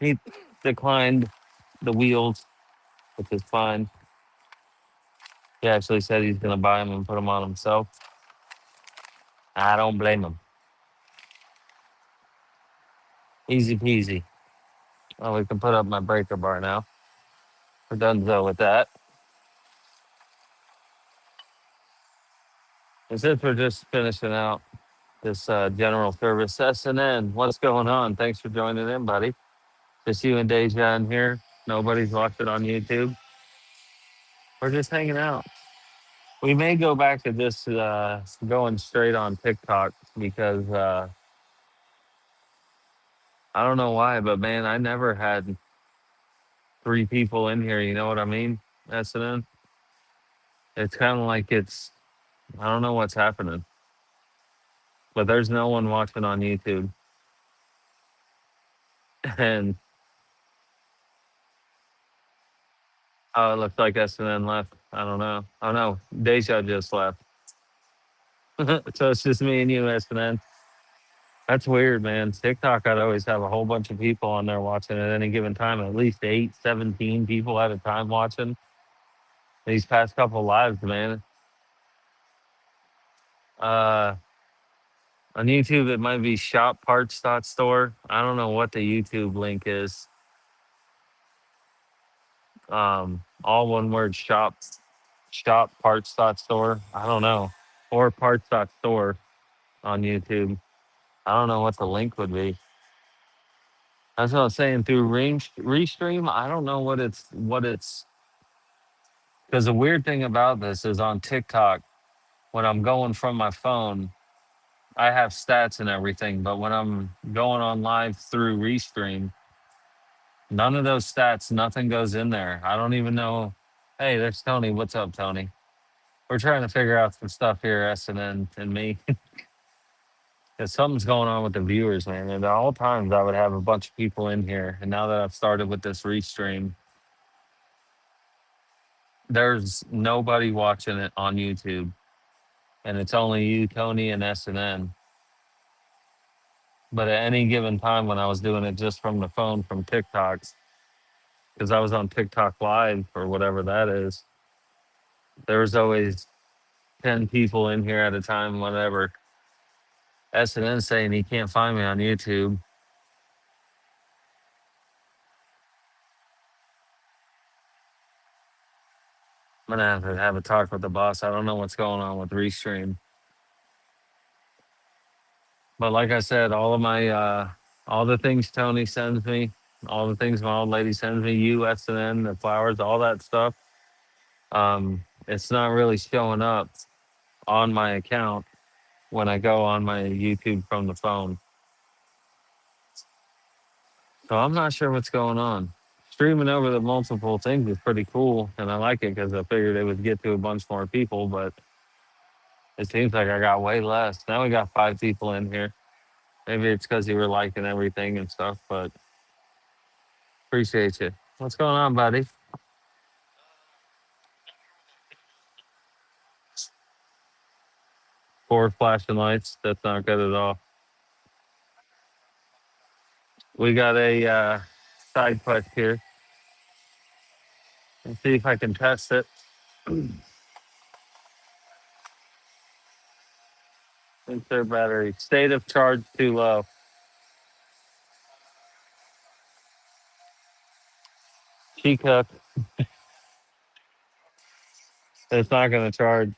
He declined the wheels, which is fine. He actually said he's going to buy them and put them on himself. I don't blame him. Easy peasy. Well, we can put up my breaker bar now. We're done though with that. And since we're just finishing out this general service SNN, what's going on? Thanks for joining in, buddy. Just you and Deja in here. Nobody's watching on YouTube. We're just hanging out. We may go back to just going straight on TikTok because I don't know why, but man, I never had three people in here. You know what I mean? SNN. It's kind of like I don't know what's happening, but there's no one watching on YouTube. And oh, it looks like SNN left. I don't know. Oh no, Deja just left. So it's just me and you, SNN. That's weird, man. TikTok, I'd always have a whole bunch of people on there watching at any given time, at least 8, 17 people at a time watching these past couple lives, man. Uh, on YouTube, it might be shopparts.store. I don't know what the YouTube link is. All one word shop parts.store. I don't know. Or parts.store on YouTube. I don't know what the link would be. That's what I was saying through Restream. I don't know what it's because the weird thing about this is on TikTok, when I'm going from my phone, I have stats and everything, but when I'm going on live through Restream, none of those stats, nothing goes in there. I don't even know. Hey, there's Tony. What's up, Tony? We're trying to figure out some stuff here, SNN and me. 'Cause something's going on with the viewers, man. And at all times, I would have a bunch of people in here. And now that I've started with this Restream, there's nobody watching it on YouTube. And it's only you, Tony, and SNN. But at any given time when I was doing it just from the phone from TikTok, because I was on TikTok Live or whatever that is, there was always 10 people in here at a time, whatever. SNN saying he can't find me on YouTube. I'm gonna have a talk with the boss. I don't know what's going on with Restream. But like I said, all the things Tony sends me, all the things my old lady sends me, you, SNN, the flowers, all that stuff, it's not really showing up on my account when I go on my YouTube from the phone. So I'm not sure what's going on. streaming over the multiple things is pretty cool, and I like it because I figured it would get to a bunch more people, but it seems like I got way less. Now we got 5 people in here. Maybe it's because you were liking everything and stuff, but appreciate you. What's going on, buddy? 4 flashing lights. That's not good at all. We got a side quest here. Let's see if I can test it. Insert battery. State of charge too low. Key cook. It's not going to charge.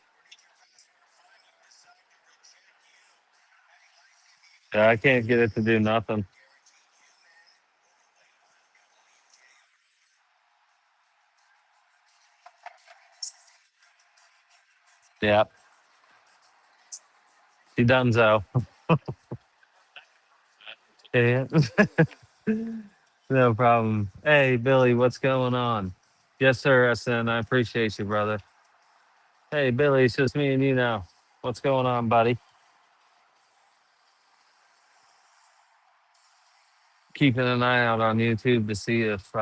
Yeah, I can't get it to do nothing. Yeah, she done so. Yeah. No problem. Hey, Billy, what's going on? Yes, sir, SN. I appreciate you, brother. Hey, Billy, it's just me and you now. What's going on, buddy? Keeping an eye out on YouTube to see if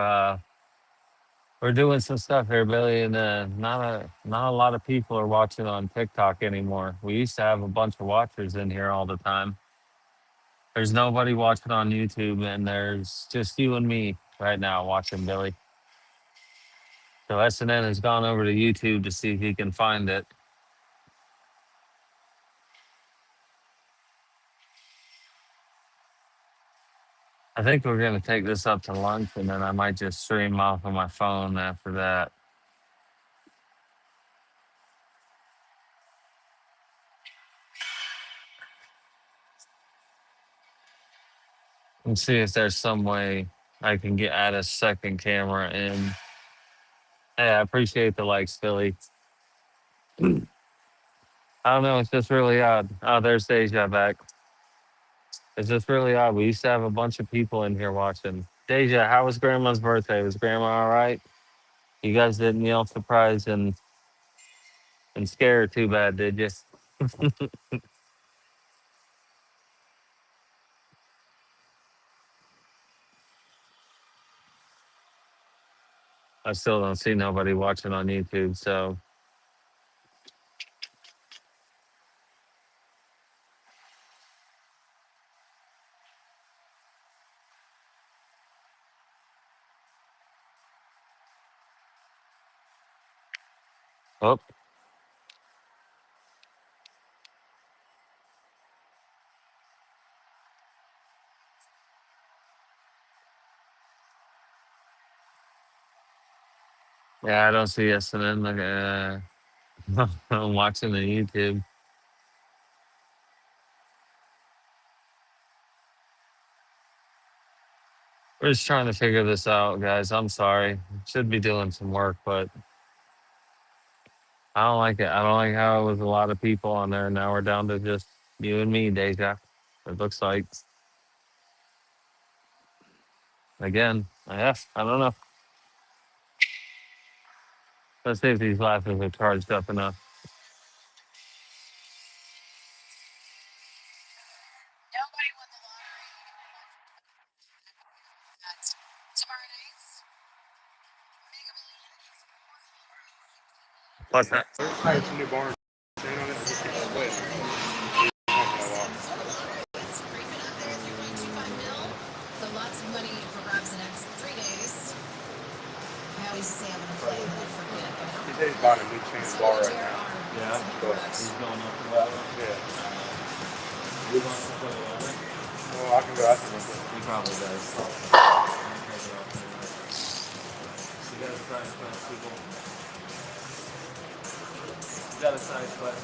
we're doing some stuff here, Billy, and not a lot of people are watching on TikTok anymore. We used to have a bunch of watchers in here all the time. There's nobody watching on YouTube, and there's just you and me right now watching, Billy. So SNN has gone over to YouTube to see if he can find it. I think we're gonna take this up to lunch, and then I might just stream off of my phone after that. And see if there's some way I can get add a second camera in. Hey, I appreciate the likes, Billy. I don't know. It's just really odd. Oh, there's Deja back. It's just really odd. We used to have a bunch of people in here watching. Deja, how was Grandma's birthday? Was Grandma all right? You guys didn't yell surprise and scare her too bad, did you? I still don't see nobody watching on YouTube. So, oh, yeah, I don't see SNN. I'm watching the YouTube. We're just trying to figure this out, guys. I'm sorry. Should be doing some work, but I don't like it. I don't like how it was a lot of people on there. Now we're down to just you and me, Deja. It looks like again. Yeah, I don't know. Let's see if these glasses are charged up enough. What's that? It's a new barn. Stand on it and just keep split. So lots of money for grabs the next 3 days. I always say I'm gonna play, but I forget. He said he's buying a new chain bar right now. Yeah, But, he's going up the ladder. yeah. You want to play the ladder? Well, I can go after him. He probably does. You got a side quest, people. You got a side quest.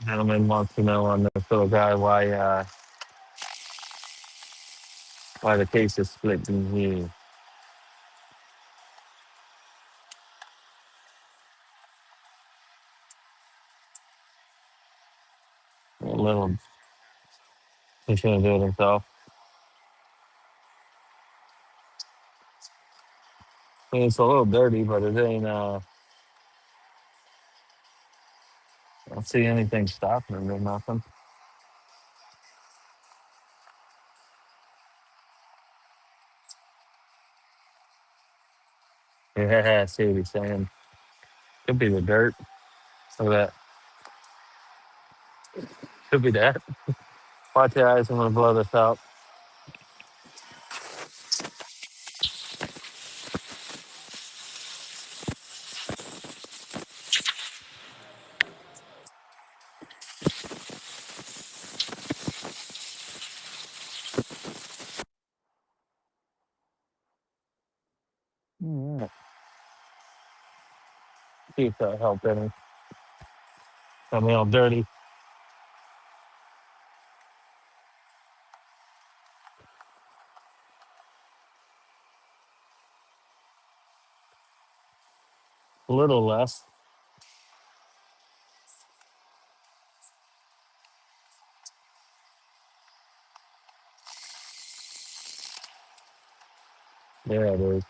Gentleman wants to know on this little guy why the case is split in here. A little He's gonna do it himself. I mean, it's a little dirty, but it ain't. I don't see anything stopping him or nothing. Yeah, I see what he's saying. Could be the dirt. Look at that. Could be that. Watch your eyes. I'm gonna blow this out. Yeah. See if that helped any. I mean, all dirty. A little less. Yeah, it is.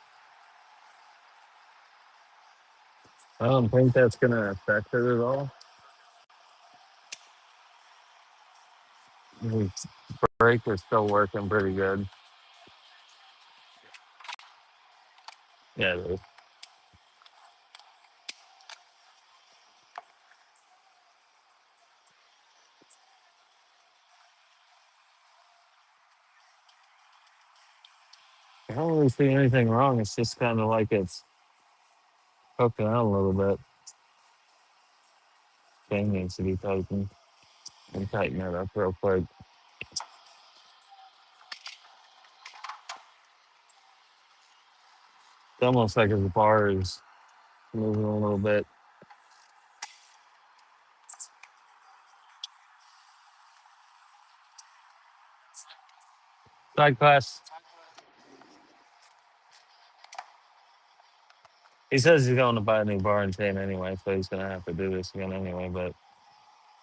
I don't think that's gonna affect it at all. The brake is still working pretty good. Yeah, it is. I don't really see anything wrong. It's just kind of like it's poking out a little bit. Thing needs to be tightened and tighten that up real quick. It's almost like his bar is moving a little bit. Side class. He says he's going to buy a new bar and chain anyway, so he's gonna have to do this again anyway. But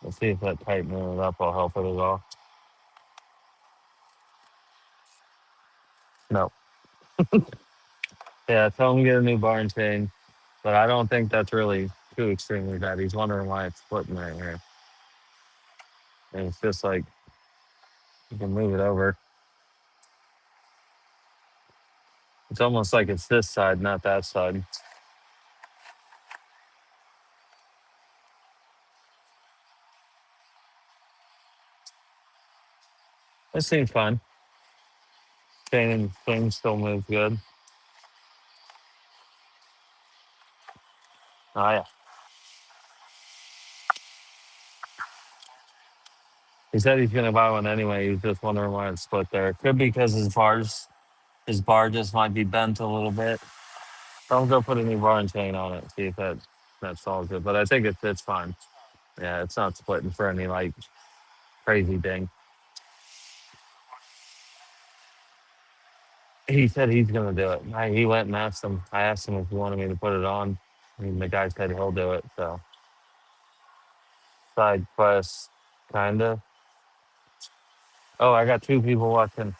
we'll see if that tightening it up will help it at all. No. Yeah, tell him to get a new bar and chain. But I don't think that's really too extremely bad. He's wondering why it's splitting right here. And it's just like you can move it over. It's almost like it's this side, not that side. It seems fine. Chain and things still move good. Oh yeah. He said he's gonna buy one anyway. He's just wondering why it's split there. It could be because his bar just might be bent a little bit. Don't go put a new bar and chain on it. See if that's all good. But I think it's fine. Yeah, it's not splitting for any like crazy thing. He said he's gonna do it. He went and asked him. I asked him if he wanted me to put it on. And the guy said he'll do it. So side quest, kinda. Oh, I got two people watching.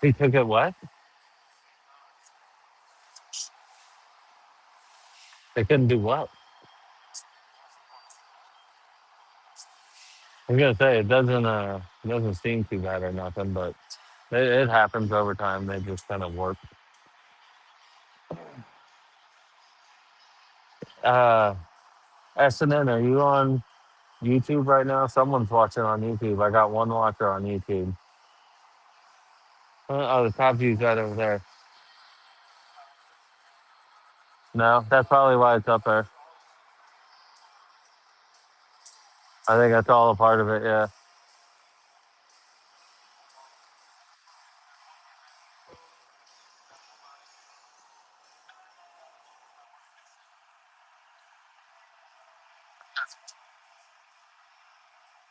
He took it what? They couldn't do what? I was gonna say it doesn't seem too bad or nothing, but it happens over time. They just kind of work. Uh, SNN, are you on YouTube right now? Someone's watching on YouTube. I got one watcher on YouTube. Oh, the top view's right over there. No, that's probably why it's up there. I think that's all a part of it. Yeah.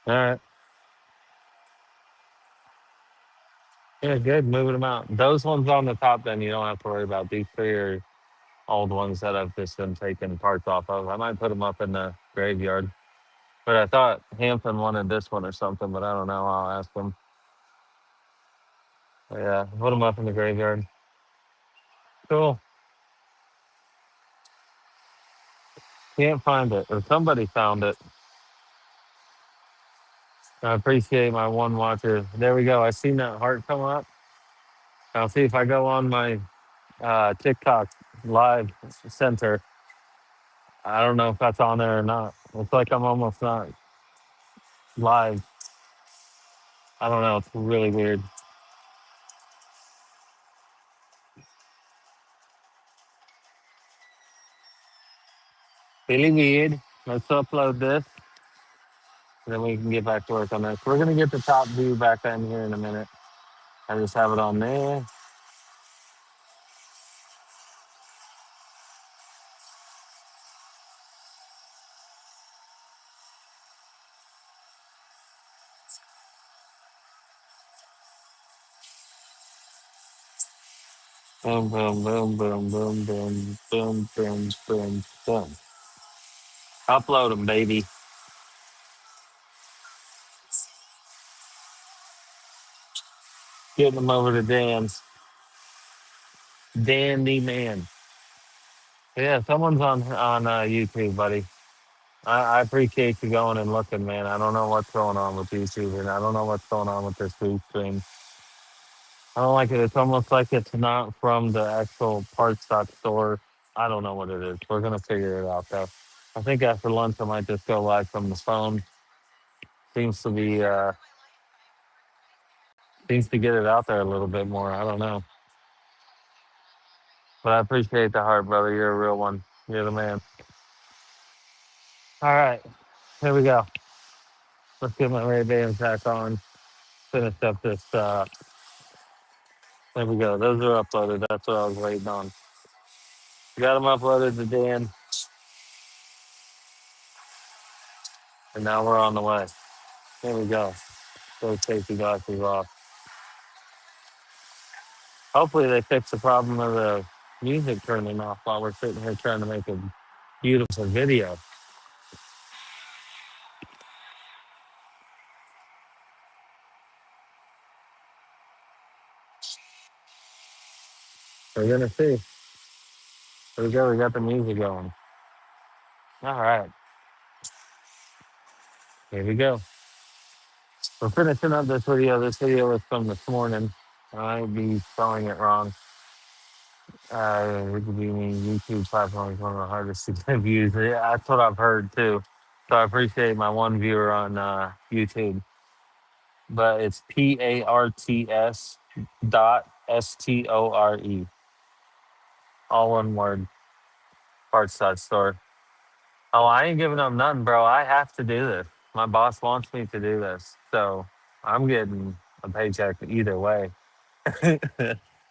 All right. Yeah, good. Moving them out. Those ones on the top, then you don't have to worry about. These three are old ones that I've just been taking parts off of. I might put them up in the graveyard. But I thought Hampton wanted this one or something, but I don't know. I'll ask him. But yeah, put him up in the graveyard. Cool. Can't find it, or somebody found it. I appreciate my one watcher. There we go. I seen that heart come up. I'll see if I go on my TikTok live center. I don't know if that's on there or not. Looks like I'm almost not live. I don't know. It's really weird. Really weird. Let's upload this, and then we can get back to work on this. We're gonna get the top view back in here in a minute. I just have it on there. Boom, boom, boom, boom, boom, boom, boom, boom, boom, boom. Upload them, baby. Getting them over to Dan's. Dandy man. Yeah, someone's on YouTube, buddy. I appreciate you going and looking, man. I don't know what's going on with YouTube, and I don't know what's going on with this food stream. I don't like it. It's almost like it's not from the actual parts store. I don't know what it is. We're gonna figure it out though. I think after lunch I might just go live from the phone. Seems to be seems to get it out there a little bit more. I don't know. But I appreciate the heart, brother. You're a real one. You're the man. All right, here we go. Let's get my Ray Bans back on. Finish up this. There we go. Those are uploaded. That's what I was waiting on. Got them uploaded to Dan, and now we're on the way. There we go. Those safety glasses off. Hopefully they fix the problem of the music turning off while we're sitting here trying to make a beautiful video. We're gonna see. There we go. We got the music going. All right. Here we go. We're finishing up this video. This video was from this morning. I might be spelling it wrong. It could be YouTube platform is one of the hardest to get views. Yeah, that's what I've heard too. So I appreciate my one viewer on YouTube. But it's PARTS.STORE. All one word. Parts.store. Oh, I ain't giving up nothing, bro. I have to do this. My boss wants me to do this. So I'm getting a paycheck either way.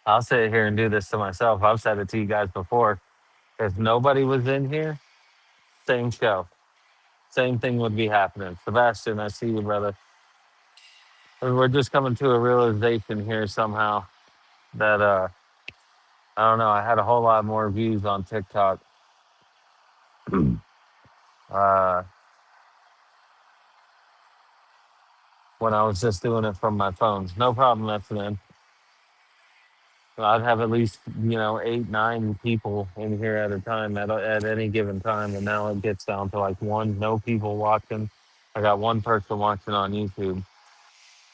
I'll sit here and do this to myself. I've said it to you guys before. If nobody was in here, same show. Same thing would be happening. Sebastian, I see you, brother. And we're just coming to a realization here somehow that I don't know, I had a whole lot more views on TikTok uh when I was just doing it from my phone. No problem, that's man. I'd have at least, 8, 9 people in here at a time at any given time, and now it gets down to like one, no people watching. I got one person watching on YouTube.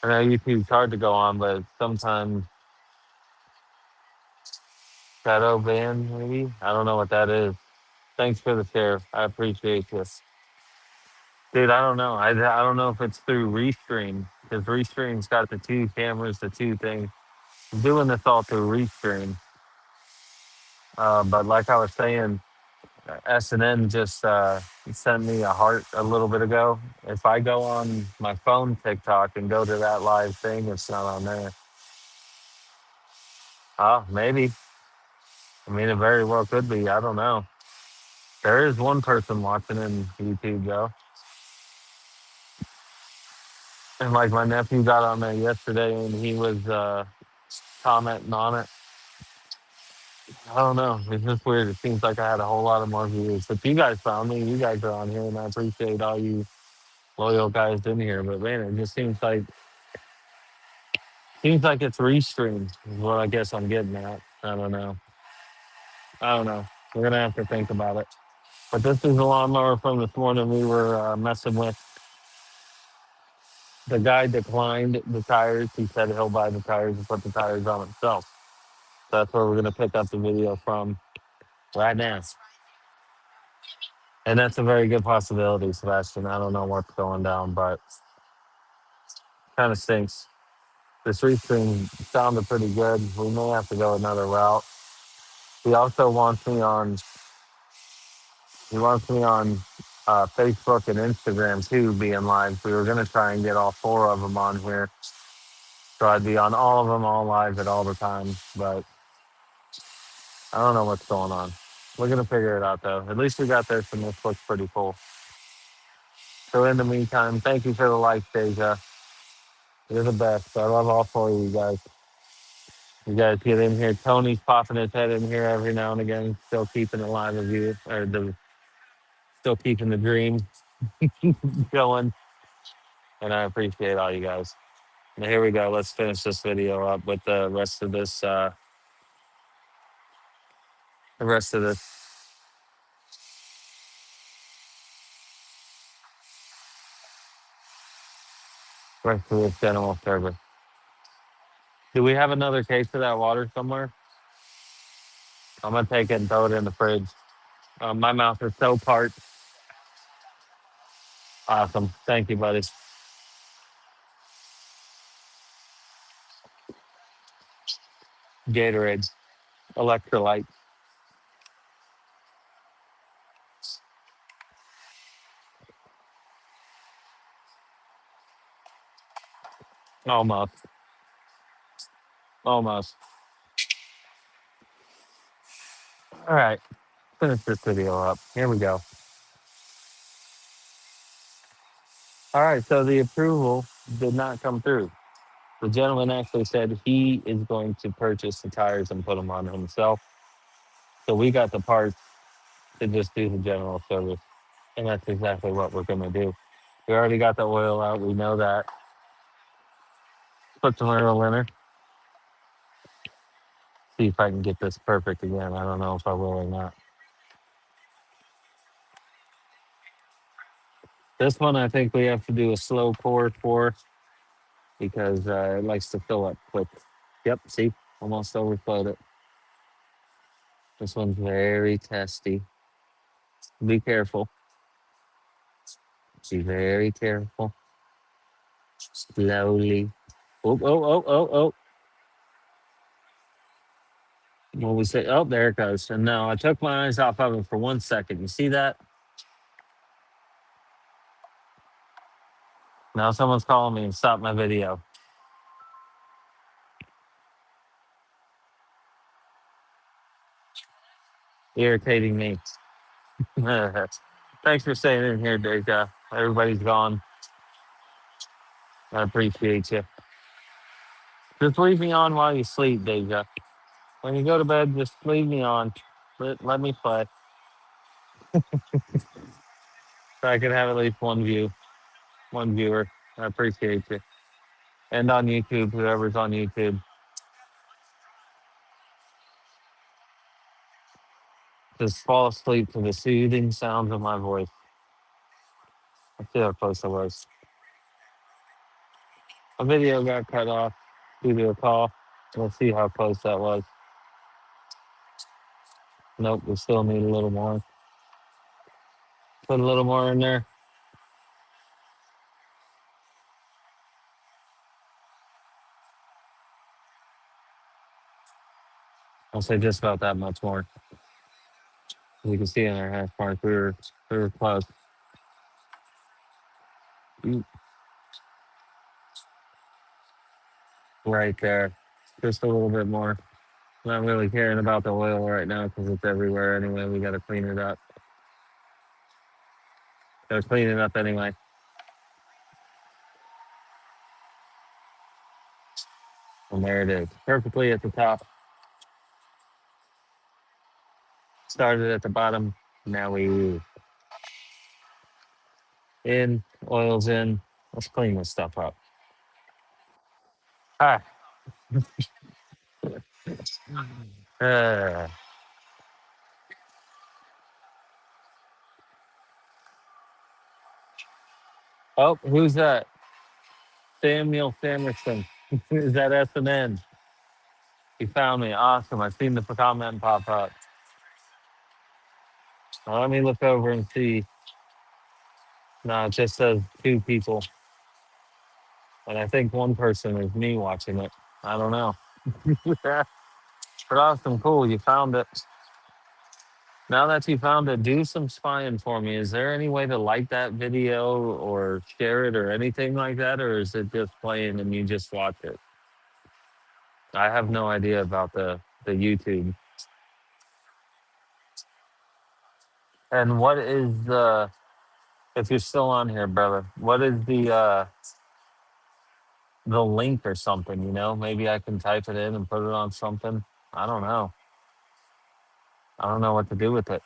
I know YouTube's hard to go on, but sometimes shadow ban, maybe? I don't know what that is. Thanks for the share. I appreciate this. Dude, I don't know. I don't know if it's through Restream, because Restream's got the two cameras, the two things. I'm doing this all through Restream. But like I was saying, SNN just sent me a heart a little bit ago. If I go on my phone TikTok and go to that live thing, it's not on there. Oh, maybe. I mean, it very well could be. I don't know. There is one person watching in YouTube though, and like my nephew got on there yesterday, and he was commenting on it. I don't know. It's just weird. It seems like I had a whole lot of more views. But you guys found me. You guys are on here, and I appreciate all you loyal guys in here. But man, it just seems like it's Restream is what I guess I'm getting at. I don't know. I don't know. We're gonna have to think about it. But this is a lawnmower from this morning we were messing with. The guy declined the tires. He said he'll buy the tires and put the tires on himself. So that's where we're gonna pick up the video from right now. And that's a very good possibility, Sebastian. I don't know what's going down, but kind of stinks. This Restream sounded pretty good. We may have to go another route. He also wants me on. He wants me on Facebook and Instagram too, being live. We were gonna try and get all four of them on here, so I'd be on all of them, all live at all the time. But I don't know what's going on. We're gonna figure it out though. At least we got this, and this looks pretty cool. So in the meantime, thank you for the like, Deja. You're the best. I love all four of you guys. You guys get in here. Tony's popping his head in here every now and again, still keeping it alive with you, or still keeping the dream going. And I appreciate all you guys. Now, here we go. Let's finish this video up with the rest of this. The rest of this. Rest of this general service. Do we have another case of that water somewhere? I'm gonna take it and throw it in the fridge. My mouth is so parched. Awesome. Thank you, buddy. Gatorade, electrolyte, almost, almost. All right, finish this video up. Here we go. All right, so the approval did not come through. The gentleman actually said he is going to purchase the tires and put them on himself. So we got the parts to just do the general service. And that's exactly what we're going to do. We already got the oil out. We know that. Put some oil in her. See if I can get this perfect again. I don't know if I will or not. This one, I think we have to do a slow pour for because it likes to fill up quick. Yep, see, almost overflowed it. This one's very testy. Be careful. Be very careful. Slowly. Oh, oh, oh, oh, oh. What we say? Oh, there it goes. And no, I took my eyes off of it for 1 second. You see that? Now someone's calling me and stop my video. Irritating me. Thanks for staying in here, Deja. Everybody's gone. I appreciate you. Just leave me on while you sleep, Deja. When you go to bed, just leave me on. Let me play. So I can have at least one view, one viewer. I appreciate you. And on YouTube, whoever's on YouTube, just fall asleep to the soothing sounds of my voice. Let's see how close I was. A video got cut off due to a call. We'll see how close that was. Nope, we still need a little more. Put a little more in there. I'll say just about that much more. You can see in our hash mark, we were close. Mm, right there. Just a little bit more. Not really caring about the oil right now because it's everywhere anyway. We got to clean it up. Got to clean it up anyway. And there it is. Perfectly at the top. Started at the bottom. Now we in, oils in. Let's clean this stuff up. Ah, uh, oh, who's that? Samuel Sanderson. Is that S&N? He found me. Awesome. I've seen the comment pop up. Now let me look over and see. No, it just says two people. And I think one person is me watching it. I don't know. But awesome. Cool. You found it. Now that you found it, do some spying for me. Is there any way to like that video or share it or anything like that? Or is it just playing and you just watch it? I have no idea about the YouTube. And what is the, if you're still on here, brother, what is the link or something, you know? Maybe I can type it in and put it on something. I don't know. I don't know what to do with it.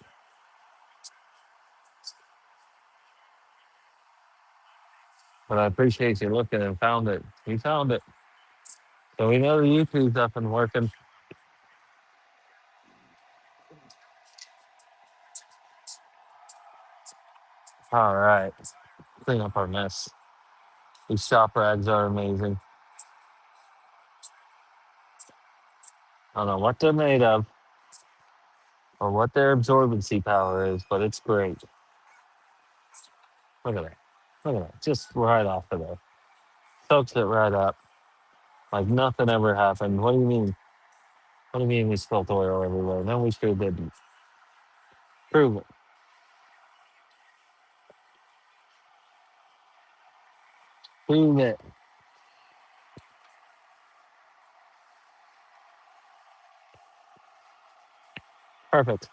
But I appreciate you looking and found it. You found it. So we know the YouTube's up and working. All right. Clean up our mess. These shop rags are amazing. I don't know what they're made of or what their absorbency power is, but it's great. Look at that. Look at that. Just right off of there. Soaks it right up. Like nothing ever happened. What do you mean? What do you mean we spilled oil everywhere? No, we sure didn't. Prove it. Prove it. Perfect.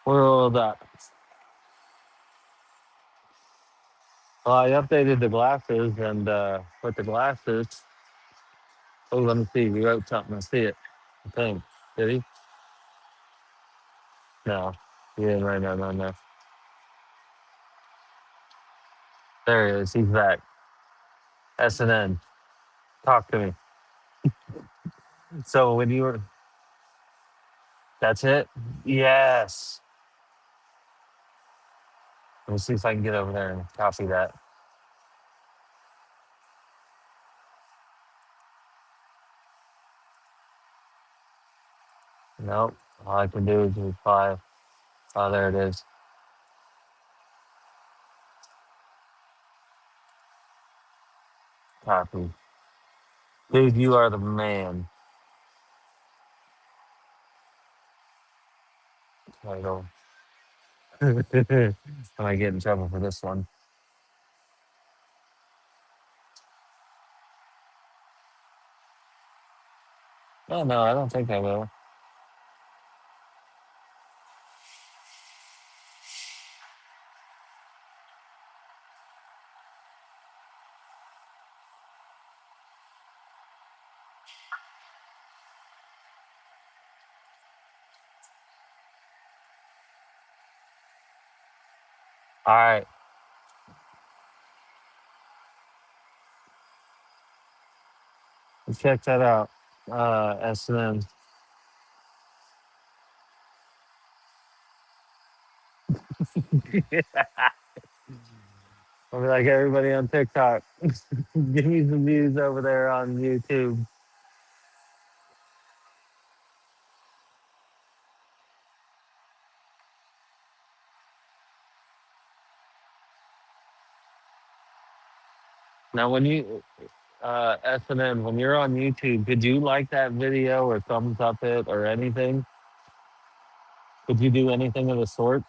We're all up. Well, I updated the glasses and with the glasses. Oh, let me see. We wrote something. I see it. I think. Did he? No. He didn't write nothing on there. There he is. He's back. S&N. Talk to me. So when you were, that's it? Yes. Let me see if I can get over there and copy that. Nope. All I can do is reply. Oh, there it is. Copy. Dude, you are the man. Title. I might get in trouble for this one. Oh, no, I don't think I will. All right. Let's check that out. S&M. I'll be like everybody on TikTok. Give me some views over there on YouTube. Now, when you S&M, when you're on YouTube, could you like that video or thumbs up it or anything? Could you do anything of the sort?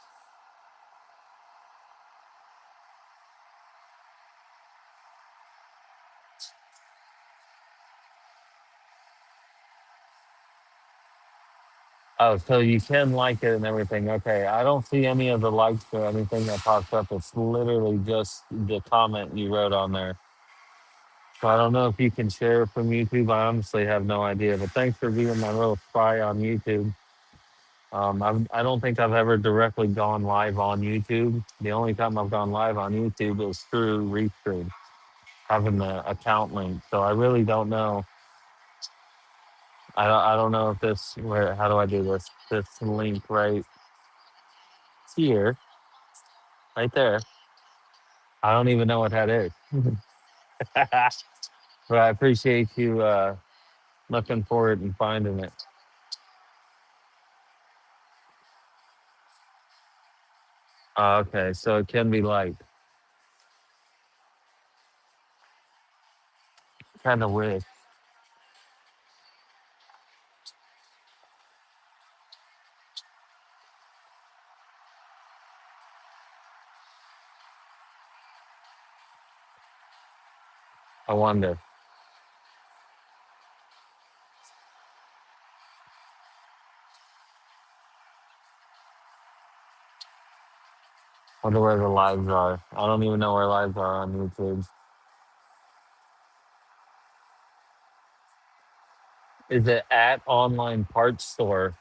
Oh, so you can like it and everything. Okay, I don't see any of the likes or anything that pops up. It's literally just the comment you wrote on there. So I don't know if you can share it from YouTube. I honestly have no idea. But thanks for being my little spy on YouTube. I don't think I've ever directly gone live on YouTube. The only time I've gone live on YouTube is through Restream, having the account link. So I really don't know. I don't know if this where how do I do this? This link right here, right there. I don't even know what that is. But I appreciate you looking for it and finding it. Okay, so it can be like kind of weird. I wonder where the lives are. I don't even know where lives are on YouTube. Is it at online parts store?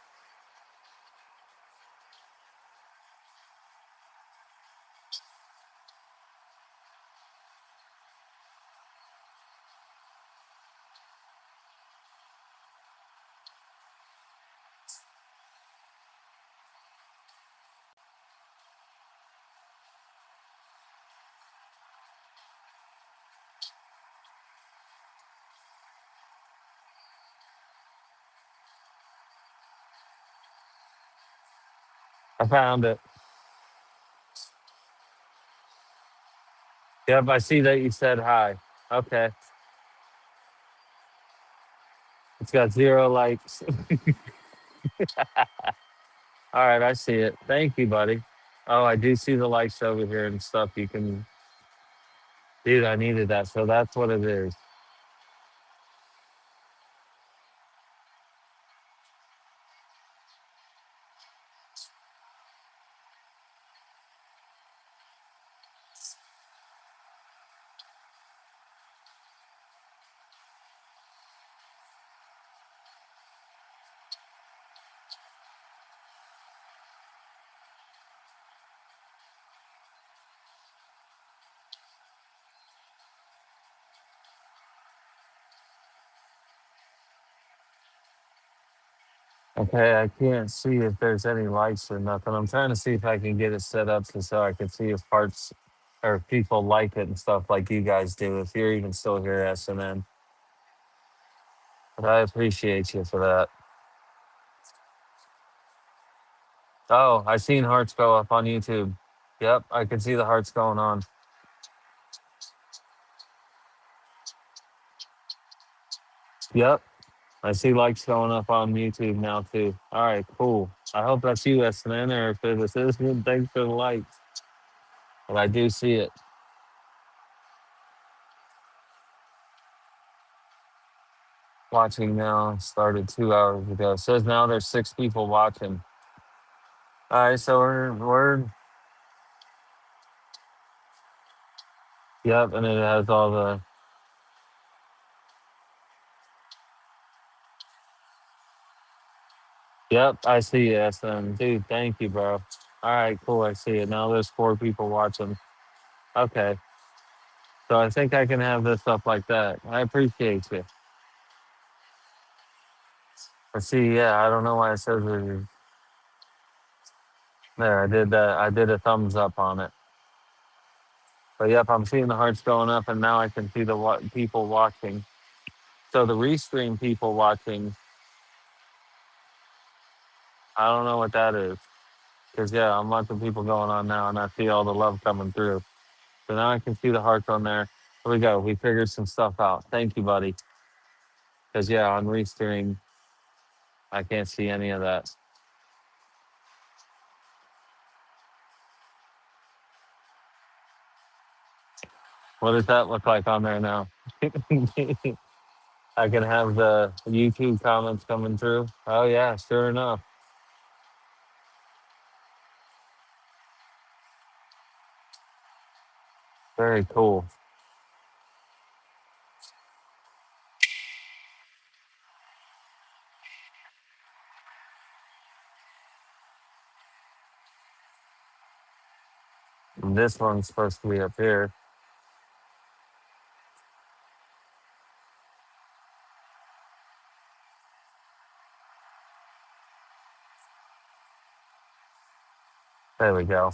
I found it. Yep, I see that you said hi. Okay. It's got 0 likes. All right, I see it. Thank you, buddy. Oh, I do see the likes over here and stuff. You can, dude, I needed that. So that's what it is. Okay, I can't see if there's any lights or nothing. I'm trying to see if I can get it set up so I can see if parts or if people like it and stuff like you guys do. If you're even still here, SNN, but I appreciate you for that. Oh, I seen hearts go up on YouTube. Yep, I can see the hearts going on. Yep, I see likes going up on YouTube now too. All right, cool. I hope that's you, SNN, or if this isn't, thanks for the likes. But I do see it. Watching now started 2 hours ago. Says now there's 6 people watching. All right, so we're yep, and it has all the yep. I see it, SN. Dude, thank you, bro. All right, cool. I see it now. There's 4 people watching. Okay, so I think I can have this up like that. I appreciate you. But see, yeah, I don't know why it says there. I did that. I did a thumbs up on it. But yep, I'm seeing the hearts going up, and now I can see the people watching. So the restream people watching, I don't know what that is. Because yeah, I'm watching people going on now, and I see all the love coming through. So now I can see the hearts on there. Here we go. We figured some stuff out. Thank you, buddy. Because yeah, on restream, I can't see any of that. What does that look like on there now? I can have the YouTube comments coming through. Oh yeah, sure enough. Very cool. And this one's supposed to be up here. There we go.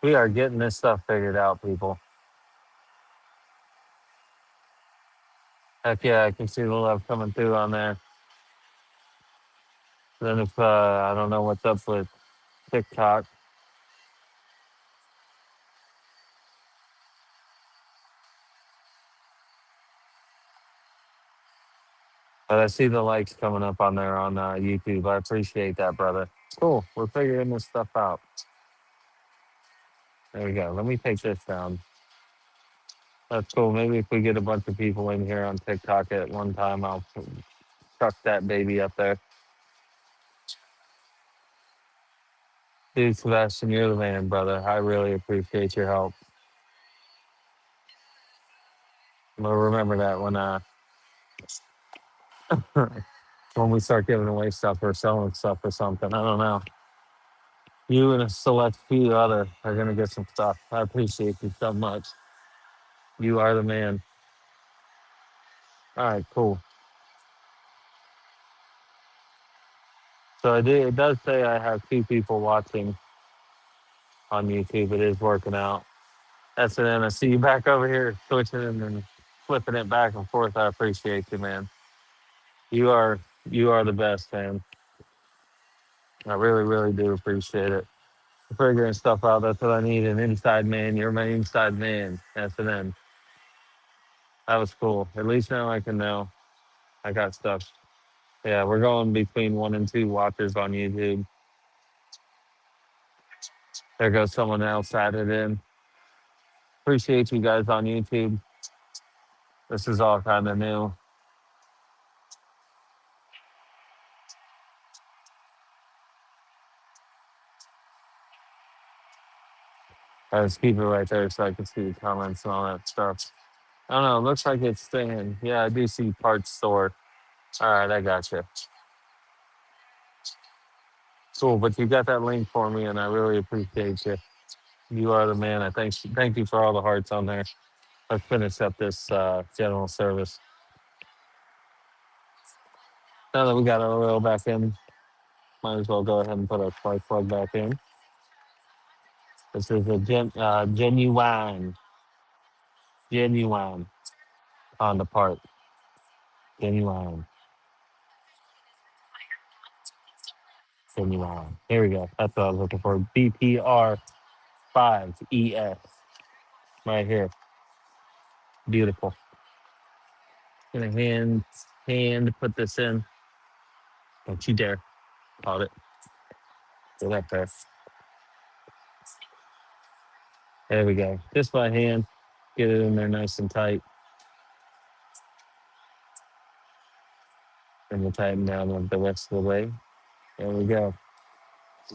We are getting this stuff figured out, people. Heck yeah, I can see the love coming through on there. Then if I don't know what's up with TikTok, but I see the likes coming up on there on YouTube. I appreciate that, brother. Cool. We're figuring this stuff out. There we go. Let me take this down. That's cool. Maybe if we get a bunch of people in here on TikTok at one time, I'll chuck that baby up there. Dude, Sebastian, you're the man, brother. I really appreciate your help. I'm gonna remember that when we start giving away stuff or selling stuff or something. I don't know. You and a select few other are gonna get some stuff. I appreciate you so much. You are the man. All right, cool. So it does say I have 2 people watching on YouTube. It is working out. That's it. And I see you back over here switching and flipping it back and forth. I appreciate you, man. You are you are the best, man. I really, really do appreciate it. Figuring stuff out. That's what I need. An inside man. You're my inside man. That's an end. That was cool. At least now I can know I got stuff. Yeah, we're going between 1 and 2 watchers on YouTube. There goes someone else added in. Appreciate you guys on YouTube. This is all kind of new. I just keep it right there so I can see the comments and all that stuff. I don't know. It looks like it's staying. Yeah, I do see parts store. All right, I got you. Cool, but you got that link for me, and I really appreciate you. You are the man. I thank you for all the hearts on there. Let's finish up this general service. Now that we got our oil back in, might as well go ahead and put our spark plug back in. This is a genuine on the part. Genuine, genuine. Here we go. That's what I was looking for. BPR5ES right here. Beautiful. Gonna hand put this in. Don't you dare. Hold it. Get up there. There we go. Just by hand. Get it in there nice and tight. And we'll tighten down the rest of the way. There we go.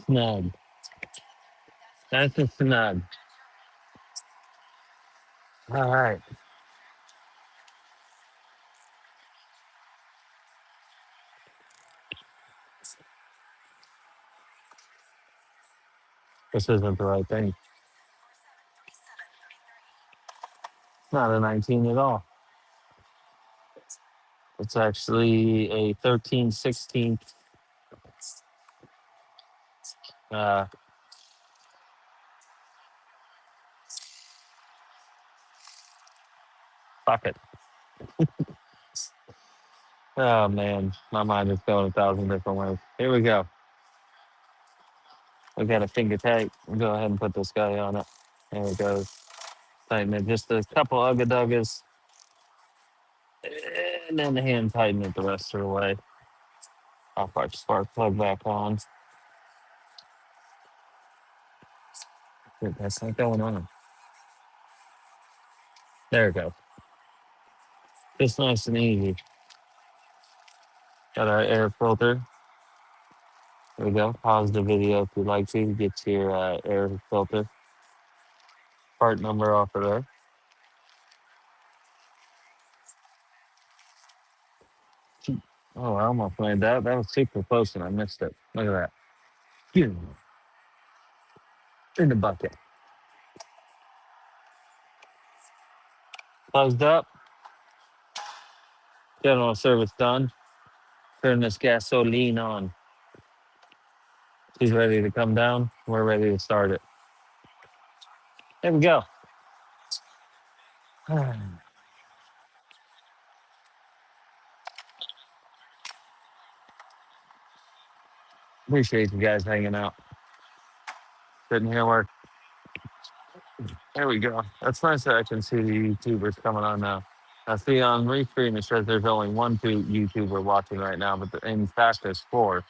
Snug. That's a snug. All right. This isn't the right thing. It's not a 19 at all. It's actually a 13/16 uh, pocket. Oh man, my mind is going 1,000 different ways. Here we go. We got a finger tight. We'll go ahead and put this guy on it. There it goes. Tighten it just a couple ugga duggas. And then the hand tighten it the rest of the way. I'll put the spark plug back on. Shit, that's not going on. There we go. Just nice and easy. Got our air filter. There we go. Pause the video if you'd like to get your air filter part number off of there. Oh, I almost made that. That was super close and I missed it. Look at that. Phew. in the bucket. Closed up. General service done. Turn this gasoline on. She's ready to come down. We're ready to start it. There we go. Appreciate you guys hanging out. Sitting here work. There we go. That's nice that I can see the YouTubers coming on now. I see on Restream it says there's only one YouTuber watching right now, but in fact there's four.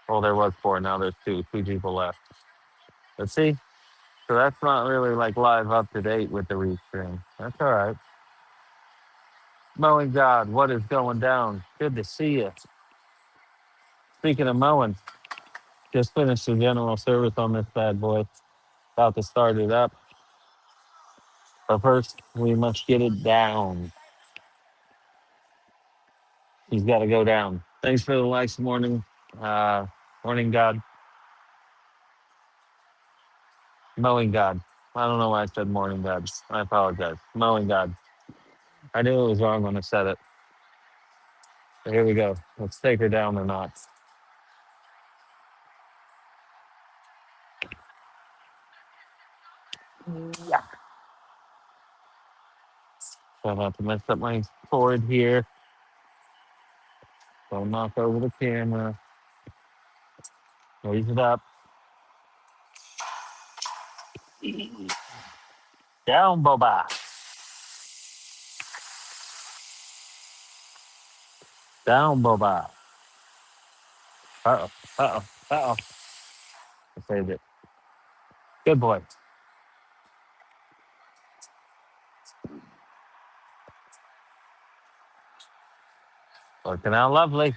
Well, there was four. Now there's two people left. Let's see. So that's not really like live up to date with the Restream. That's all right. Mowing God, what is going down? Good to see you. Speaking of mowing, just finished the general service on this bad boy. About to start it up. But first, we must get it down. He's got to go down. Thanks for the likes, morning. Morning, God. Mowing God. I don't know why I said morning, God. I apologize. Mowing God. I knew it was wrong when I said it. But here we go. Let's take her down or not. Yeah. Try not to mess up my cord here. Don't knock over the camera. Raise it up. Down, Boba. Down, Boba. Uh-oh. Uh-oh. Uh-oh. I saved it. Good boy. Looking out lovely.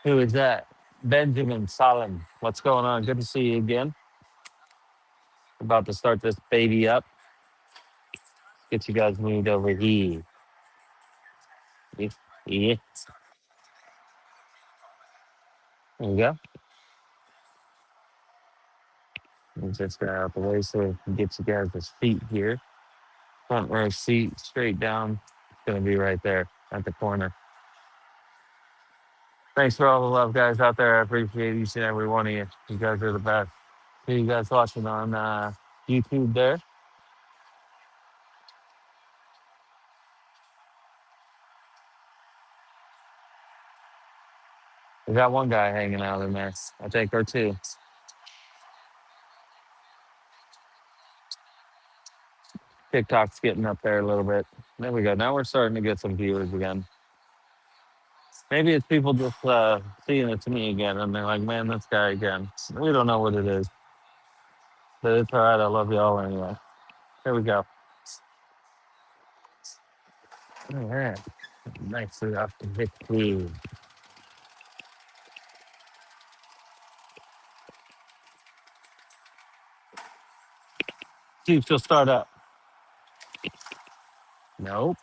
Who is that? Benjamin Solomon. What's going on? Good to see you again. About to start this baby up. Get you guys moved over here. Yeah. Yeah. There we go. Just get out the way so we can get you guys' feet here. Front row seat, straight down. It's going to be right there at the corner. Thanks for all the love, guys, out there. I appreciate each and every one of you. You guys are the best. See you guys watching on YouTube there. We got one guy hanging out in there, I think, or two. TikTok's getting up there a little bit. There we go. Now we're starting to get some viewers again. Maybe it's people just seeing it to me again, and they're like, "Man, this guy again." We don't know what it is, but it's all right. I love y'all anyway. Here we go. All right, nicely off the victory. See if she'll start up. Nope.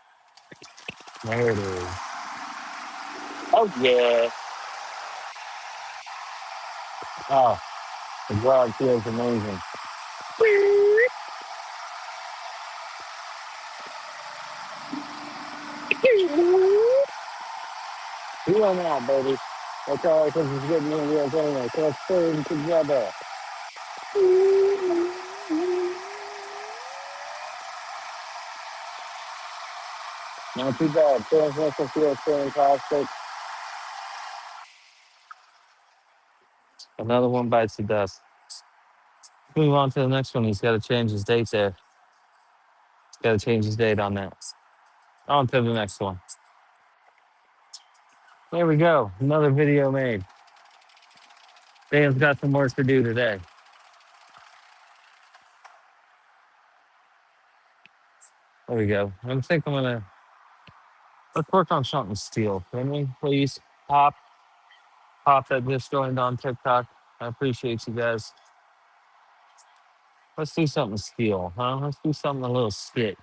There it is. Oh yeah. Oh, the ground feels amazing. You on out, baby. That's all I think is getting in real anyway. So let's stay in together. Not too bad. Transmission feels fantastic. Another one bites the dust. Move on to the next one. He's got to change his date there. Got to change his date on that. On to the next one. There we go. Another video made. Dan's got some work to do today. There we go. I think I'm gonna let's work on something steel. Can we please? Pop that just joined on TikTok. I appreciate you guys. Let's do something steel, huh? Let's do something a little stick.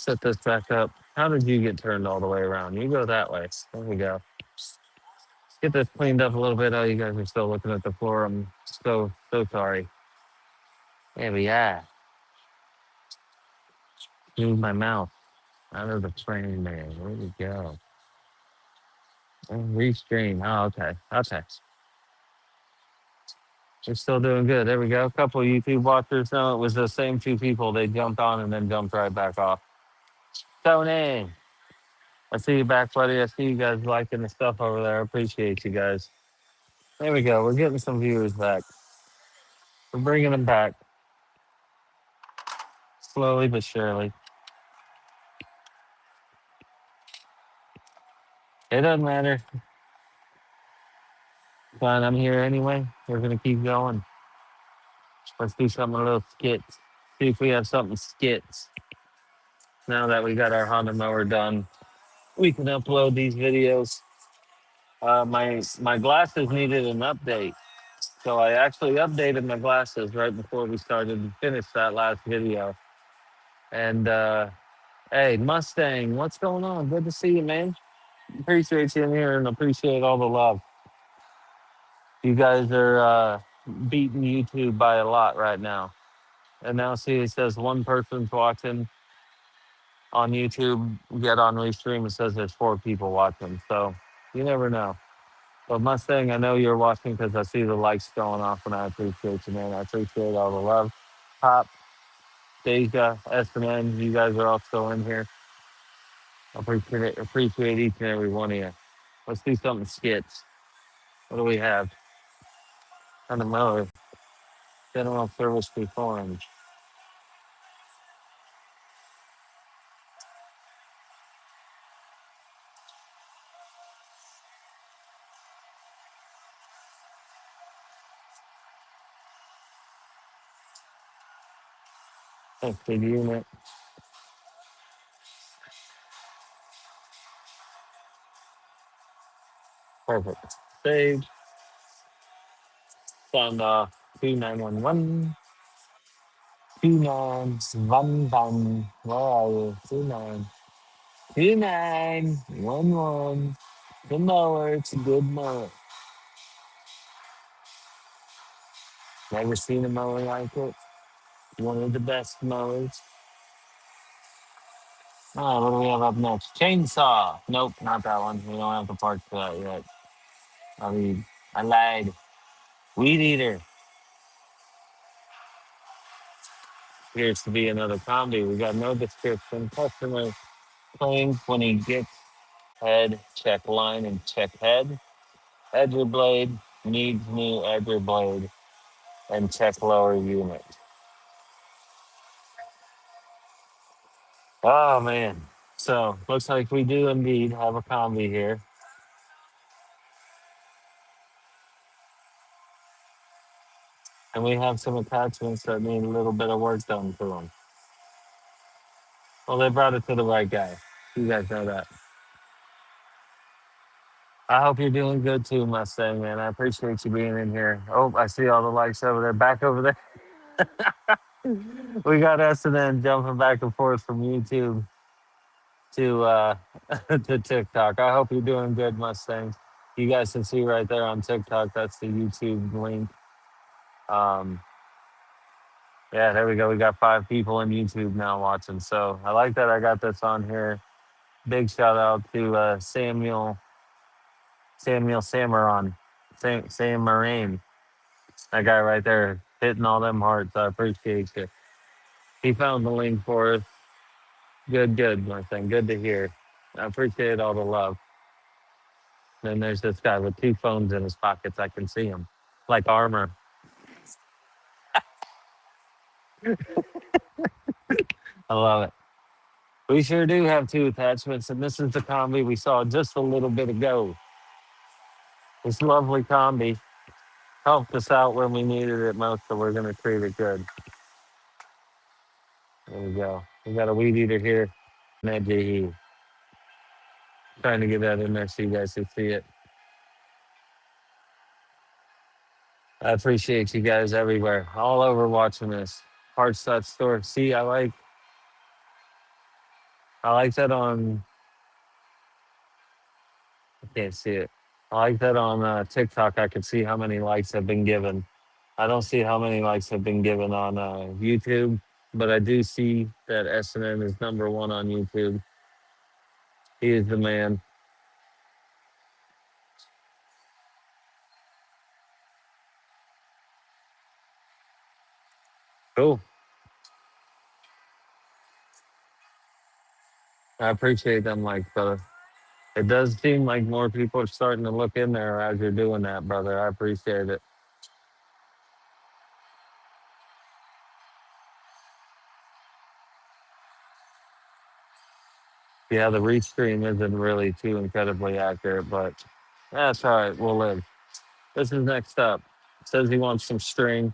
Set this back up. How did you get turned all the way around? You go that way. There we go. Get this cleaned up a little bit. Oh, you guys are still looking at the floor. I'm so sorry. There we are. Move my mouth out of the frame there. Where we go? Restream. Oh, okay. Okay. We're still doing good. There we go. A couple of YouTube watchers. No, it was the same two people. They jumped on and then jumped right back off. Tony, I see you back, buddy. I see you guys liking the stuff over there. I appreciate you guys. There we go. We're getting some viewers back. We're bringing them back slowly but surely. It doesn't matter. Fine, I'm here anyway. We're gonna keep going. Let's do something a little skits. See if we have something skits. Now that we got our Honda mower done, we can upload these videos. My glasses needed an update, so I actually updated my glasses right before we started to finish that last video. And hey, Mustang, what's going on? Good to see you, man. Appreciate you in here and appreciate all the love. You guys are beating YouTube by a lot right now. And now see, it says one person's watching on YouTube, yet on Restream it says there's 4 people watching. So you never know. But Mustang, I know you're watching because I see the likes going off, and I appreciate you, man. I appreciate all the love. Pop, Deja, SNN, you guys are all still in here. I appreciate each and every one of you. Let's do something skits. What do we have? On the mower, general service performed. Tested unit. Perfect. Save. Sound off. 2911. 2911. Where are you? 29. 2911. The mower. It's a good mower. Never seen a mower like it. One of the best mowers. All right, what do we have up next? Chainsaw. Nope, not that one. We don't have the parts for that yet. I mean, I lied. Weed eater. Appears to be another combi. We got no description. Customer claims when he gets head, check line and check head. Edger blade needs new edger blade and check lower unit. Oh man. So looks like we do indeed have a combi here. And we have some attachments that need a little bit of work done to them. Well, they brought it to the right guy. You guys know that. I hope you're doing good too, Mustang, man. I appreciate you being in here. Oh, I see all the likes over there. Back over there. We got us and then jumping back and forth from YouTube to to TikTok. I hope you're doing good, Mustang. You guys can see right there on TikTok. That's the YouTube link. Um, yeah, there we go. We got 5 people in YouTube now watching. So I like that I got this on here. Big shout out to Samuel Samaron, Sam Moraine. That guy right there hitting all them hearts. I appreciate you. He found the link for us. Good, my thing. Good to hear. I appreciate all the love. Then there's this guy with 2 phones in his pockets. I can see him like armor. I love it. We sure do have 2 attachments, and this is the combi we saw just a little bit ago. This lovely combi helped us out when we needed it most, so we're going to treat it good. There we go. We got a weed eater here. Edgy. Trying to get that in there so you guys can see it. I appreciate you guys everywhere, all over watching this. Parts.store. See, I like that on. I can't see it. I like that on TikTok. I can see how many likes have been given. I don't see how many likes have been given on YouTube, but I do see that SNN is number one on YouTube. He is the man. Cool. I appreciate them likes, brother. It does seem like more people are starting to look in there as you're doing that, brother. I appreciate it. Yeah, the Restream isn't really too incredibly accurate, but that's all right. We'll live. This is next up. Says he wants some string.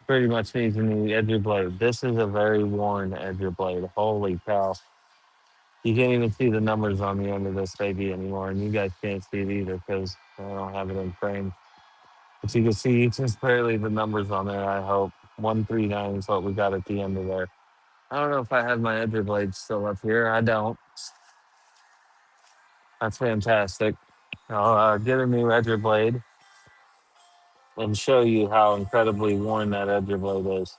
Pretty much needs a new edger blade. This is a very worn edger blade. Holy cow. You can't even see the numbers on the end of this baby anymore, and you guys can't see it either because I don't have it in frame. But you can see just barely the numbers on there, I hope. 139 is what we got at the end of there. I don't know if I have my edger blades still up here. I don't. That's fantastic. I'll get a new edger blade and show you how incredibly worn that edger blade is.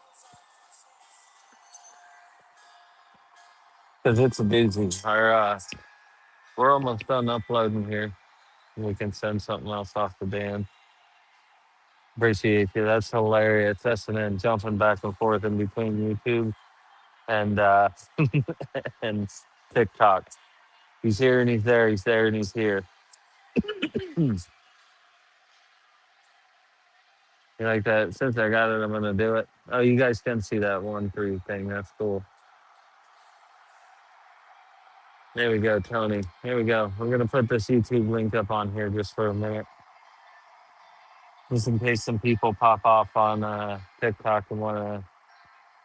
Because it's a doozy. We're almost done uploading here. We can send something else off the band. Appreciate you. That's hilarious. SNN jumping back and forth in between YouTube and and TikTok. He's here and he's there. He's there and he's here. You like that? Since I got it, I'm gonna do it. Oh, you guys can see that 1-3 thing. That's cool. There we go, Tony. Here we go. We're gonna put this YouTube link up on here just for a minute, just in case some people pop off on TikTok and want to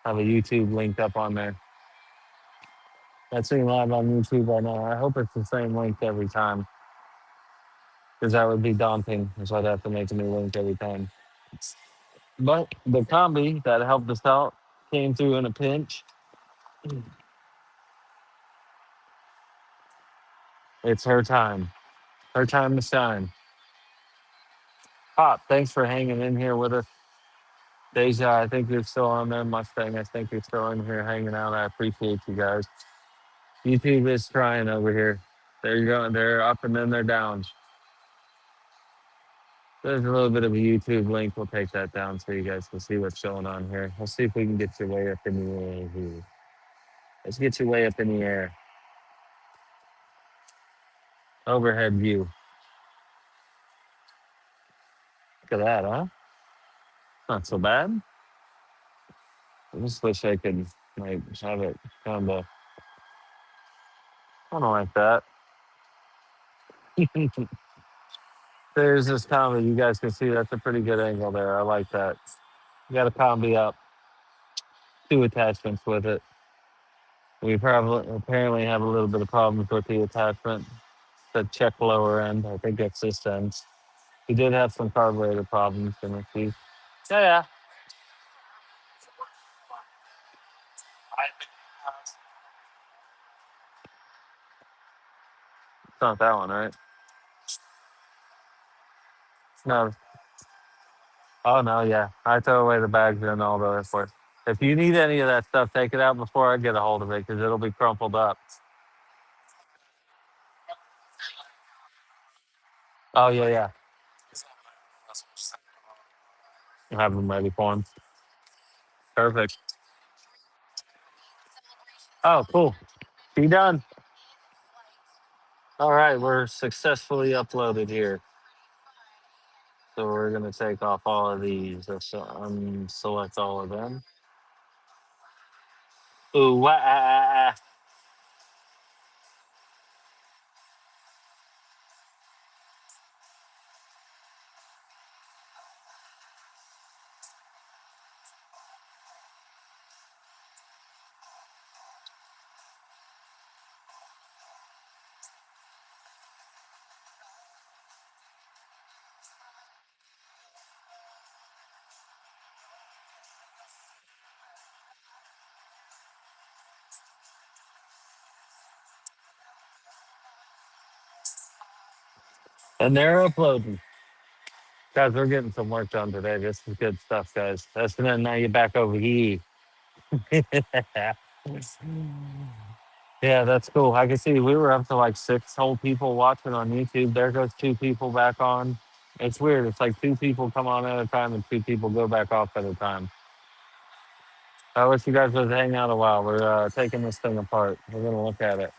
have a YouTube link up on there. That's being live on YouTube right now. I hope it's the same link every time, because that would be daunting. Because I'd have to make a new link every time. But the combi that helped us out came through in a pinch. It's her time. Her time to shine. Pop, thanks for hanging in here with us. Deja, I think you're still on there. Mustang, I think you're still in here hanging out. I appreciate you guys. YouTube is trying over here. They're going. They're up and then they're down. There's a little bit of a YouTube link. We'll take that down so you guys can see what's going on here. We'll see if we can get you way up in the air here. Let's get you way up in the air. Overhead view. Look at that, huh? Not so bad. I just wish I could like have it kind of kind of like that. There's this combi. You guys can see that's a pretty good angle there. I like that. You got a combi up, two attachments with it. We probably apparently have a little bit of problems with the attachment. The check lower end. I think that's this end. We did have some carburetor problems in the piece. Yeah, yeah. It's not that one, right? No. Oh no, yeah. I throw away the bags and all the other for it. If you need any of that stuff, take it out before I get a hold of it because it'll be crumpled up. Oh yeah, yeah. I'll have them ready for him. Perfect. Oh, cool. Be done. All right, we're successfully uploaded here. So we're gonna take off all of these. Let's unselect all of them. Ooh, And they're uploading. Guys, we're getting some work done today. This is good stuff, guys. That's now you're back over here. Yeah, that's cool. I can see we were up to like six whole people watching on YouTube. There goes two people back on. It's weird. It's like two people come on at a time and two people go back off at a time. I wish you guys would hang out a while. We're taking this thing apart. We're gonna look at it.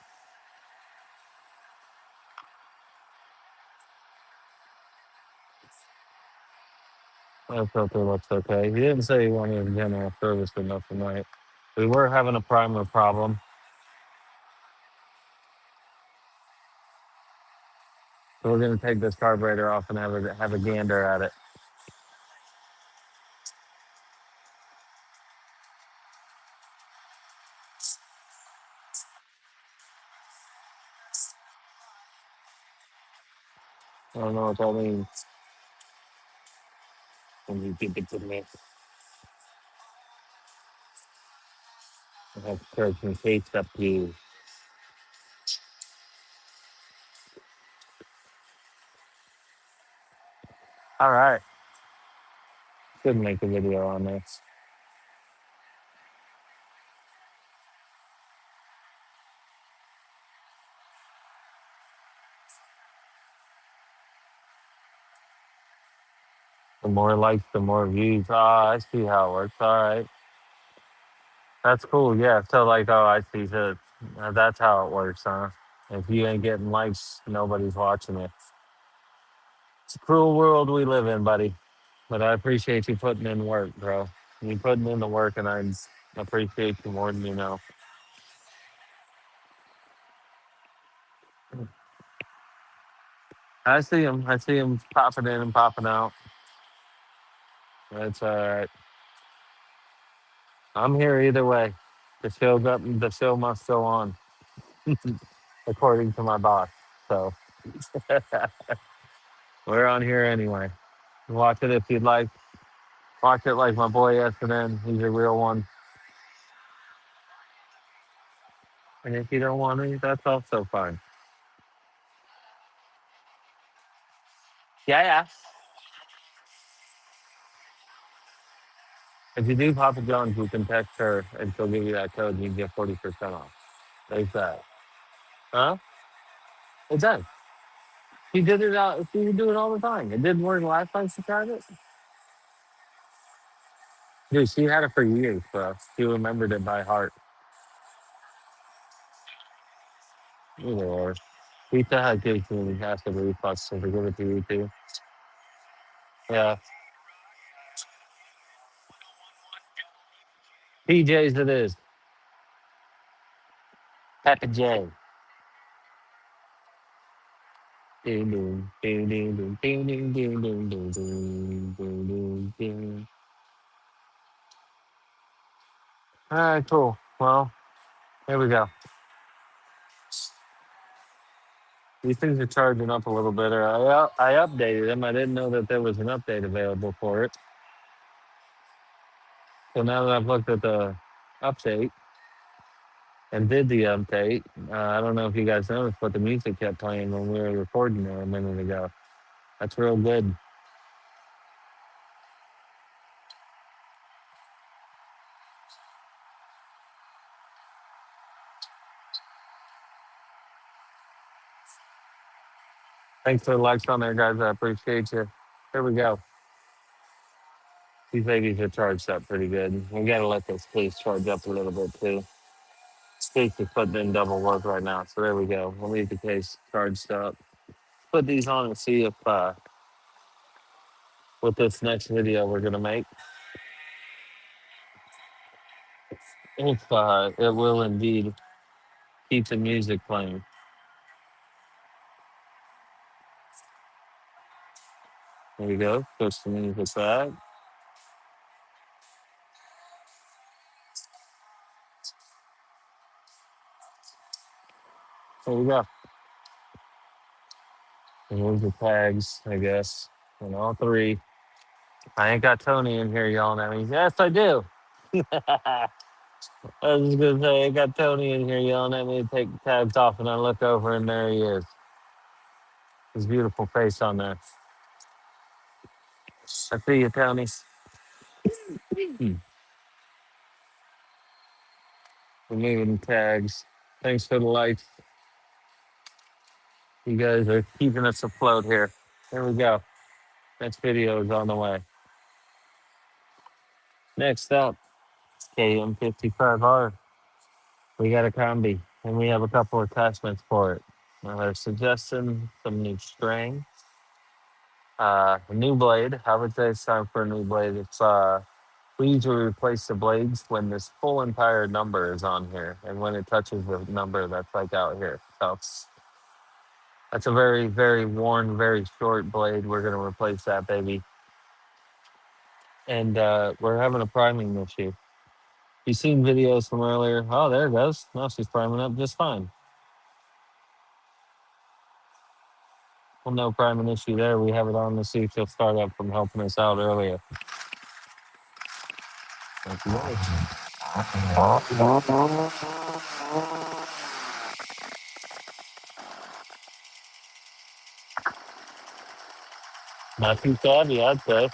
That filter looks okay. He didn't say he wanted a general service or nothing, right? We were having a primer problem. So we're gonna take this carburetor off and have a gander at it. I don't know what that means. When you give it to me, I have to turn some taste up to you. All right. Should make a video on this. The more likes, the more views. Ah, I see how it works. All right. That's cool. Yeah. So like, oh, I see. So that's how it works, huh? If you ain't getting likes, nobody's watching it. It's a cruel world we live in, buddy. But I appreciate you putting in work, bro. You putting in the work, and I appreciate you more than you know. I see him. I see him popping in and popping out. That's all right. I'm here either way. The show's up. The show must go on, according to my boss. So we're on here anyway. Watch it if you'd like. Watch it like my boy SNN. He's a real one. And if you don't want to, that's also fine. Yeah, yeah. If you do Papa John's, you can text her and she'll give you that code and you can get 40% off. There's that. Huh? It does. She did it out. She would do it all the time. It didn't work last time she tried it. Dude, she had it for years, bro. She remembered it by heart. Either or. Pizza Hut gives me acid reflux, so they give it to you too. Yeah. PJ's it is. Peppa J. Ding, ding, ding, ding, ding, ding, ding, ding, ding, ding, ding, ding, ding. All right, cool. Well, here we go. These things are charging up a little bit. Or I updated them. I didn't know that there was an update available for it. So now that I've looked at the update and did the update, I don't know if you guys noticed, but the music kept playing when we were recording there a minute ago. That's real good. Thanks for the likes on there, guys. I appreciate you. Here we go. These babies are charged up pretty good. We gotta let this case charge up a little bit too. This case is putting in double work right now. So there we go. We'll leave the case charged up. Put these on and see if with this next video we're gonna make, if it will indeed keep the music playing. There we go. Push the music back. There we go. Remove the tags, I guess, on all three. I ain't got Tony in here yelling at me. Yes, I do. I was just gonna say I got Tony in here yelling at me to take the tags off, and I look over and there he is. His beautiful face on there. I see you, Tony. Hmm. Removing tags. Thanks for the lights. You guys are keeping us afloat here. There we go. Next video is on the way. Next up, KM55R. We got a combi, and we have a couple attachments for it. They're suggesting some new string, a new blade. I would say it's time for a new blade. We usually replace the blades when this full entire number is on here, and when it touches the number that's like out here. So that's a very, very worn, very short blade. We're gonna replace that baby, and we're having a priming issue. You seen videos from earlier? Oh, there it goes. Now she's priming up just fine. Well, no priming issue there. We have it on to see if she'll start up from helping us out earlier. Thank you, guys. Not too shabby, I'd say.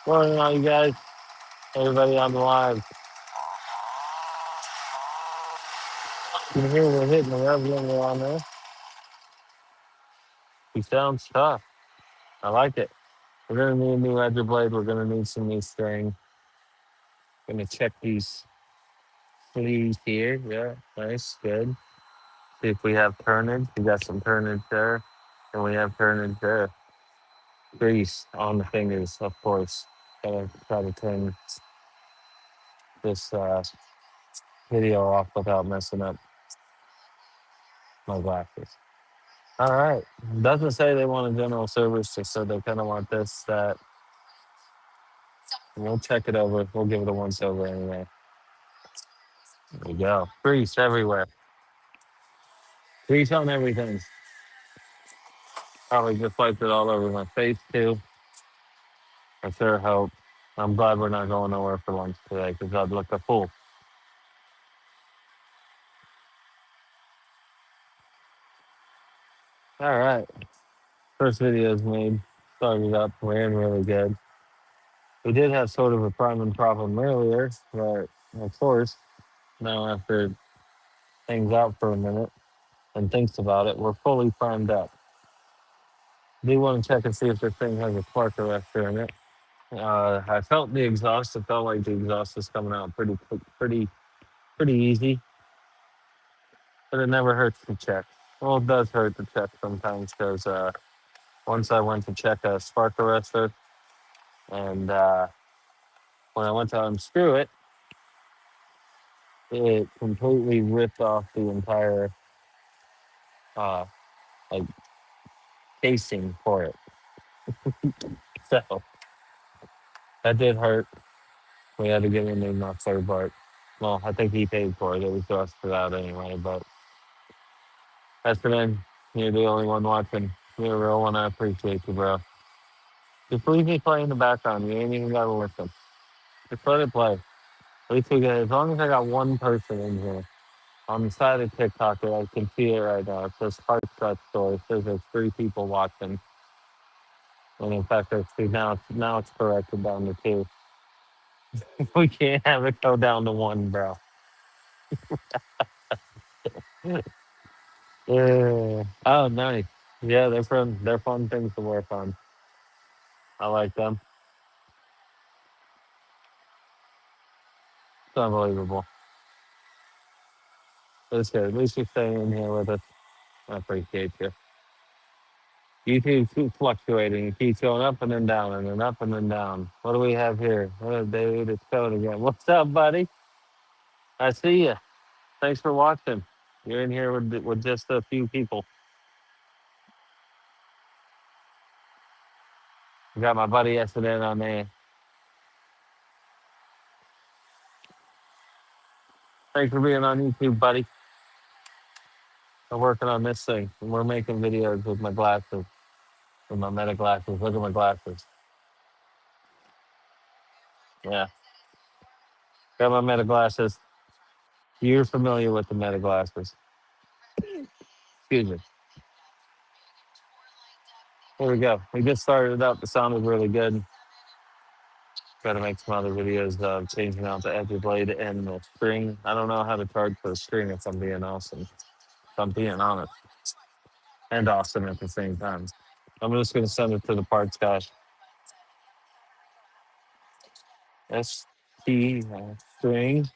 Morning, all you guys. Everybody on the live. You can hear we're hitting the rev limiter on there. He sounds tough. I like it. We're gonna need a new edger blade. We're gonna need some new string. Gonna check these sleeves here. Yeah, nice, good. See if we have turnage. We got some turnage there, and we have turnage there. Grease on the fingers, of course. Gotta try to turn this video off without messing up my glasses. All right. Doesn't say they want a general service, just said they kind of want this, that. We'll check it over. We'll give it a once over anyway. There we go. Grease everywhere. Grease on everything. Probably just wiped it all over my face too. I sure hope. I'm glad we're not going nowhere for lunch today because I'd look a fool. All right. First video is made. Started up. Ran really good. We did have sort of a priming problem earlier, but of course, now after it hangs out for a minute and thinks about it, we're fully primed up. Do want to check and see if this thing has a spark arrestor in it. I felt the exhaust. It felt like the exhaust was coming out pretty quick, pretty easy, but it never hurts to check. Well, it does hurt to check sometimes because once I went to check a spark arrestor, and when I went to unscrew it, it completely ripped off the entire uh, like casing for it. So that did hurt. We had to get a new muffler, but well, I think he paid for it. It was rusted out anyway. But that's been you're the only one watching. You're a real one. I appreciate you, bro. Just leave me play in the background. You ain't even gotta listen. Just let it play. At least we get as long as I got one person in here on the side of TikTok that I can see it right now. It says Heart Shot Store. It says there's 3 people watching. And in fact there's two now it's corrected down to 2. We can't have it go down to 1, bro. Yeah. Oh nice. Yeah, they're fun. They're fun things to work on. I like them. It's unbelievable. It's good. At least you're staying in here with us. I appreciate you. YouTube keeps fluctuating. It keeps going up and then down and then up and then down. What do we have here? Oh, David, it's Code again. What's up, buddy? I see you. Thanks for watching. You're in here with just a few people. We got my buddy yesterday on there. Thanks for being on YouTube, buddy. I'm working on this thing. And we're making videos with my glasses, with my meta glasses. Look at my glasses. Yeah. Got my meta glasses. You're familiar with the meta glasses. Excuse me. Here we go. We just started it up. The sound was really good. Got to make some other videos of changing out the edge blade and the string. I don't know how to charge for the string if I'm being awesome. If I'm being honest. And awesome at the same time. I'm just going to send it to the parts guy. ST string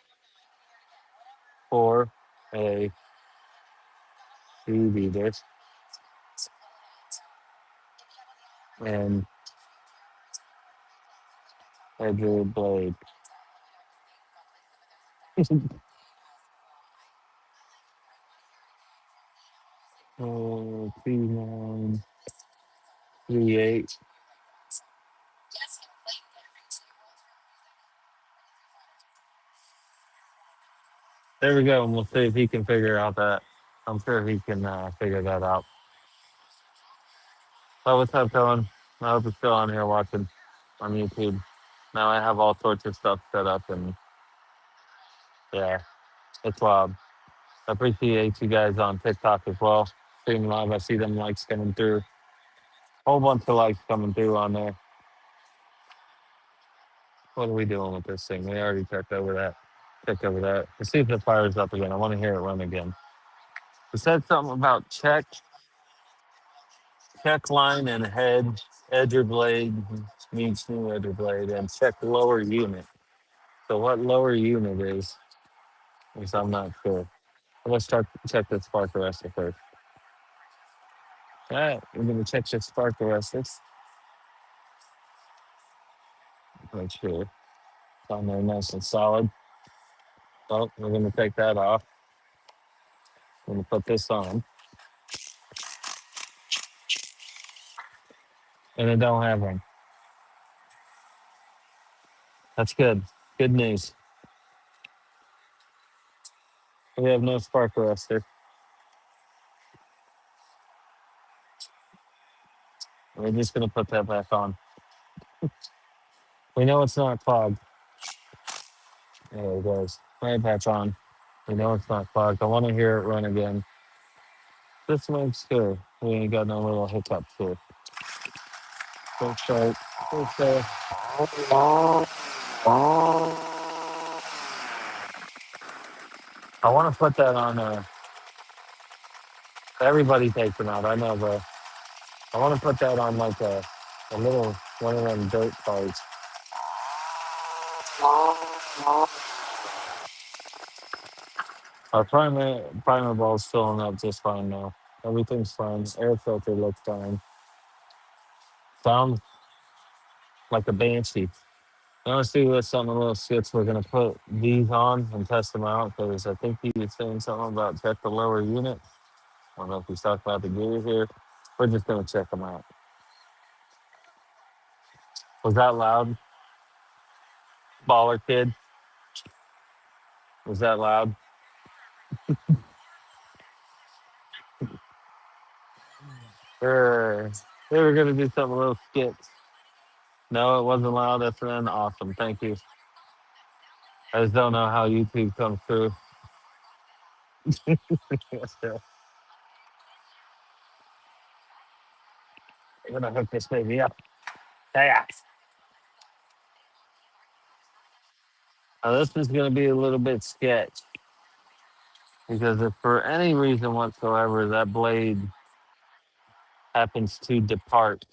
for a UV disc and edge blade. Oh, 3938. There we go. And we'll see if he can figure out that. I'm sure he can figure that out. So what's up, Dylan? I hope you're still on here watching on YouTube. Now I have all sorts of stuff set up, and yeah, it's wild. I appreciate you guys on TikTok as well. Streaming live, I see them likes coming through. Whole bunch of likes coming through on there. What are we doing with this thing? We already checked over that. Checked over that. Let's see if the fire's up again. I want to hear it run again. It said something about check line and head, edger blade means new edger blade, and check lower unit. So what lower unit is I'm not sure. Let's check the spark arrestor first. All right, we're gonna check the spark arrestors. Make sure it's on there nice and solid. Oh, we're gonna take that off. We're gonna put this on. And it don't have one. That's good. Good news. We have no spark arrestor. We're just gonna put that back on. We know it's not clogged. There it goes. Right back on. We know it's not clogged. I want to hear it run again. Just make sure we ain't got no little hiccups here. Go start. Go start. I want to put that on. Everybody takes them out. I know, but I want to put that on like a little one of them dirt carts. Our primer ball's filling up just fine now. Everything's fine. Air filter looks fine. Sounds like a banshee. Now let's see what's on the little skits. We're gonna put these on and test them out because I think he was saying something about check the lower unit. I don't know if he's talking about the gear here. We're just gonna check them out. Was that loud? Baller kid? Was that loud? They were gonna do something a little skits. No, it wasn't loud. That's then awesome. Thank you. I just don't know how YouTube comes through. I'm gonna hook this baby up. Yeah. Now this is gonna be a little bit sketch because if for any reason whatsoever that blade happens to depart,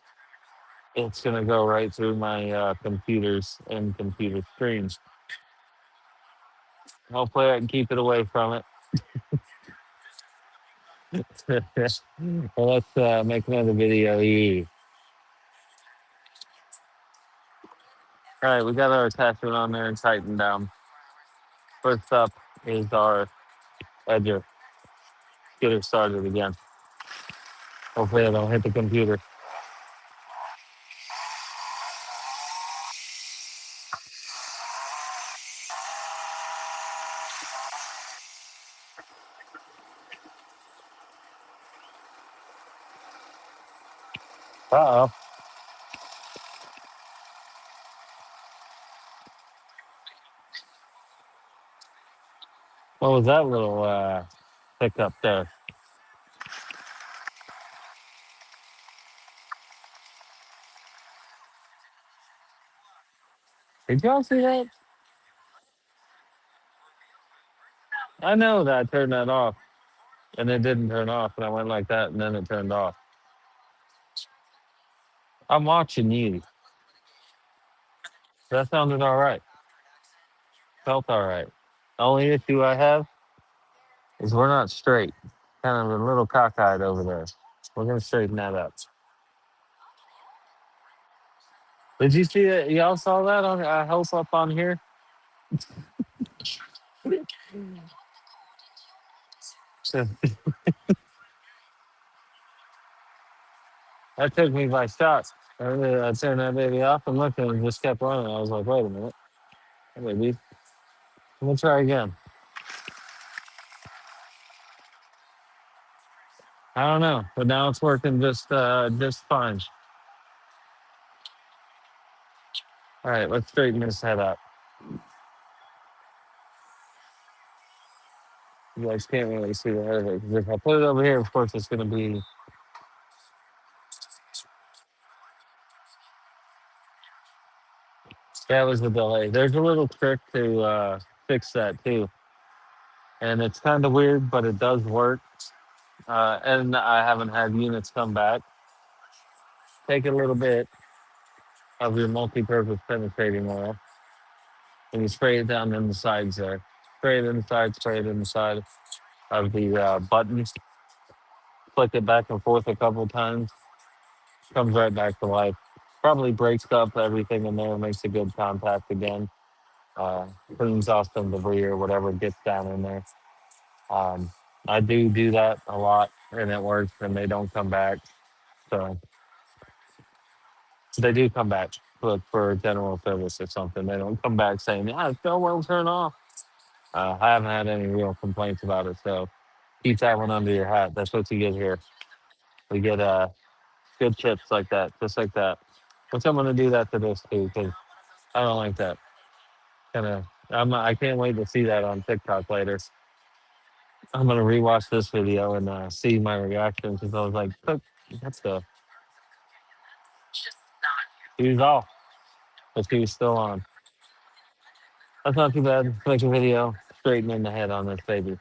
it's gonna go right through my computers and computer screens. Hopefully, I can keep it away from it. Well, let's make another video. Yeah. All right, we got our attachment on there and tightened down. First up is our edger. Get it started again. Hopefully, I don't hit the computer. Uh oh. What was that little hiccup there? Did y'all see that? I know that I turned that off and it didn't turn off, and I went like that and then it turned off. I'm watching you. That sounded all right. Felt all right. The only issue I have is we're not straight. Kind of a little cockeyed over there. We're gonna straighten that up. Did you see that? Y'all saw that on I hope up on here? So, that took me by shock. I turned that baby off and looked and it just kept running. I was like, wait a minute. Maybe. Let me try again. I don't know, but now it's working just fine. All right, let's straighten this head up. You guys can't really see the head of it. 'Cause if I put it over here, of course, it's going to be. That was the delay. There's a little trick to fix that too, and it's kind of weird, but it does work. And I haven't had units come back. Take a little bit of your multi-purpose penetrating oil and you spray it down in the sides there. Spray it inside, spray it inside of the buttons. Flick it back and forth a couple times. Comes right back to life. Probably breaks up everything in there, makes a good contact again. Cleans off some debris or whatever gets down in there. Um, I do that a lot, and it works, and they don't come back. So they do come back, but for general service or something, they don't come back saying, "Yeah, it still won't turn off." I haven't had any real complaints about it, so keep that one under your hat. That's what you get here. We get good chips like that, just like that. But I'm gonna do that to this too, because I don't like that. Kind of, I can't wait to see that on TikTok later. I'm gonna rewatch this video and see my reaction because I was like, "Look, that's the he was off, but he was still on." That's not too bad. Make a video straightening the head on this baby.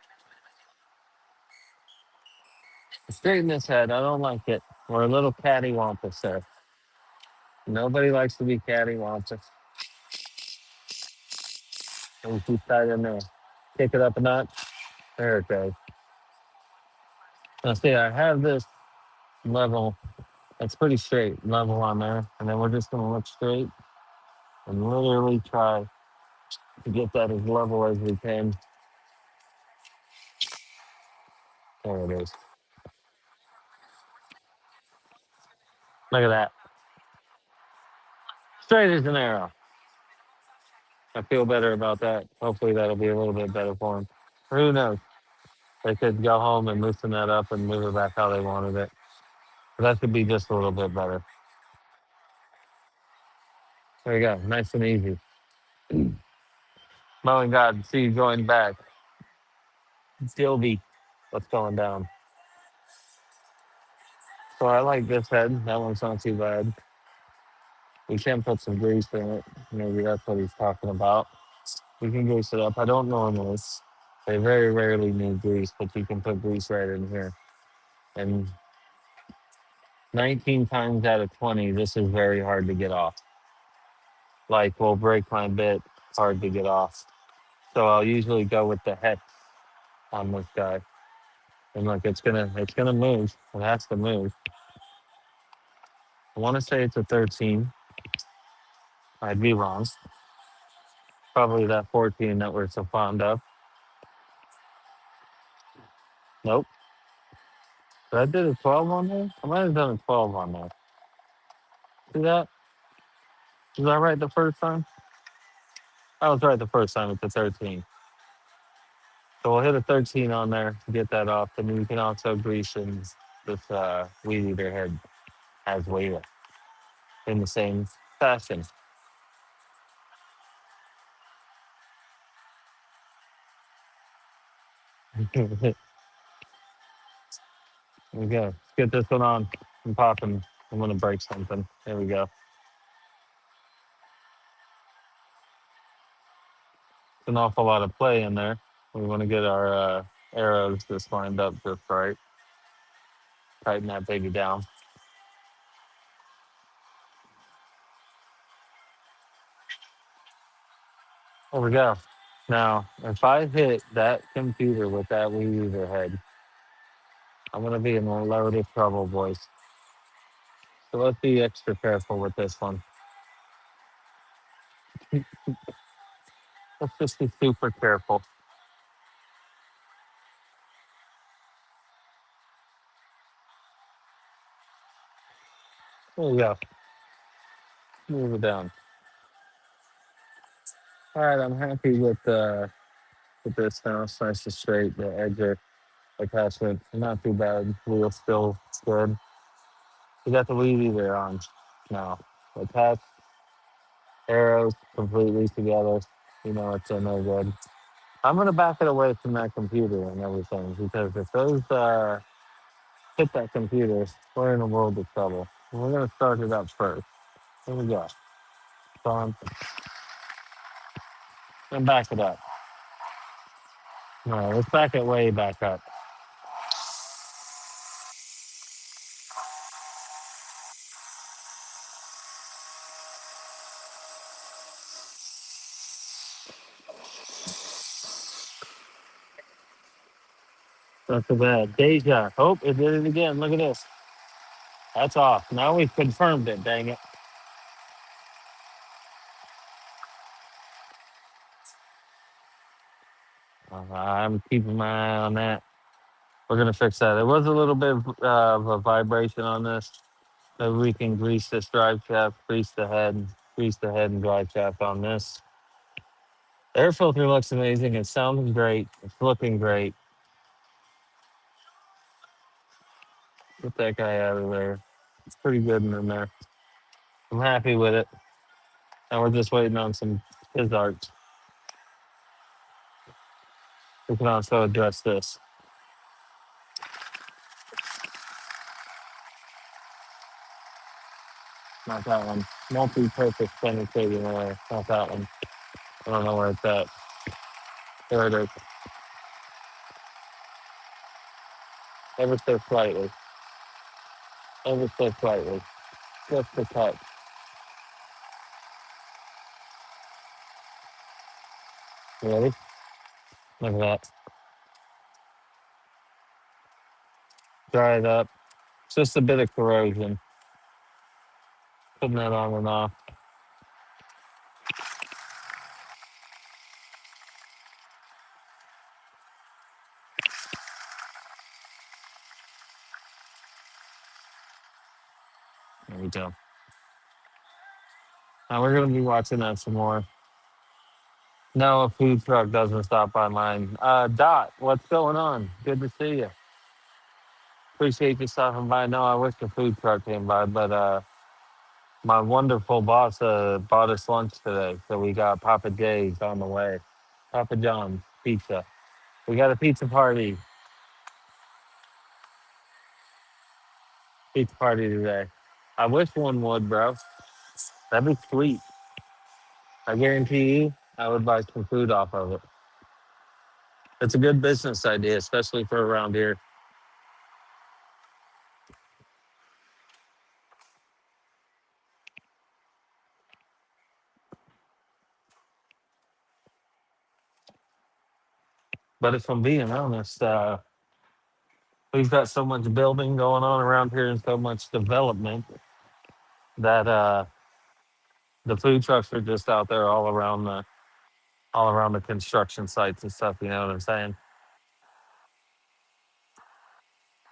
Straighten this head. I don't like it. We're a little cattywampus there. Nobody likes to be cattywampus. And we keep that in there. Kick it up a notch. There it goes. Now see, I have this level. It's pretty straight level on there, and then we're just gonna look straight and literally try to get that as level as we can. There it is. Look at that. Straight as an arrow. I feel better about that. Hopefully that'll be a little bit better for him. Who knows? They could go home and loosen that up and move it back how they wanted it. But that could be just a little bit better. There you go. Nice and easy. Mowing God, see you going back. Sylvie, what's going down? So I like this head. That one's not too bad. We can put some grease in it. Maybe that's what he's talking about. We can grease it up. I don't normally. They very rarely need grease, but you can put grease right in here. And 19 times out of 20, this is very hard to get off. Like, will break my bit, hard to get off. So I'll usually go with the hex on this guy. And look, it's gonna move. It has to move. I want to say it's a 13. I'd be wrong. Probably that 14 that we're so fond of. Nope. Did I did a 12 on there? I might have done a 12 on there. See that? Was I right the first time? I was right the first time. It's a 13. So we'll hit a 13 on there to get that off. And then you can also grease in this weed eater head as well in the same fashion. There we go. Let's get this one on and popping. I'm going to break something. There we go. an awful lot of play in there. We want to get our arrows just lined up just right. Tighten that baby down. There we go. Now, if I hit that computer with that weed eater head, I'm gonna be in a load of trouble, boys. So let's be extra careful with this one. Let's just be super careful. There we go. Move it down. All right, I'm happy with this now. It's nice and straight. The edge of attachment, not too bad. Wheel still good. We got the weed eater on now. Attach arrows completely together. You know it's no good. I'm gonna back it away from that computer and everything because if those hit that computer, we're in a world of trouble. We're gonna start it up first. Here we go. So and back it up. No, let's back it way back up. Not too bad. Deja. Oh, it did it again. Look at this. That's off. Now we've confirmed it, dang it. I'm keeping my eye on that. We're gonna fix that. There was a little bit of a vibration on this. Maybe we can grease this drive shaft, grease the head and drive shaft on this. Air filter looks amazing. It sounds great. It's looking great. Get that guy out of there. It's pretty good in there. I'm happy with it. And we're just waiting on some his art. We can also address this. Not that one. Multi-purpose penetrating air. Not that one. I don't know where it's at. There it is. Ever so slightly. Ever so slightly. Just a touch. Ready? Look at that. Dry it up. Just a bit of corrosion. Putting that on and off. There we go. Now we're gonna be watching that some more. No, a food truck doesn't stop by mine. Dot, what's going on? Good to see you. Appreciate you stopping by. No, I wish the food truck came by, but my wonderful boss bought us lunch today, so we got Papa J's on the way. Papa John's pizza. We got a pizza party. Pizza party today. I wish one would, bro. That'd be sweet. I guarantee you, I would buy some food off of it. It's a good business idea, especially for around here. But if I'm being honest, we've got so much building going on around here and so much development that the food trucks are just out there all around the construction sites and stuff. You know what I'm saying?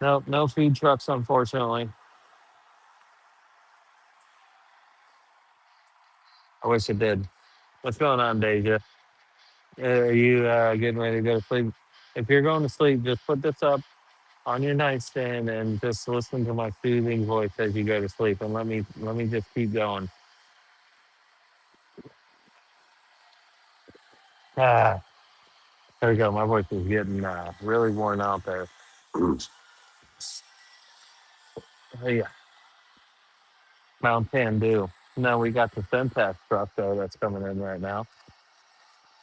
No, no food trucks, unfortunately. I wish it did. What's going on, Deja? Are you getting ready to go to sleep? If you're going to sleep, just put this up on your nightstand and just listen to my soothing voice as you go to sleep. And let me just keep going. Ah, there we go. My voice is getting really worn out there. Oh, yeah, Mountain Dew. No, we got the Centas truck though that's coming in right now.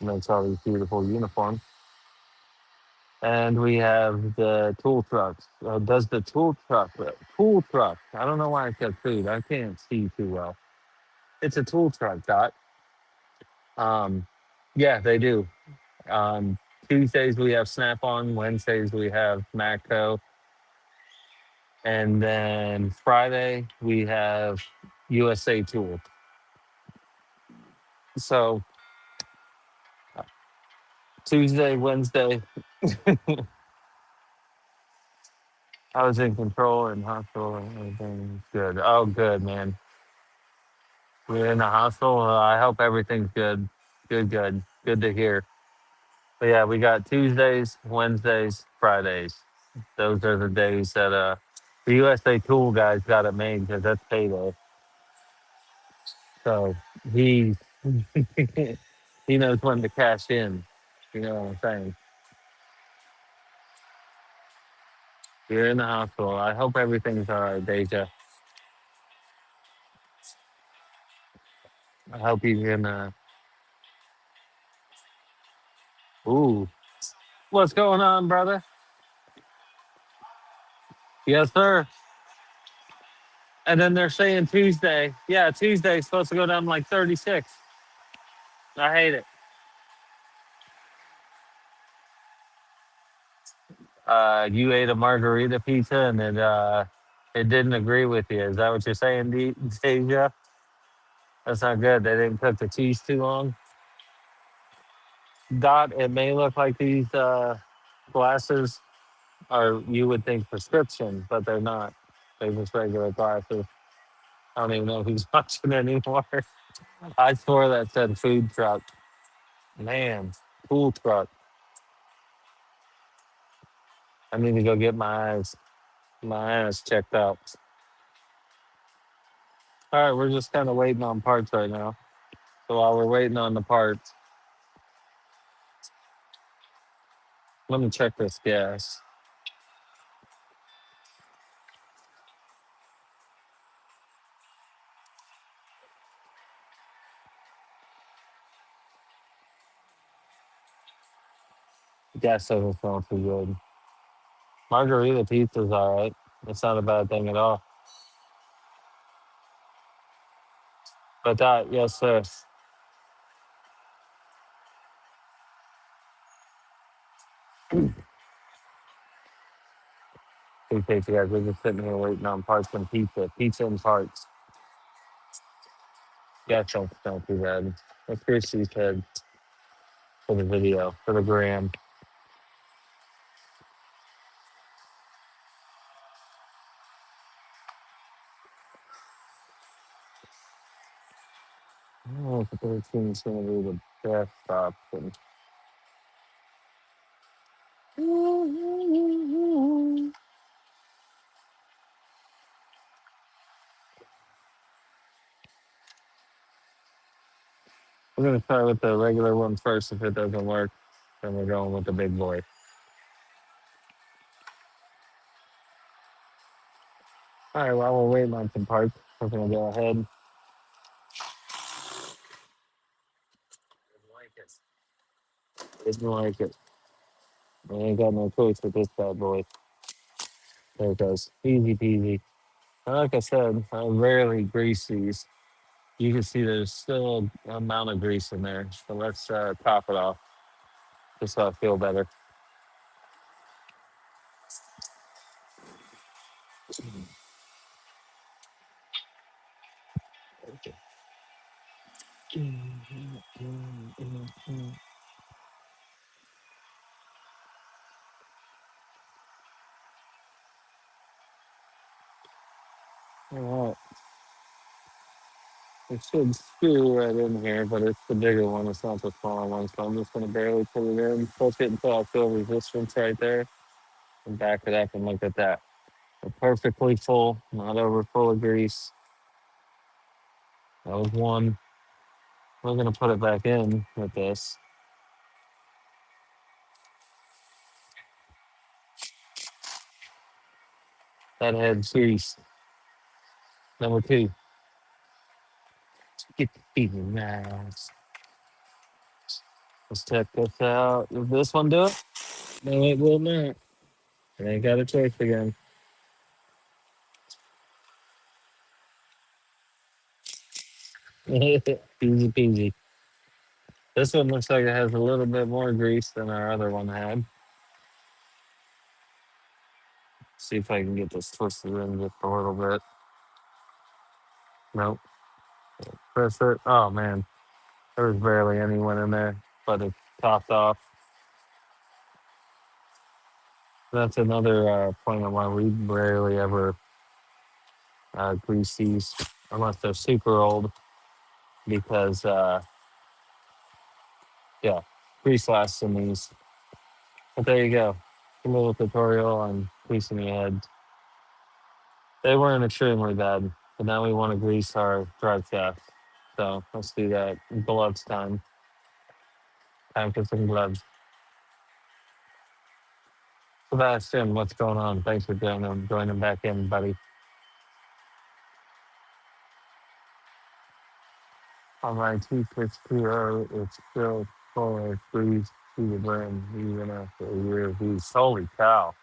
makes all these beautiful uniforms. And we have the tool trucks. Does the tool truck? I don't know why I said food. I can't see too well. It's a tool truck, Dot. Um, yeah, they do. On Tuesdays we have Snap on. Wednesdays we have Matco, and then Friday we have USA Tool. So Tuesday, Wednesday, I was in control and hospital and everything's good. Oh, good, man. We're in the hospital. I hope everything's good. Good, good. Good to hear. But yeah, we got Tuesdays, Wednesdays, Fridays. Those are the days that the USA Tool guys got it made because that's payday. So he he knows when to cash in. You know what I'm saying? You're in the hospital. I hope everything's all right, Deja. I hope you can. Ooh, what's going on, brother? Yes, sir. And then they're saying Tuesday. Yeah, Tuesday's supposed to go down like 36. I hate it. You ate a margarita pizza and it didn't agree with you. Is that what you're saying, Deja? That's not good. They didn't cook the cheese too long. Dot, it may look like these glasses are, you would think, prescription, but they're not. They're just regular glasses. I don't even know who's watching anymore. I swore that said food truck. Man, food truck. I need to go get my eyes checked out. All right, we're just kind of waiting on parts right now. So while we're waiting on the parts, let me check this gas. Gas doesn't smell too good. Margarita pizza's all right. It's not a bad thing at all. But that, yes, sir. Appreciate you guys. We're just sitting here waiting on parts and pizza. Pizza and parts. Gas don't smell too bad. What Christy said for the video, for the gram. I don't know if the 13 is going to be the best option. We're going to start with the regular one first. If it doesn't work, then we're going with the big boy. All right, while we're waiting on some parts, we're going to go ahead. Didn't like it. I ain't got no choice with this bad boy. There it goes. Easy peasy. And like I said, I rarely grease these. You can see there's still an amount of grease in there. So let's top it off just so I feel better. All right. It should screw right in here, but it's the bigger one. It's not the smaller one. So I'm just going to barely put it in, push it until I feel resistance right there, and back it up and look at that. We're perfectly full, not over full of grease. That was one. We're going to put it back in with this. That head's grease. Number two, get the feeling nice. Let's check this out. Will this one do it? No, it will not. I ain't got a choice again. Easy peasy. This one looks like it has a little bit more grease than our other one had. See if I can get this twisted in just a little bit. Nope. Press it. Oh man, there was barely anyone in there, but it topped off. That's another point of why we rarely ever grease these unless they're super old because yeah, grease lasts in these. But there you go. A little tutorial on greasing your head. They weren't extremely bad, but now we want to grease our drive shaft. So let's do that. Gloves time. Time for some gloves. Sebastian, what's going on? Thanks for joining back in, buddy. On my T6 PR, it's still full of grease to the brim, even after a year of use. Holy cow.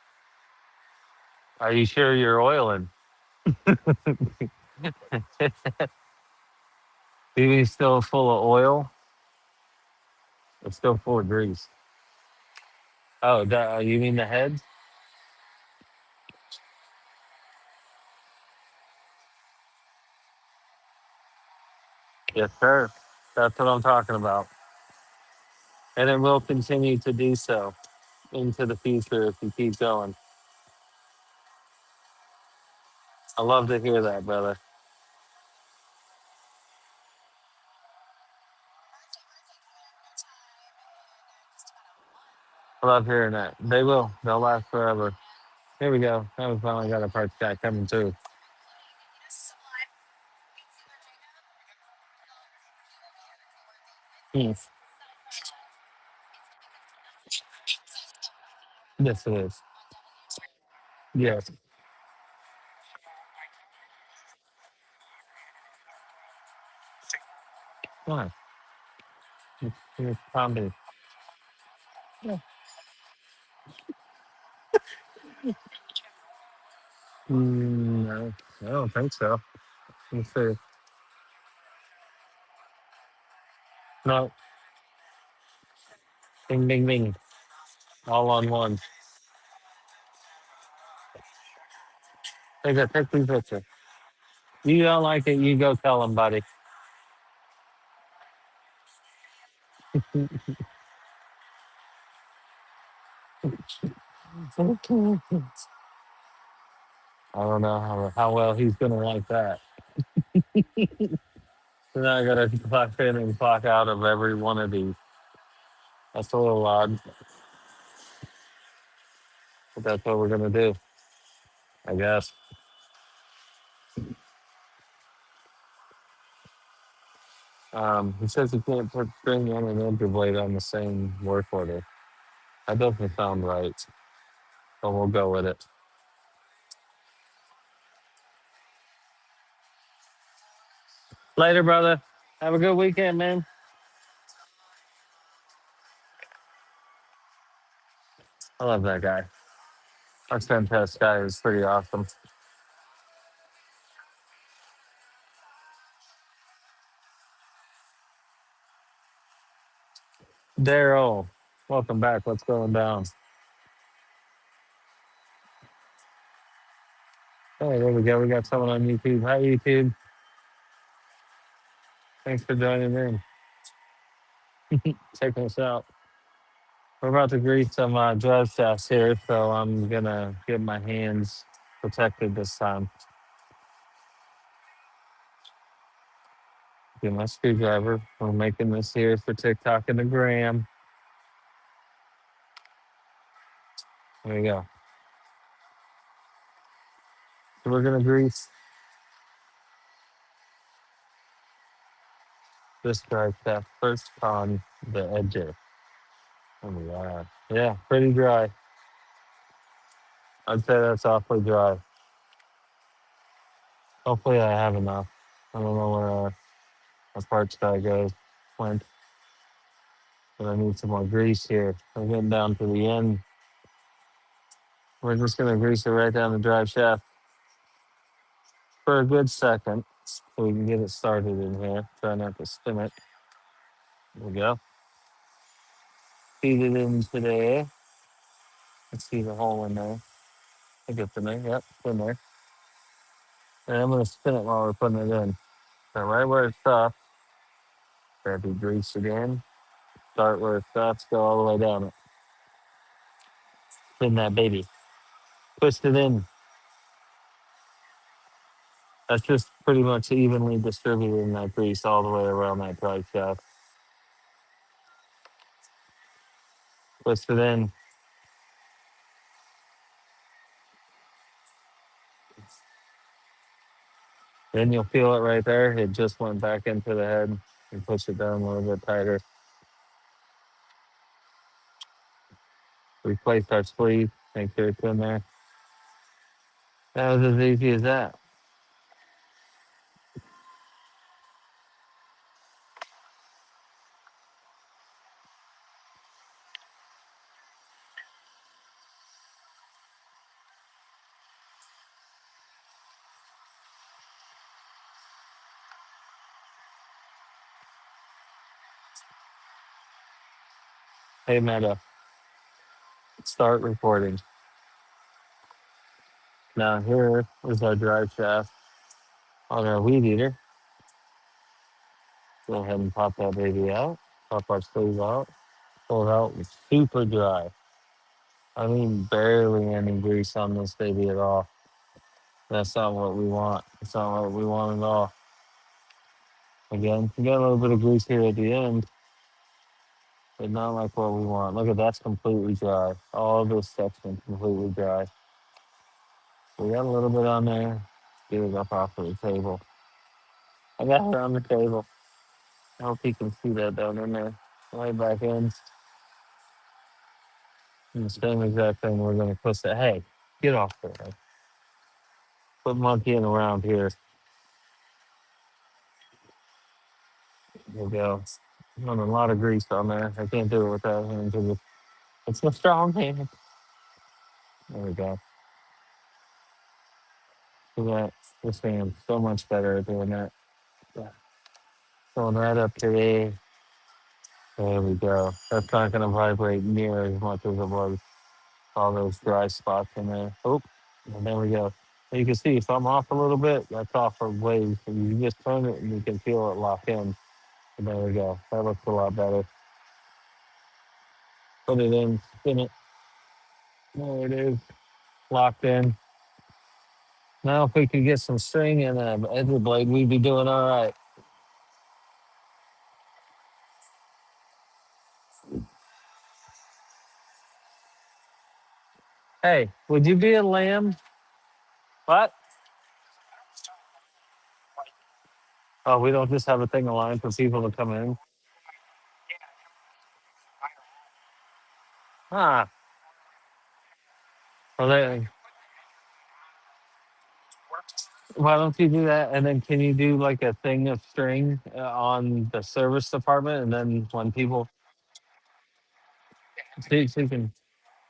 Are you sure you're oiling? Maybe still full of oil? It's still full of grease. Oh, you mean the head? Yes, sir. That's what I'm talking about. And it will continue to do so into the future if you keep going. I love to hear that, brother. I love hearing that. They will. They'll last forever. Here we go. Now we finally got a parts guy coming through. Hmm. Yes, it is. Yes. Why? It's comedy. Yeah. No, I don't think so. Let's see. No, bing, bing, bing. All on one. Take the picture. You don't like it, you go tell him, buddy. I don't know how well he's going to like that. Then I got to clock in and clock out of every one of these. That's a little odd, but that's what we're going to do, I guess. He says he can't put string on an interblade on the same work order. That doesn't sound right, but we'll go with it. Later, brother. Have a good weekend, man. I love that guy. Our pen test guy is pretty awesome. Daryl, welcome back. What's going down? Hey, there we go. We got someone on YouTube. Hi, YouTube. Thanks for joining in, checking us out. We're about to grease some drive shafts here, so I'm gonna get my hands protected this time. Get my screwdriver. We're making this here for TikTok and the gram. There we go. So we're gonna grease this drive shaft first on the edges. Oh my god. Yeah, pretty dry. I'd say that's awfully dry. Hopefully I have enough. I don't know where our parts guy goes. Went. But I need some more grease here. I'm getting down to the end. We're just gonna grease it right down the drive shaft for a good second so we can get it started in here. Try not to spin it. There we go. Feed it into there. Let's see the hole in there. I think it's in there. Yep, it's in there. And I'm gonna spin it while we're putting it in. So right where it stops, grab your grease again. Start where it stops, go all the way down it. Spin that baby. Twist it in. That's just pretty much evenly distributed in that grease all the way around that drive shaft. Twist it in. Then you'll feel it right there. It just went back into the head and push it down a little bit tighter. Replace our sleeve. Make sure it's in there. That was as easy as that. Hey, Meta, start recording. Now here is our drive shaft on our weed eater. Go ahead and pop that baby out. Pop our sleeve out. Pull it out. It's super dry. I mean, barely any grease on this baby at all. That's not what we want. It's not what we want at all. Again, we got a little bit of grease here at the end, but not like what we want. Look at that's completely dry. All this section completely dry. We got a little bit on there. Get it up off of the table. I got her on the table. I hope you can see that down in there. Right back in. And the same exact thing we're gonna push it. Hey, get off there. Quit monkeying around here. There we go. Run a lot of grease on there. I can't do it without hands. It's my strong hand. There we go. Do that. This hand's so much better at doing that. Yeah. Going right up to there. There we go. That's not gonna vibrate near as much as it was all those dry spots in there. Oh, and there we go. And you can see if I'm off a little bit, that's off of waves. And you just turn it and you can feel it lock in. And there we go. That looks a lot better. Put it in, spin it. There it is, locked in. Now, if we could get some string and an edger blade, we'd be doing all right. Hey, would you be a lamb? What? Oh, we don't just have a thing aligned for people to come in. Ah, well, why don't you do that? And then can you do like a thing of string on the service department? And then when people, so you can,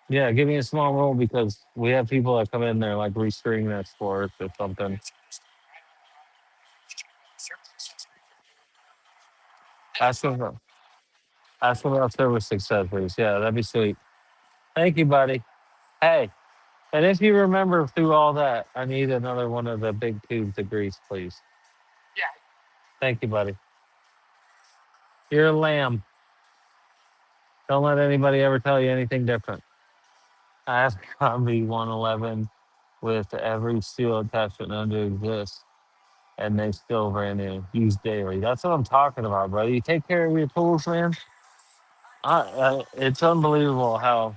yeah, give me a small roll because we have people that come in there like restring that for us or something. Ask them, ask them about service accessories. Yeah, that'd be sweet. Thank you, buddy. Hey, and if you remember through all that, I need another one of the big tubes of grease, please. Thank you, buddy. You're a lamb. Don't let anybody ever tell you anything different. I have Combi 111 with every steel attachment known to exist, and they still brand new, used daily. That's what I'm talking about, brother. You take care of your tools, man. It's unbelievable how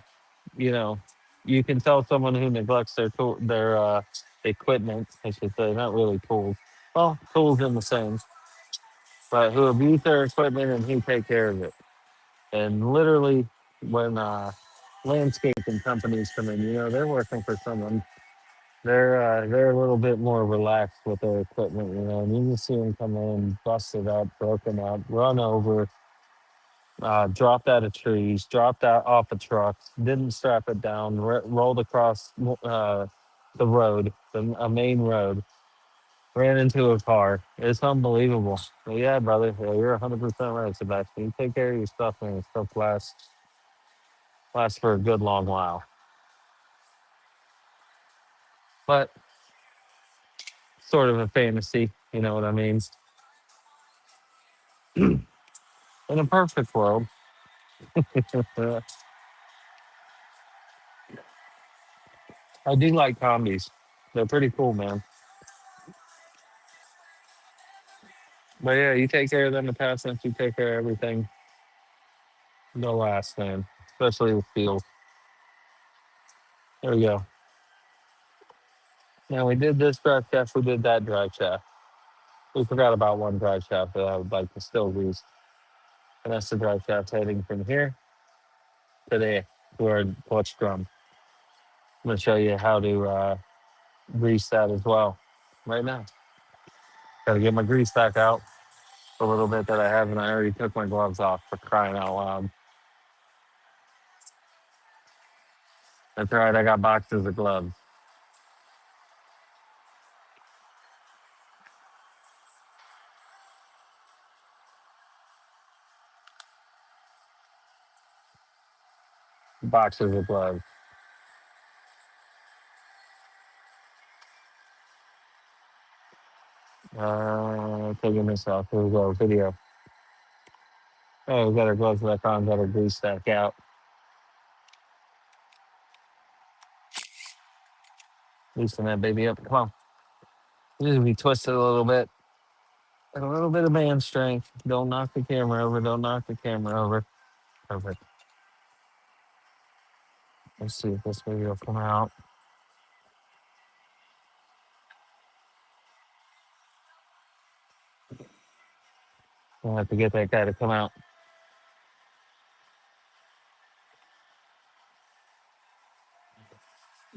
you know you can tell someone who neglects their equipment. I should say, not really tools. Well, tools in the same, but who abuse their equipment and who take care of it. And literally, when landscaping companies come in, they're working for someone. They're a little bit more relaxed with their equipment, and you can see them come in, busted up, broken up, run over, dropped out of trees, dropped out off a truck, didn't strap it down, rolled across the road, a main road, ran into a car. It's unbelievable. But yeah, brother, yeah, you're 100% right, Sebastian. You take care of your stuff, and your stuff lasts for a good long while. But sort of a fantasy, you know what I mean? In a perfect world, I do like combies. They're pretty cool, man. But yeah, you take care of them in the past, and you take care of everything. The last man, especially with field. There we go. Now we did this drive shaft, we did that drive shaft. We forgot about one drive shaft that I would like to still use. And that's the drive shaft heading from here to there to our clutch drum. I'm gonna show you how to grease that as well. Right now. Gotta get my grease back out a little bit that I have, and I already took my gloves off for crying out loud. That's right, I got boxes of gloves. Boxes of gloves. Taking this off. Here we go. Video. Oh, we got our gloves back on, got our grease back out. Loosen that baby up. Come on. Just be twisted a little bit. And a little bit of man strength. Don't knock the camera over. Don't knock the camera over. Perfect. Let's see if this video will come out. I'll have to get that guy to come out.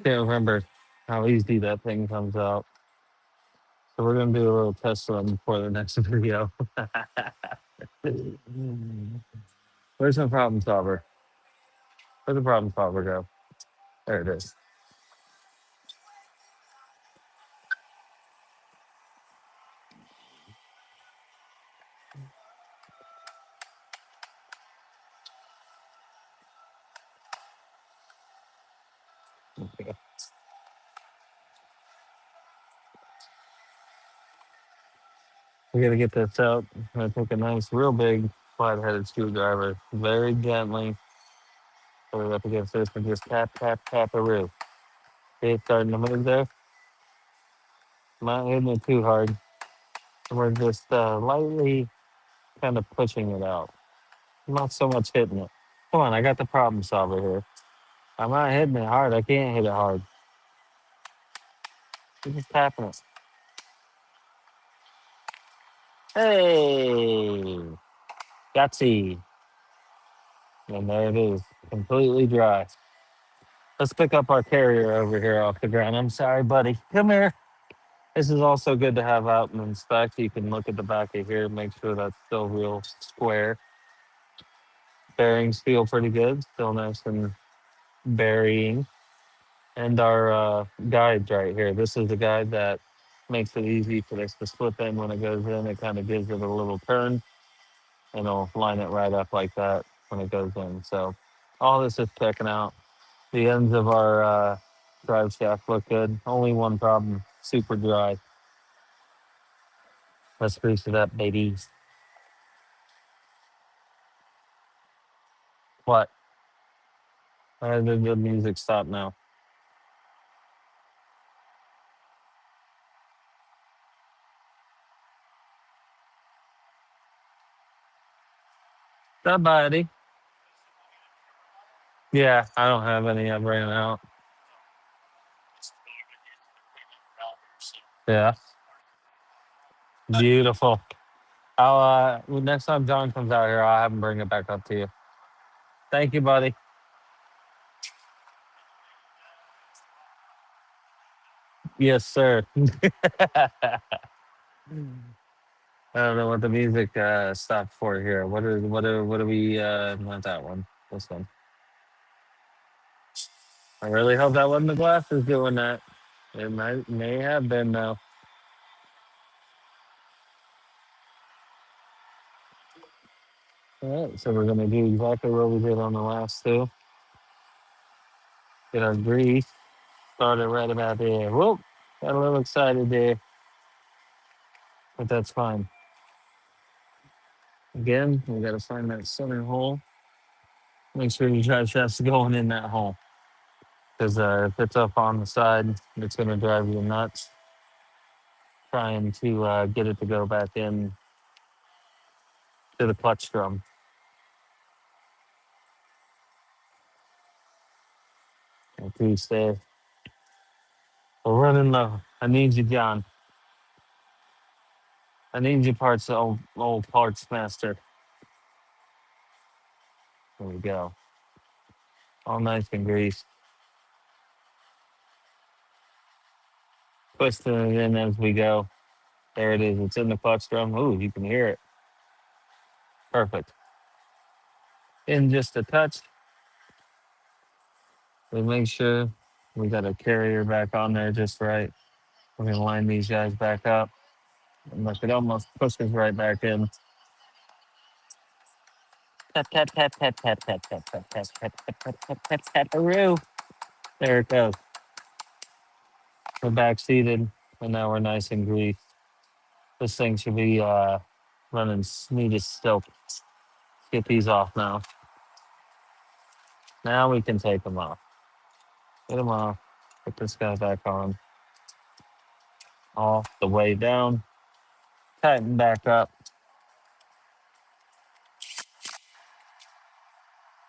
Can't remember how easy that thing comes out. So we're gonna do a little test run before the next video. Where's my problem solver? Where's the problem solver go? There it is. Okay. We gotta get this out. I'm gonna take a nice, real big, flat-headed screwdriver, very gently, put it up against this, and just tap, tap, tap a roof. See it starting to move there? Not hitting it too hard. We're just lightly kind of pushing it out. Not so much hitting it. Come on, I got the problem solver here. I'm not hitting it hard. I can't hit it hard. I'm just tapping it. Hey, gutsy. And there it is, completely dry. Let's pick up our carrier over here off the ground. I'm sorry, buddy. Come here. This is also good to have out and inspect. You can look at the back of here, make sure that's still real square. Bearings feel pretty good, still nice and burying. And our guides right here. This is the guide that makes it easy for this to slip in when it goes in. It kind of gives it a little turn and it'll line it right up like that when it goes in. So all this is checking out. The ends of our drive shaft look good. Only one problem, super dry. Let's grease it up, baby. What? The music stop now. That buddy. Yeah, I don't have any. I've ran out. Yeah, beautiful. I'll next time John comes out here, I'll have him bring it back up to you. Thank you, buddy. Yes, sir. I don't know what the music stopped for here. What are we not that one. This one. I really hope that wasn't the glasses doing that. It may have been though. All right, so we're gonna do exactly what we did on the last two. Get our grease started right about there. Whoop! Got a little excited there, but that's fine. Again, we gotta find that center hole. Make sure your drive shaft's going in that hole. Because if it's up on the side, it's gonna drive you nuts trying to get it to go back in to the clutch drum. Okay, stay. We're running low. I need you, John. I need you, parts, old parts master. There we go. All nice and greased. Twisting it in as we go. There it is. It's in the clutch drum. Ooh, you can hear it. Perfect. In just a touch. We make sure we got a carrier back on there just right. We're gonna line these guys back up. And look, it almost pushes right back in. Tap tap tap tap tap tap tap tap tap tap tap tap tap tap tap. There it goes. We're back seated, and now we're nice and greased. This thing should be running smooth as silk. Get these off now. Now we can take them off. Get them off. Put this guy back on. Off the way down. Tighten back up.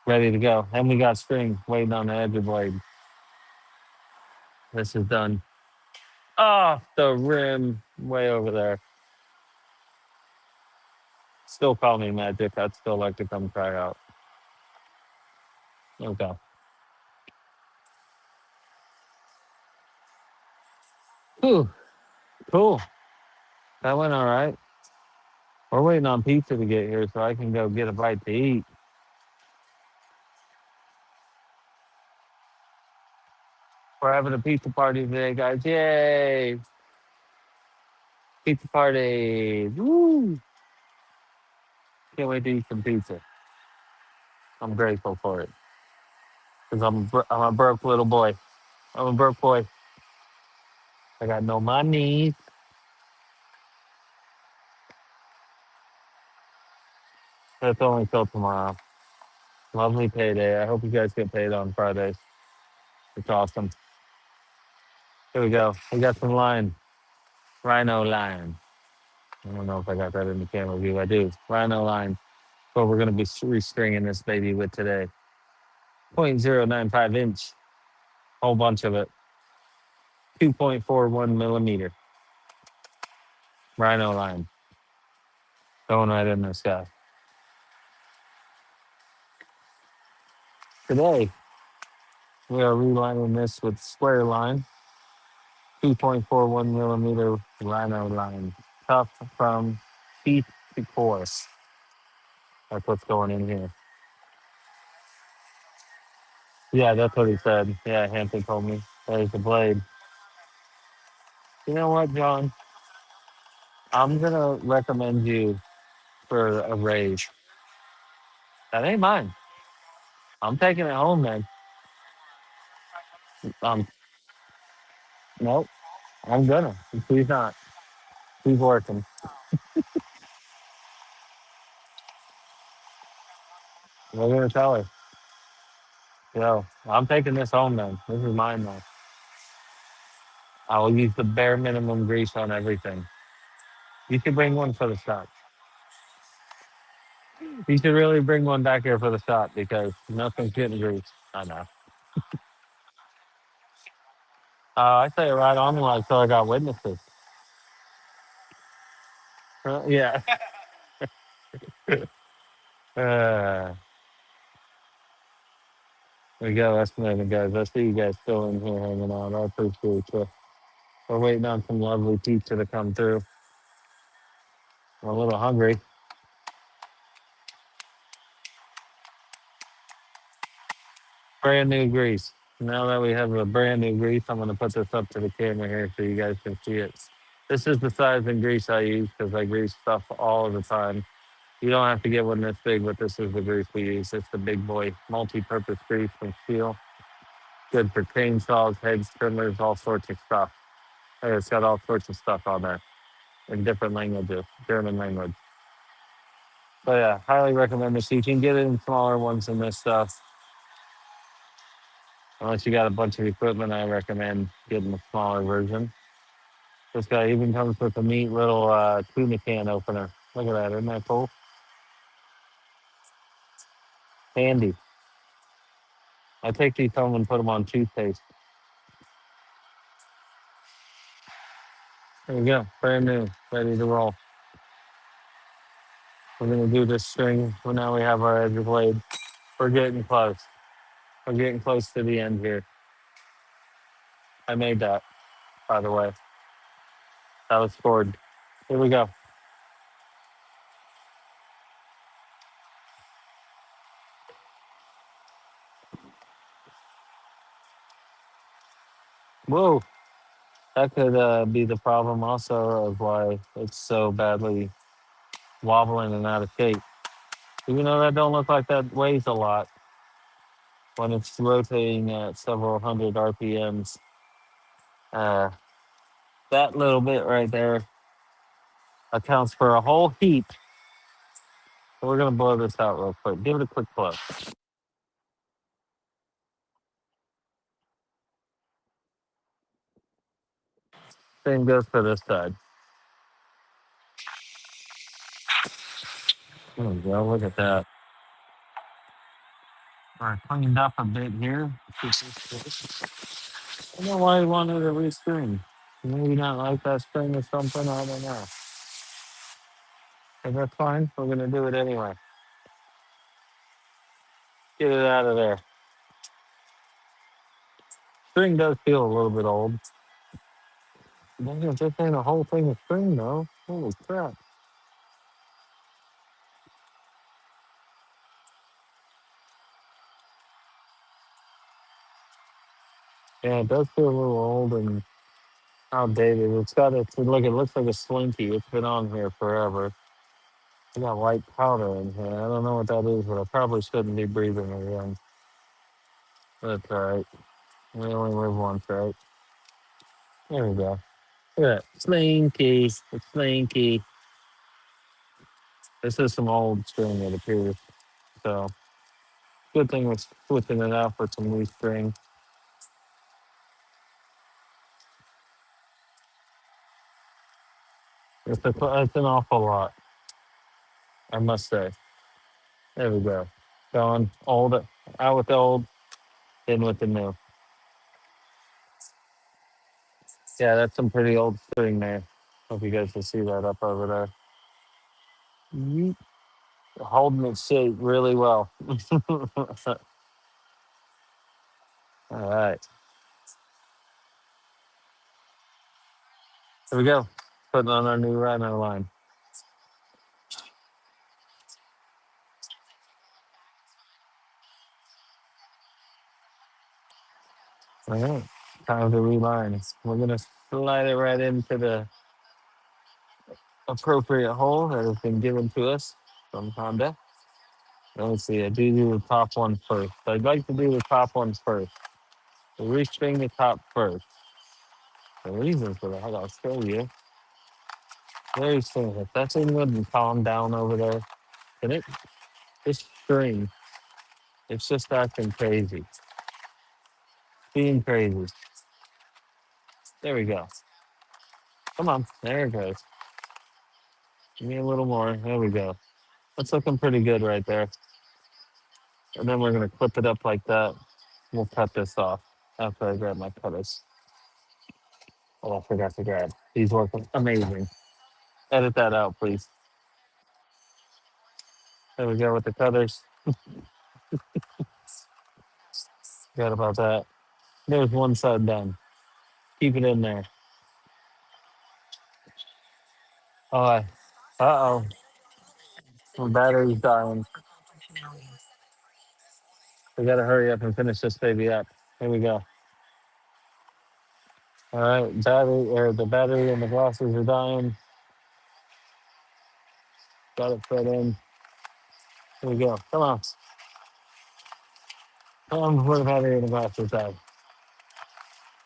Ready to go. And we got string waiting on the edge of blade. This is done. Off the rim, way over there. Still call me magic. I'd still like to come try out. Okay. Whew. Cool. That went all right. We're waiting on pizza to get here so I can go get a bite to eat. We're having a pizza party today, guys. Yay! Pizza party. Woo! Can't wait to eat some pizza. I'm grateful for it. Because I'm a broke little boy. I'm a broke boy. I got no money. That's only till tomorrow. Lovely payday. I hope you guys get paid on Fridays. It's awesome. Here we go. We got some line. Rhino line. I don't know if I got that in the camera view. I do. Rhino line. What we're going to be restringing this baby with today. 0.095 inch. Whole bunch of it. 2.41 millimeter. Rhino line. Going right in this guy. Today, we are relining this with square line. 2.41 millimeter Rhino line. Tough from teeth to core. That's what's going in here. Yeah, that's what he said. Yeah, Hampton told me. There's the blade. You know what, John? I'm gonna recommend you for a raise. That ain't mine. I'm taking it home, man. Um, nope. I'm gonna. Please not. He's working. We're gonna tell her. Yo, I'm taking this home, man. This is mine now. I will use the bare minimum grease on everything. You should bring one for the shop. You should really bring one back here for the shop because nothing's getting greased. I know. I say it right on like so I got witnesses. Yeah. There we go. That's moving, guys. I see you guys still in here hanging out. I appreciate you. We're waiting on some lovely pizza to come through. I'm a little hungry. Brand new grease. Now that we have a brand new grease, I'm going to put this up to the camera here so you guys can see it. This is the size and grease I use because I grease stuff all of the time. You don't have to get one this big, but this is the grease we use. It's the big boy multi-purpose grease from Steel. Good for chainsaws, hedge trimmers, all sorts of stuff. Hey, it's got all sorts of stuff on there in different languages, German language. But yeah, highly recommend this. You can get it in smaller ones than this stuff. Unless you got a bunch of equipment, I recommend getting the smaller version. This guy even comes with a neat little tuna can opener. Look at that, isn't that cool? Handy. I take these home and put them on toothpaste. There we go, brand new, ready to roll. We're gonna do this string. Well, now we have our edge blade. We're getting close. We're getting close to the end here. I made that, by the way. That was scored. Here we go. Whoa, that could be the problem also of why it's so badly wobbling and out of shape. Even though that don't look like that weighs a lot when it's rotating at several hundred RPMs. Uh, that little bit right there accounts for a whole heap. So we're gonna blow this out real quick. Give it a quick blow. Same goes for this side. There we go. Look at that. All right, cleaned up a bit here. I don't know why he wanted to restring. Maybe not like that string or something. I don't know. But that's fine. We're gonna do it anyway. Get it out of there. String does feel a little bit old. Damn, this ain't a whole thing of string though. Holy crap. Yeah, it does feel a little old and outdated. It's got a look. It looks like a slinky. It's been on here forever. I got white powder in here. I don't know what that is, but I probably shouldn't be breathing it in. That's all right. We only live once, right? There we go. Look at that. Slinky. It's slinky. This is some old string, it appears. So, good thing we're switching it out for some new string. It's an awful lot, I must say. There we go. Going old, out with the old, in with the new. Yeah, that's some pretty old string there. Hope you guys can see that up over there. Yeet. Holding its shape really well. All right. Here we go. Putting on our new rhino line. All right. Time to reline. We're going to slide it right into the appropriate hole that has been given to us from Honda. Let's see. I do the top one first. I'd like to do the top ones first. So restring the top first. The reason for that, I'll show you. Very simple. If that's anyone and calm down over there, and this string, it's just acting crazy. Being crazy. There we go. Come on. There it goes. Give me a little more. There we go. That's looking pretty good right there. And then we're going to clip it up like that. We'll cut this off after I grab my cutters. Oh, I forgot to grab. He's working amazing. Edit that out, please. There we go with the cutters. Forgot about that. There's one side done. Keep it in there. Oh, Uh oh. My battery's dying. We gotta hurry up and finish this baby up. Here we go. All right, the battery and the glasses are dying. Got it put in. Here we go. Come on. Come on before the battery and the glasses die.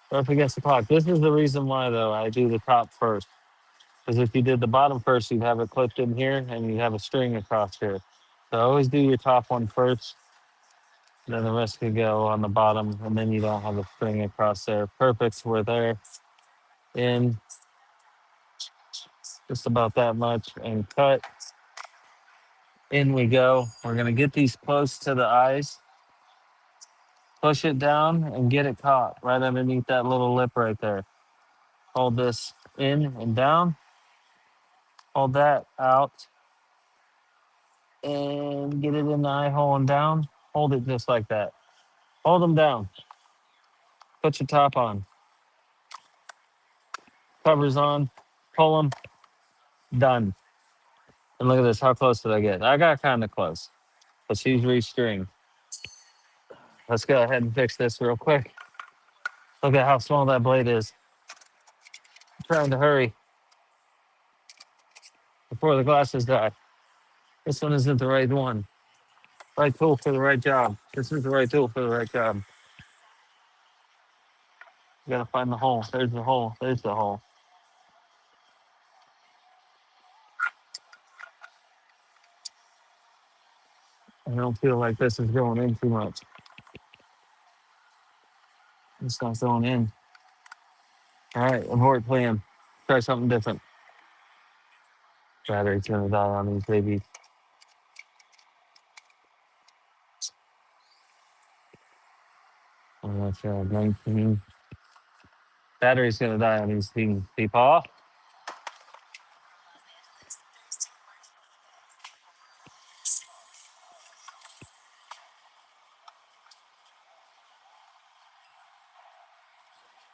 Or up against the clock. This is the reason why though I do the top first. Because if you did the bottom first, you'd have it clipped in here and you'd have a string across here. So always do your top one first, then the rest could go on the bottom, and then you don't have a string across there. Perfect. We're there. In just about that much and cut. In we go. We're gonna get these close to the eyes. Push it down and get it caught right underneath that little lip right there. Hold this in and down. Hold that out and get it in the eye hole and down. Hold it just like that. Hold them down. Put your top on. Covers on. Pull them. Done. And look at this. How close did I get? I got kind of close. Let's use restring. Let's go ahead and fix this real quick. Look at how small that blade is. I'm trying to hurry before the glasses die. This one isn't the right one. Right tool for the right job. This is the right tool for the right job. You gotta find the hole. There's the hole. There's the hole. I don't feel like this is going in too much. It's not going in. All right, abort plan. Try something different. Battery's gonna die on these babies. I'm not sure. 19. Battery's gonna die on these things, people. All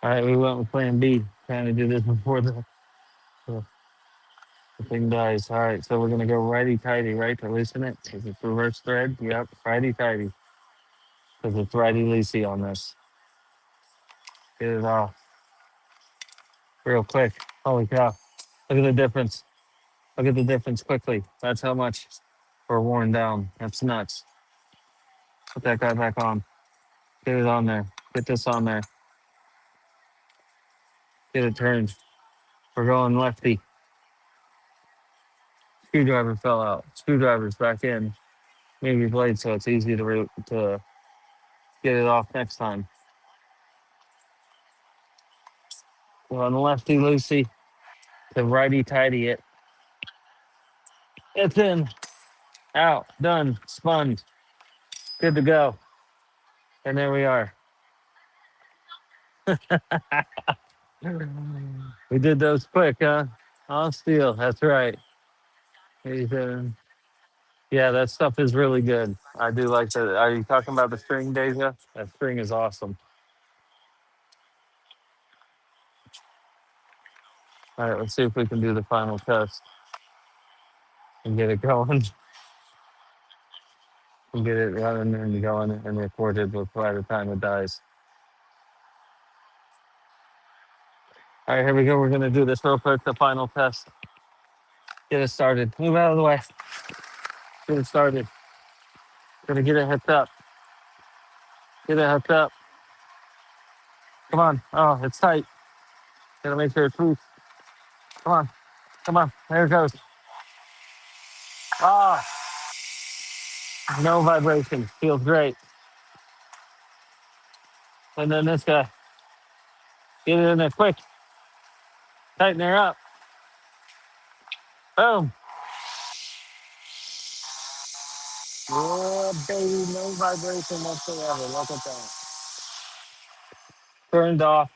right, we went with plan B. Trying to do this before the thing dies. All right, so we're gonna go righty tighty, right, to loosen it. Is it reverse thread? Yep, righty tighty. Because it's righty loosey on this. Get it off real quick. Holy cow. Look at the difference. Look at the difference quickly. That's how much we're worn down. That's nuts. Put that guy back on. Get it on there. Get this on there. Get it turned. We're going lefty. Screwdriver fell out. Screwdriver's back in. Maybe blade so it's easy to get it off next time. We're on the lefty loosey to righty tighty it. It's in. Out. Done. Spun. Good to go. And there we are. We did those quick, huh? On steel. That's right. He's, yeah, that stuff is really good. I do like that. Are you talking about the string, Deja? That string is awesome. All right, let's see if we can do the final test and get it going and get it running and going and recorded by the time it dies. All right, here we go. We're going to do this real quick, the final test. Get it started. Move out of the way. Get it started. Gonna get it hooked up. Get it hooked up. Come on. Oh, it's tight. Gotta make sure it's loose. Come on. Come on. There it goes. Ah, no vibration. Feels great. And then this guy. Get it in there quick. Tighten her up. Boom. Yeah, baby. No vibration whatsoever. Look at that. Turned off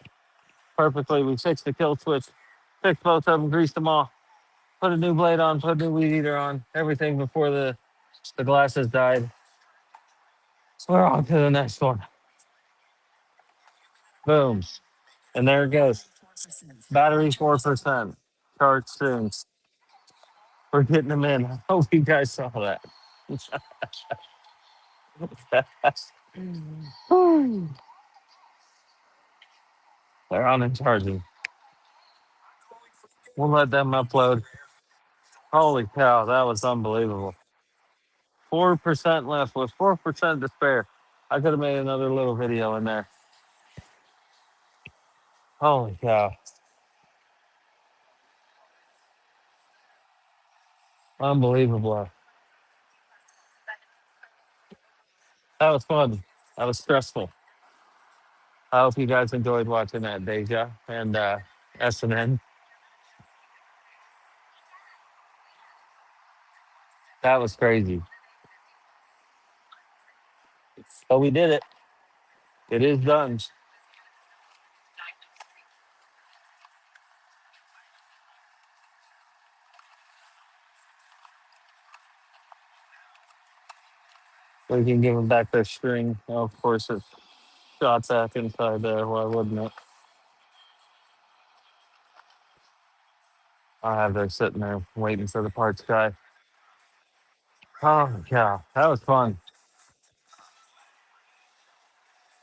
perfectly. We fixed the kill switch. Fixed both of them. Greased them all. Put a new blade on. Put a new weed eater on. Everything before the glasses died. We're on to the next one. Boom. And there it goes. Battery 4%. Charge soon. We're getting them in. I hope you guys saw that. They're on and charging. We'll let them upload. Holy cow, that was unbelievable. 4% left with 4% to spare. I could have made another little video in there. Holy cow. Unbelievable. That was fun. That was stressful. I hope you guys enjoyed watching that, Deja and SNN. That was crazy. But we did it. It is done. We can give them back their string. Of course, it's shots back inside there. Why wouldn't it? I have there sitting there waiting for the parts guy. Oh, yeah. That was fun.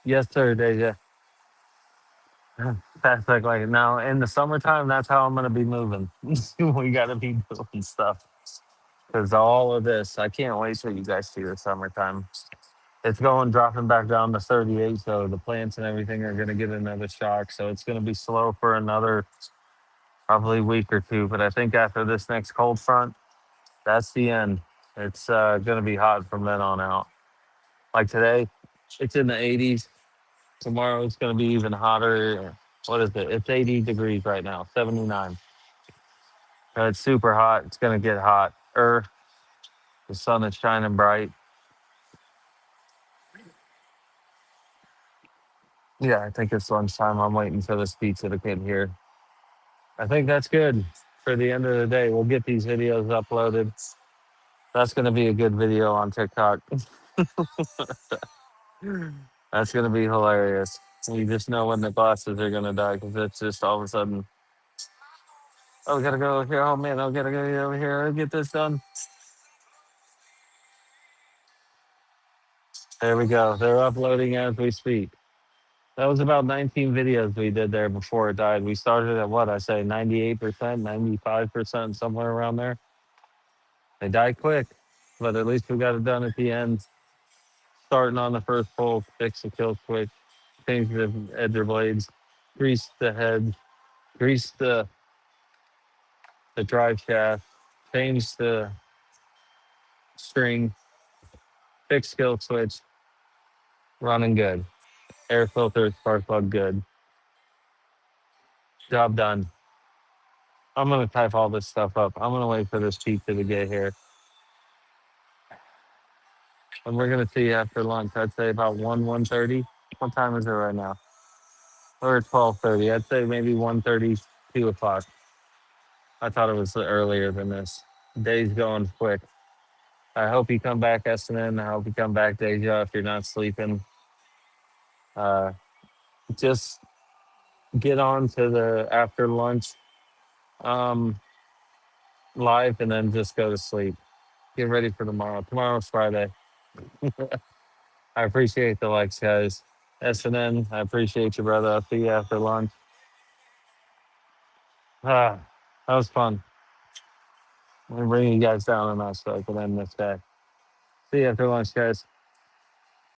Yes, sir, Deja. That's like now in the summertime, that's how I'm going to be moving. We got to be doing stuff because all of this, I can't wait till you guys see the summertime. It's going dropping back down to 38, so the plants and everything are going to get another shock. So it's going to be slow for another probably week or two. But I think after this next cold front, that's the end. It's going to be hot from then on out. Like today, it's in the 80s. Tomorrow it's going to be even hotter. What is it? It's 80 degrees right now, 79. It's super hot. It's going to get hot. The sun is shining bright. Yeah, I think it's lunchtime. I'm waiting for this pizza to get here. I think that's good for the end of the day. We'll get these videos uploaded. That's going to be a good video on TikTok. That's going to be hilarious. You just know when the glasses are going to die because it's just all of a sudden, oh, we got to go over here. Oh, man, I got to go over here and get this done. There we go. They're uploading as we speak. That was about 19 videos we did there before it died. We started at what I say, 98%, 95%, somewhere around there. They die quick, but at least we got it done at the end. Starting on the first pull, fix the kill quick, change the edger blades, grease the head, grease the drive shaft, change the string, fix kill switch, running good. Air filter, spark plug good. Job done. I'm gonna type all this stuff up. I'm gonna wait for this pizza to get here. And we're gonna see you after lunch. I'd say about 1:30. What time is it right now? Or 12:30. I'd say maybe 1:30, 2 o'clock. I thought it was earlier than this. Day's going quick. I hope you come back, SNN. I hope you come back, Deja, if you're not sleeping. Uh, just get on to the after lunch um, live and then just go to sleep. Get ready for tomorrow. Tomorrow's Friday. I appreciate the likes, guys. SNN, I appreciate you, brother. I'll see you after lunch. Ah, that was fun. I'm bringing you guys down a notch so I can end this day. See you after lunch, guys.